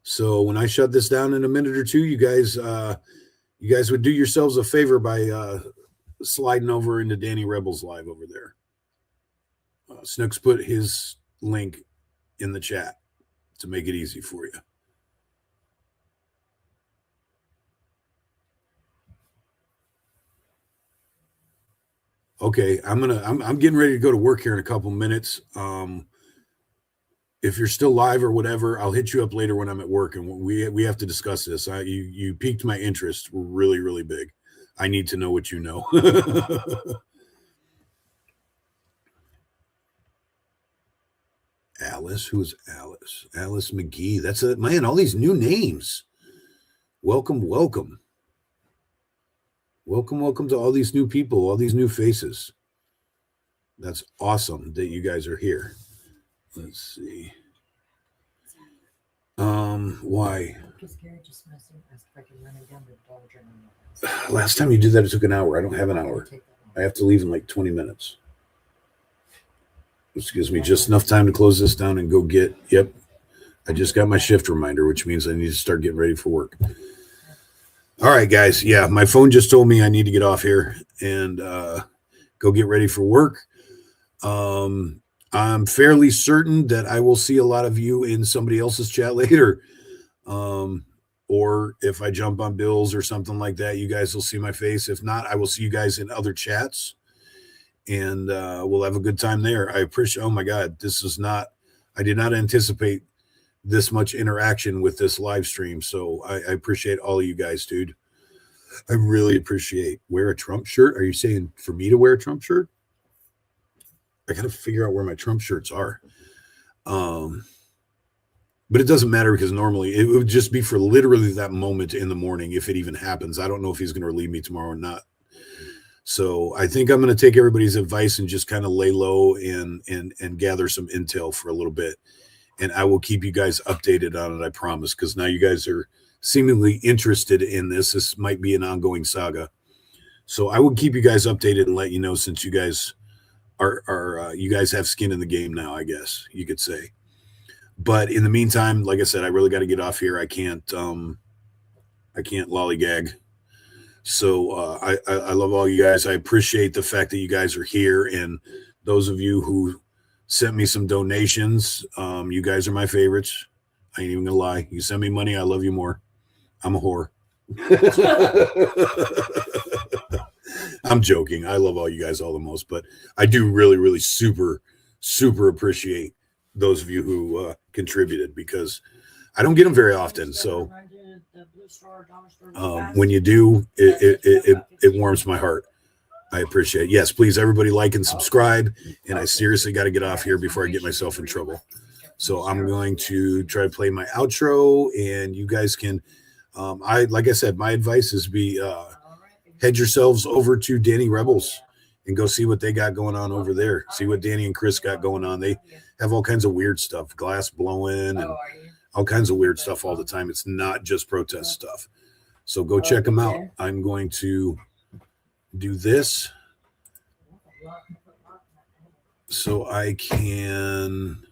So when I shut this down in a minute or two, you guys would do yourselves a favor by sliding over into Danny Rebel's live over there. Snooks put his link in the chat to make it easy for you. Okay, I'm getting ready to go to work here in a couple minutes. If you're still live or whatever, I'll hit you up later when I'm at work, and we have to discuss this. You piqued my interest really, really big. I need to know what you know. Alice, who's Alice? Alice McGee. That's man. All these new names. Welcome to all these new people, all these new faces. That's awesome that you guys are here. Let's see. Why? Last time you did that, it took an hour. I don't have an hour. I have to leave in like 20 minutes. Which gives me just enough time to close this down and go get, yep. I just got my shift reminder, which means I need to start getting ready for work. All right, guys. Yeah, my phone just told me I need to get off here and go get ready for work. I'm fairly certain that I will see a lot of you in somebody else's chat later. Or if I jump on Bill's or something like that, you guys will see my face. If not, I will see you guys in other chats. And we'll have a good time there. I appreciate, oh my God, I did not anticipate this much interaction with this live stream. So I appreciate all of you guys, dude. I really appreciate. Wear a Trump shirt? Are you saying for me to wear a Trump shirt? I got to figure out where my Trump shirts are. But it doesn't matter because normally it would just be for literally that moment in the morning if it even happens. I don't know if he's going to relieve me tomorrow or not. So I think I'm going to take everybody's advice and just kind of lay low and gather some intel for a little bit. And I will keep you guys updated on it, I promise, because now you guys are seemingly interested in this. This might be an ongoing saga. So I will keep you guys updated and let you know, since you guys you guys have skin in the game now, I guess you could say. But in the meantime, like I said, I really got to get off here. I can't lollygag. So I love all you guys. I appreciate the fact that you guys are here, and those of you who sent me some donations. You guys are my favorites. I ain't even gonna lie. You send me money, I love you more. I'm a whore. I'm joking. I love all you guys all the most, but I do really, really super appreciate those of you who contributed, because I don't get them very often. So when you do, it warms my heart. I appreciate it. Yes, please, everybody like and subscribe. And I seriously got to get off here before I get myself in trouble. So I'm going to try to play my outro, and you guys can, like I said, my advice is head yourselves over to Danny Rebels and go see what they got going on over there. See what Danny and Chris got going on. They have all kinds of weird stuff, glass blowing and all kinds of weird stuff all the time. It's not just protest stuff. So go check them out. I'm going to do this so I can,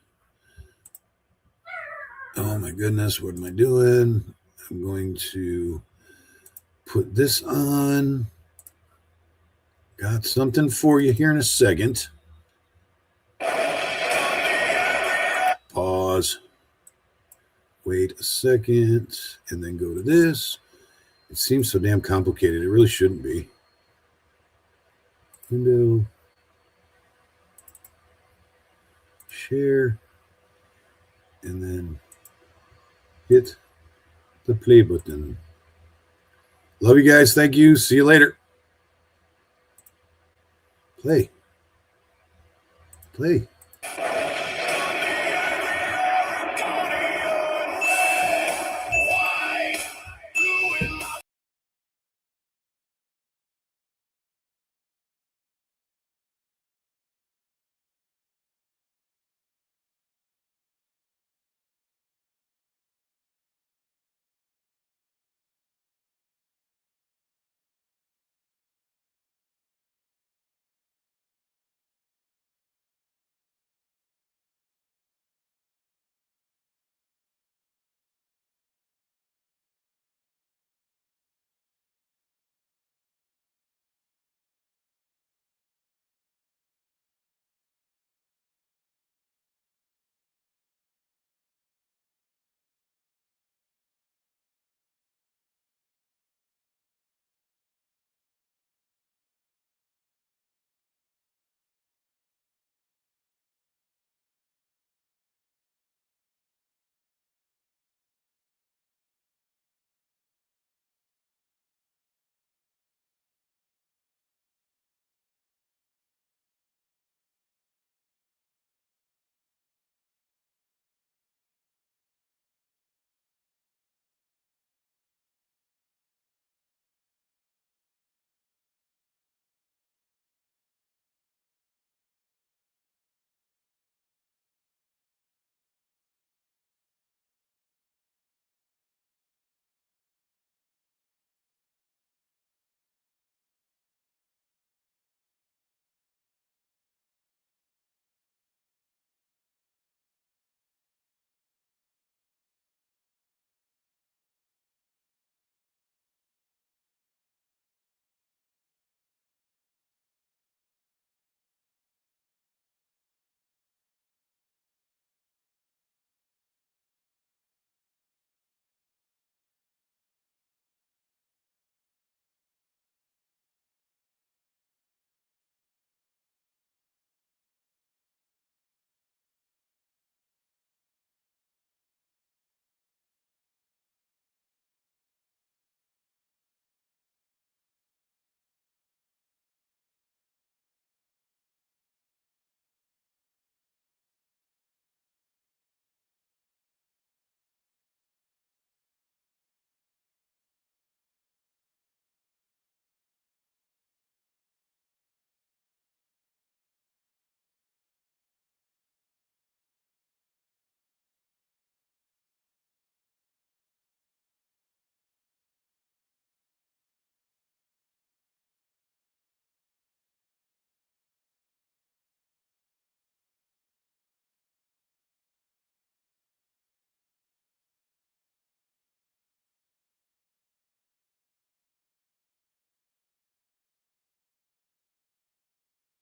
oh my goodness, what am I doing? I'm going to put this on. Got something for you here in a second. Pause. Wait a second, and then go to this. It seems so damn complicated. It really shouldn't be. Window. Share. And then hit the play button. Love you guys. Thank you. See you later. Play.